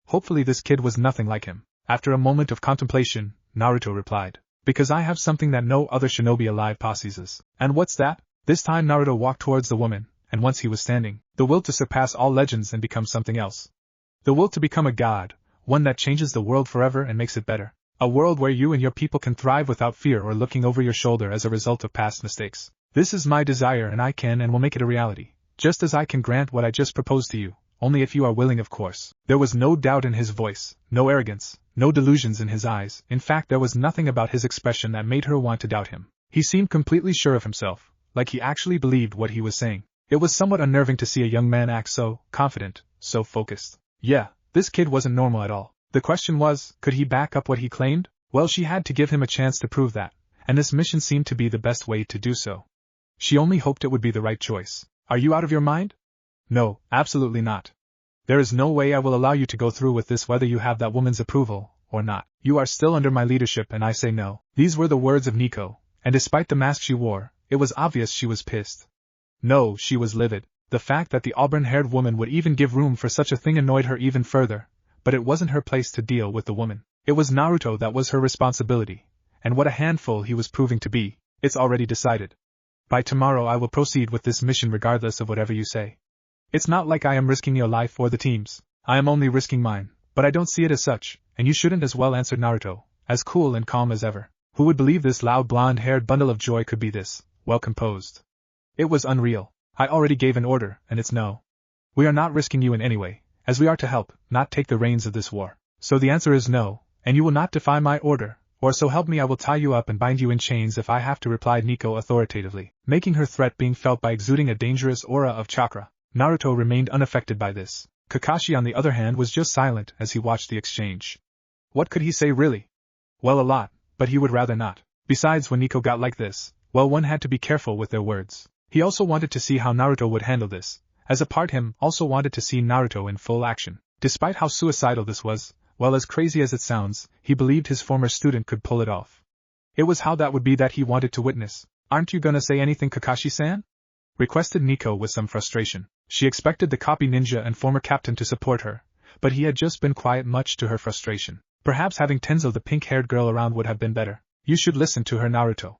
Speaker 1: Hopefully this kid was nothing like him. After a moment of contemplation, Naruto replied, because I have something that no other shinobi alive possesses. And what's that? This time Naruto walked towards the woman, and once he was standing, the will to surpass all legends and become something else. The will to become a god, one that changes the world forever and makes it better. A world where you and your people can thrive without fear or looking over your shoulder as a result of past mistakes. This is my desire, and I can and will make it a reality. Just as I can grant what I just proposed to you, only if you are willing, of course. There was no doubt in his voice, no arrogance, no delusions in his eyes. In fact, there was nothing about his expression that made her want to doubt him. He seemed completely sure of himself, like he actually believed what he was saying. It was somewhat unnerving to see a young man act so confident, so focused. Yeah, this kid wasn't normal at all. The question was, could he back up what he claimed? Well, she had to give him a chance to prove that, and this mission seemed to be the best way to do so. She only hoped it would be the right choice. Are you out of your mind? No, absolutely not. There is no way I will allow you to go through with this, whether you have that woman's approval or not. You are still under my leadership and I say no. These were the words of Nico, and despite the mask she wore, it was obvious she was pissed. No, she was livid. The fact that the auburn-haired woman would even give room for such a thing annoyed her even further, but it wasn't her place to deal with the woman. It was Naruto that was her responsibility, and what a handful he was proving to be. It's already decided. By tomorrow I will proceed with this mission regardless of whatever you say. It's not like I am risking your life or the team's. I am only risking mine, but I don't see it as such, and you shouldn't as well, answered Naruto, as cool and calm as ever. Who would believe this loud blonde-haired bundle of joy could be this well composed? It was unreal. I already gave an order, and it's no. We are not risking you in any way, as we are to help, not take the reins of this war. So the answer is no, and you will not defy my order. Or so help me, I will tie you up and bind you in chains if I have to, replied Nico authoritatively, making her threat being felt by exuding a dangerous aura of chakra. Naruto remained unaffected by this. Kakashi, on the other hand, was just silent as he watched the exchange. What could he say really? Well, a lot, but he would rather not. Besides, when Nico got like this, Well, one had to be careful with their words. He also wanted to see how Naruto would handle this, as a part him also wanted to see Naruto in full action. Despite how suicidal this was, well, as crazy as it sounds, he believed his former student could pull it off. It was how that would be that he wanted to witness. "Aren't you gonna say anything, Kakashi-san?" requested Nico with some frustration. She expected the copy ninja and former captain to support her, but he had just been quiet, much to her frustration. Perhaps having Tenzo, the pink-haired girl, around would have been better. "You should listen to her, Naruto.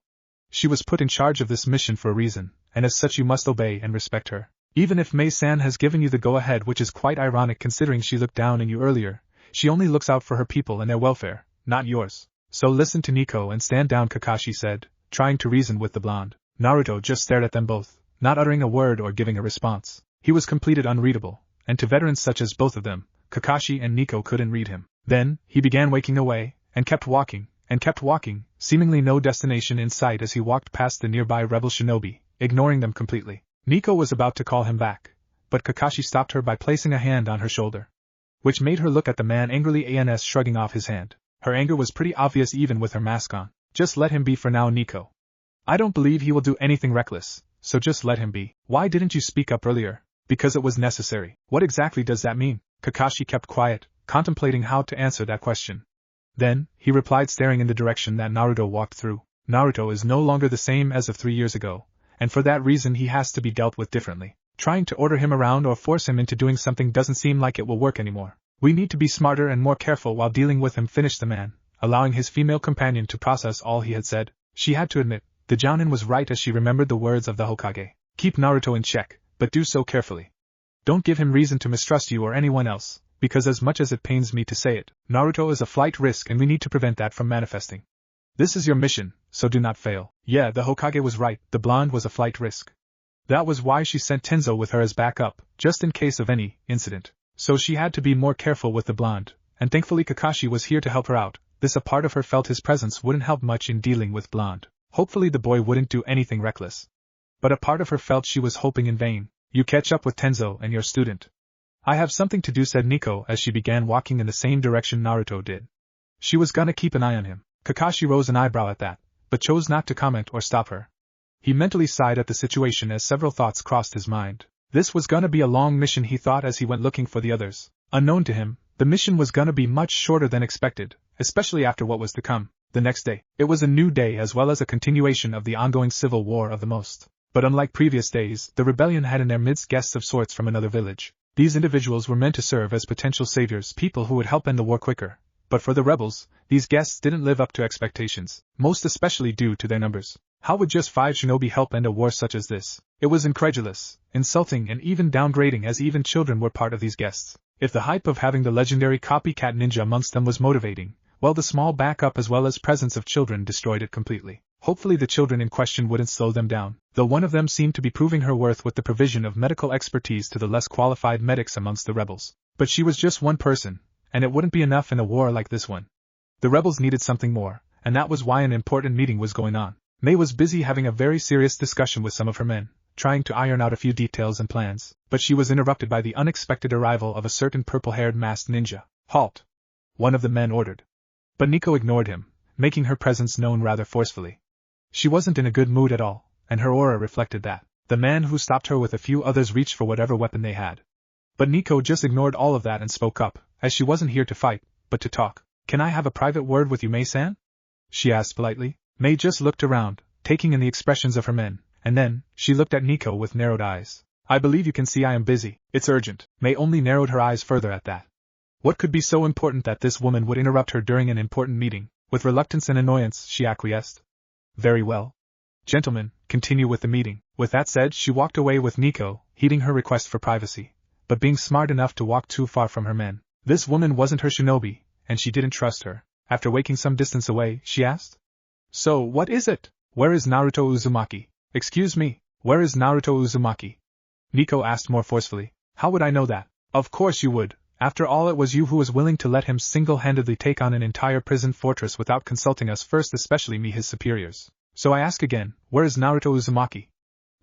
Speaker 1: She was put in charge of this mission for a reason, and as such you must obey and respect her. Even if Mei-san has given you the go-ahead, which is quite ironic considering she looked down on you earlier, she only looks out for her people and their welfare, not yours. So listen to Nico and stand down," Kakashi said, trying to reason with the blonde. Naruto just stared at them both, not uttering a word or giving a response. He was completed unreadable, and to veterans such as both of them, Kakashi and Nico couldn't read him. Then, he began waking away, and kept walking, seemingly no destination in sight as he walked past the nearby rebel shinobi, ignoring them completely. Nico was about to call him back, but Kakashi stopped her by placing a hand on her shoulder, which made her look at the man angrily, shrugging off his hand. Her anger was pretty obvious even with her mask on. "Just let him be for now, Nico. I don't believe he will do anything reckless, so just let him be." "Why didn't you speak up earlier?" "Because it was necessary." "What exactly does that mean?" Kakashi kept quiet, contemplating how to answer that question. Then, he replied, staring in the direction that Naruto walked through. "Naruto is no longer the same as of 3 years ago, and for that reason he has to be dealt with differently. Trying to order him around or force him into doing something doesn't seem like it will work anymore. We need to be smarter and more careful while dealing with him," finished the man, allowing his female companion to process all he had said. She had to admit, the Jounin was right as she remembered the words of the Hokage. "Keep Naruto in check, but do so carefully. Don't give him reason to mistrust you or anyone else, because as much as it pains me to say it, Naruto is a flight risk and we need to prevent that from manifesting. This is your mission, so do not fail." Yeah, the Hokage was right, the blonde was a flight risk. That was why she sent Tenzo with her as backup, just in case of any incident. So she had to be more careful with the blonde, and thankfully Kakashi was here to help her out. This a part of her felt his presence wouldn't help much in dealing with blonde. Hopefully the boy wouldn't do anything reckless. But a part of her felt she was hoping in vain. "You catch up with Tenzo and your student. I have something to do," said Nico as she began walking in the same direction Naruto did. She was gonna keep an eye on him. Kakashi rose an eyebrow at that, but chose not to comment or stop her. He mentally sighed at the situation as several thoughts crossed his mind. This was gonna be a long mission, he thought as he went looking for the others. Unknown to him, the mission was gonna be much shorter than expected, especially after what was to come. The next day, it was a new day as well as a continuation of the ongoing civil war of the most. But unlike previous days, the rebellion had in their midst guests of sorts from another village. These individuals were meant to serve as potential saviors, people who would help end the war quicker. But for the rebels, these guests didn't live up to expectations, most especially due to their numbers. How would just 5 shinobi help end a war such as this? It was incredulous, insulting and even downgrading, as even children were part of these guests. If the hype of having the legendary copycat ninja amongst them was motivating, well, the small backup as well as presence of children destroyed it completely. Hopefully the children in question wouldn't slow them down, though one of them seemed to be proving her worth with the provision of medical expertise to the less qualified medics amongst the rebels. But she was just one person, and it wouldn't be enough in a war like this one. The rebels needed something more, and that was why an important meeting was going on. Mei was busy having a very serious discussion with some of her men, trying to iron out a few details and plans, but she was interrupted by the unexpected arrival of a certain purple-haired masked ninja. "Halt!" one of the men ordered. But Nico ignored him, making her presence known rather forcefully. She wasn't in a good mood at all, and her aura reflected that. The man who stopped her with a few others reached for whatever weapon they had. But Nico just ignored all of that and spoke up, as she wasn't here to fight, but to talk. "Can I have a private word with you, Mei-san?" she asked politely. Mei just looked around, taking in the expressions of her men, and then, she looked at Nico with narrowed eyes. "I believe you can see I am busy. It's urgent." Mei only narrowed her eyes further at that. What could be so important that this woman would interrupt her during an important meeting? With reluctance and annoyance, she acquiesced. "Very well. Gentlemen, continue with the meeting." With that said, she walked away with Nico, heeding her request for privacy, but being smart enough to walk too far from her men. This woman wasn't her shinobi, and she didn't trust her. After walking some distance away, she asked, "So, what is it? Where is Naruto Uzumaki?" "Excuse me, where is Naruto Uzumaki?" Nico asked more forcefully. "How would I know that?" "Of course you would. After all, it was you who was willing to let him single-handedly take on an entire prison fortress without consulting us first, especially me, his superiors. So I ask again, where is Naruto Uzumaki?"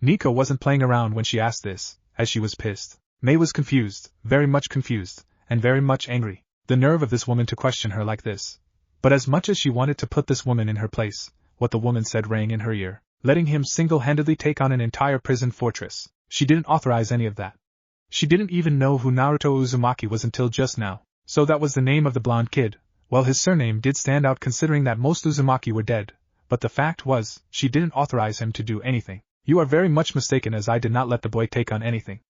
Speaker 1: Nico wasn't playing around when she asked this, as she was pissed. Mei was confused, very much confused, and very much angry. The nerve of this woman to question her like this. But as much as she wanted to put this woman in her place, what the woman said rang in her ear. letting him single-handedly take on an entire prison fortress. She didn't authorize any of that. She didn't even know who Naruto Uzumaki was until just now. So that was the name of the blonde kid. Well, his surname did stand out considering that most Uzumaki were dead, but the fact was, she didn't authorize him to do anything. You are very much mistaken, as I did not let the boy take on anything.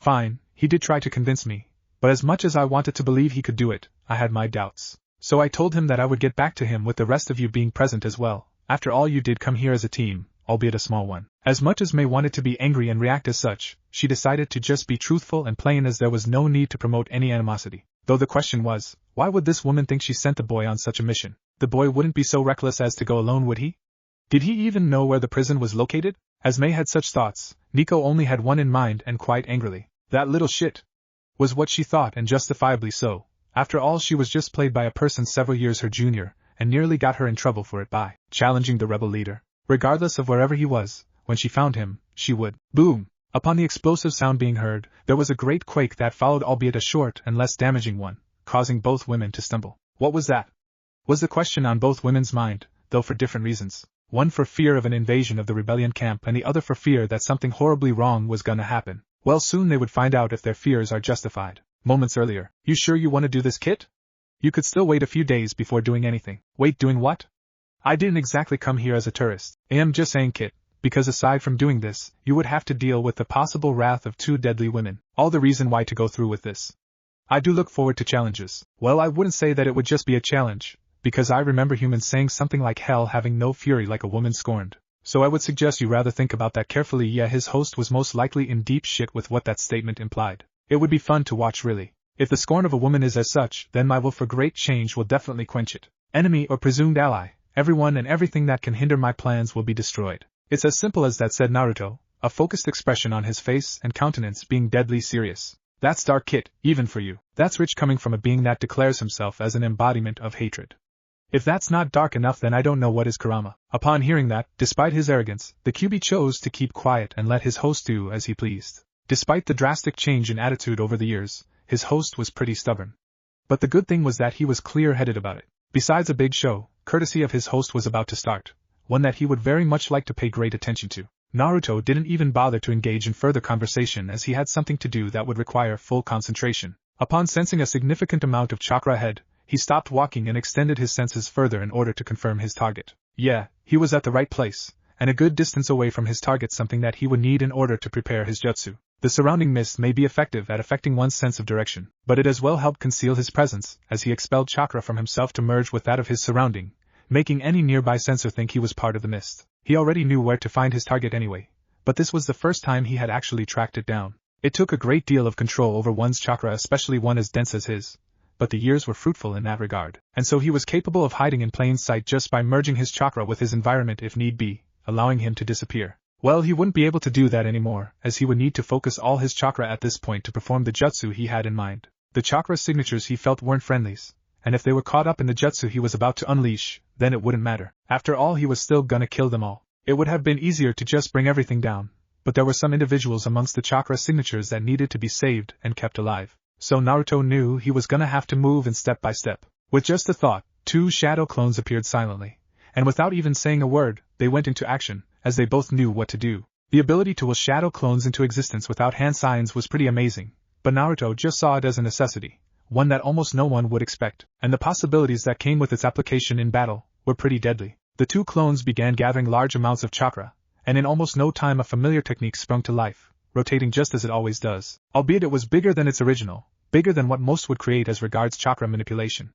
Speaker 1: Fine, he did try to convince me, but as much as I wanted to believe he could do it, I had my doubts. So I told him that I would get back to him with the rest of you being present as well. After all, you did come here as a team, albeit a small one. As much as May wanted to be angry and react as such, she decided to just be truthful and plain, as there was no need to promote any animosity. Though the question was, why would this woman think she sent the boy on such a mission? The boy wouldn't be so reckless as to go alone, would he? Did he even know where the prison was located? As May had such thoughts, Nico only had one in mind, and quite angrily. That little shit, was what she thought, and justifiably so. After all, she was just played by a person several years her junior, and nearly got her in trouble for it by challenging the rebel leader. Regardless of wherever he was, when she found him, she would. Boom! Upon the explosive sound being heard, there was a great quake that followed, albeit a short and less damaging one, causing both women to stumble. What was that? Was the question on both women's mind, though for different reasons. One for fear of an invasion of the rebellion camp, and the other for fear that something horribly wrong was gonna happen. Well, soon they would find out if their fears are justified. Moments earlier, you sure you want to do this, Kit? You could still wait a few days before doing anything. Wait, doing what? I didn't exactly come here as a tourist. I am just saying, Kit, because aside from doing this, you would have to deal with the possible wrath of two deadly women. All the reason why to go through with this. I do look forward to challenges. Well, I wouldn't say that it would just be a challenge, because I remember humans saying something like hell having no fury like a woman scorned. So I would suggest you rather think about that carefully. Yeah, his host was most likely in deep shit with what that statement implied. It would be fun to watch, really. If the scorn of a woman is as such, then my will for great change will definitely quench it. Enemy or presumed ally, everyone and everything that can hinder my plans will be destroyed. It's as simple as that, said Naruto, a focused expression on his face and countenance being deadly serious. That's dark, Kit, even for you. That's rich coming from a being that declares himself as an embodiment of hatred. If that's not dark enough, then I don't know what is, Kurama. Upon hearing that, despite his arrogance, the QB chose to keep quiet and let his host do as he pleased. Despite the drastic change in attitude over the years, his host was pretty stubborn. But the good thing was that he was clear-headed about it. Besides a big show, courtesy of his host was about to start, one that he would very much like to pay great attention to. Naruto didn't even bother to engage in further conversation, as he had something to do that would require full concentration. Upon sensing a significant amount of chakra ahead, he stopped walking and extended his senses further in order to confirm his target. Yeah, he was at the right place, and a good distance away from his target, something that he would need in order to prepare his jutsu. The surrounding mist may be effective at affecting one's sense of direction, but it as well helped conceal his presence, as he expelled chakra from himself to merge with that of his surrounding, making any nearby sensor think he was part of the mist. He already knew where to find his target anyway, but this was the first time he had actually tracked it down. It took a great deal of control over one's chakra, especially one as dense as his, but the years were fruitful in that regard, and so he was capable of hiding in plain sight just by merging his chakra with his environment if need be, allowing him to disappear. Well, he wouldn't be able to do that anymore, as he would need to focus all his chakra at this point to perform the jutsu he had in mind. The chakra signatures he felt weren't friendlies, and if they were caught up in the jutsu he was about to unleash, then it wouldn't matter. After all, he was still gonna kill them all. It would have been easier to just bring everything down, but there were some individuals amongst the chakra signatures that needed to be saved and kept alive. So Naruto knew he was gonna have to move in step by step. With just a thought, two shadow clones appeared silently, and without even saying a word, they went into action, as they both knew what to do. The ability to will shadow clones into existence without hand signs was pretty amazing, but Naruto just saw it as a necessity, one that almost no one would expect, and the possibilities that came with its application in battle were pretty deadly. The two clones began gathering large amounts of chakra, and in almost no time a familiar technique sprung to life, rotating just as it always does, albeit it was bigger than its original, bigger than what most would create as regards chakra manipulation.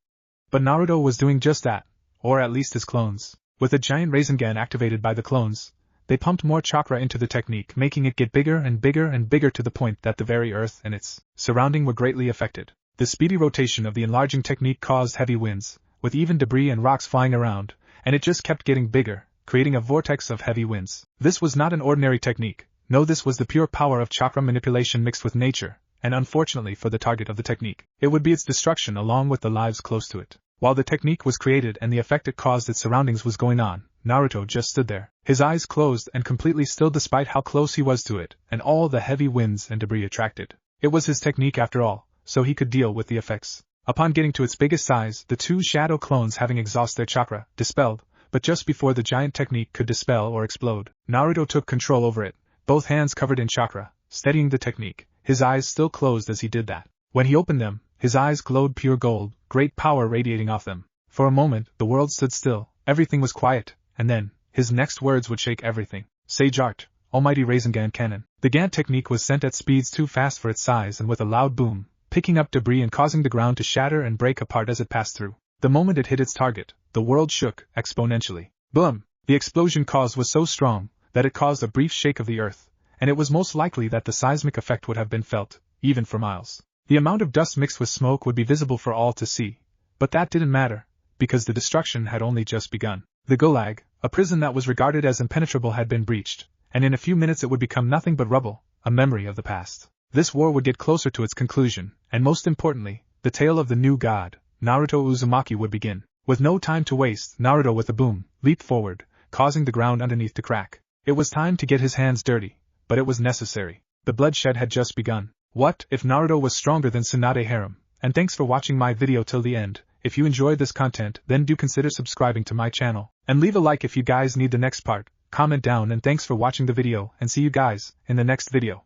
Speaker 1: But Naruto was doing just that, or at least his clones. With a giant Rasengan activated by the clones, they pumped more chakra into the technique, making it get bigger and bigger and bigger to the point that the very earth and its surrounding were greatly affected. The speedy rotation of the enlarging technique caused heavy winds, with even debris and rocks flying around, and it just kept getting bigger, creating a vortex of heavy winds. This was not an ordinary technique. No, this was the pure power of chakra manipulation mixed with nature, and unfortunately for the target of the technique, it would be its destruction along with the lives close to it. While the technique was created and the effect it caused its surroundings was going on, Naruto just stood there, his eyes closed and completely still despite how close he was to it, and all the heavy winds and debris attracted. It was his technique after all, so he could deal with the effects. Upon getting to its biggest size, the two shadow clones, having exhausted their chakra, dispelled, but just before the giant technique could dispel or explode, Naruto took control over it, both hands covered in chakra, steadying the technique, his eyes still closed as he did that. When he opened them, his eyes glowed pure gold, great power radiating off them. For a moment, the world stood still, everything was quiet, and then, his next words would shake everything. Sage Art, Almighty Rasengan Cannon. The Gant technique was sent at speeds too fast for its size and with a loud boom, picking up debris and causing the ground to shatter and break apart as it passed through. The moment it hit its target, the world shook exponentially. Boom! The explosion cause was so strong that it caused a brief shake of the earth, and it was most likely that the seismic effect would have been felt, even for miles. The amount of dust mixed with smoke would be visible for all to see, but that didn't matter, because the destruction had only just begun. The Gulag, a prison that was regarded as impenetrable, had been breached, and in a few minutes it would become nothing but rubble, a memory of the past. This war would get closer to its conclusion, and most importantly, the tale of the new god, Naruto Uzumaki, would begin. With no time to waste, Naruto with a boom, leaped forward, causing the ground underneath to crack. It was time to get his hands dirty, but it was necessary. The bloodshed had just begun. What if Naruto was stronger than Tsunade harem? And thanks for watching my video till the end. If you enjoyed this content, then do consider subscribing to my channel, and leave a like if you guys need the next part. Comment down, and thanks for watching the video, and see you guys in the next video.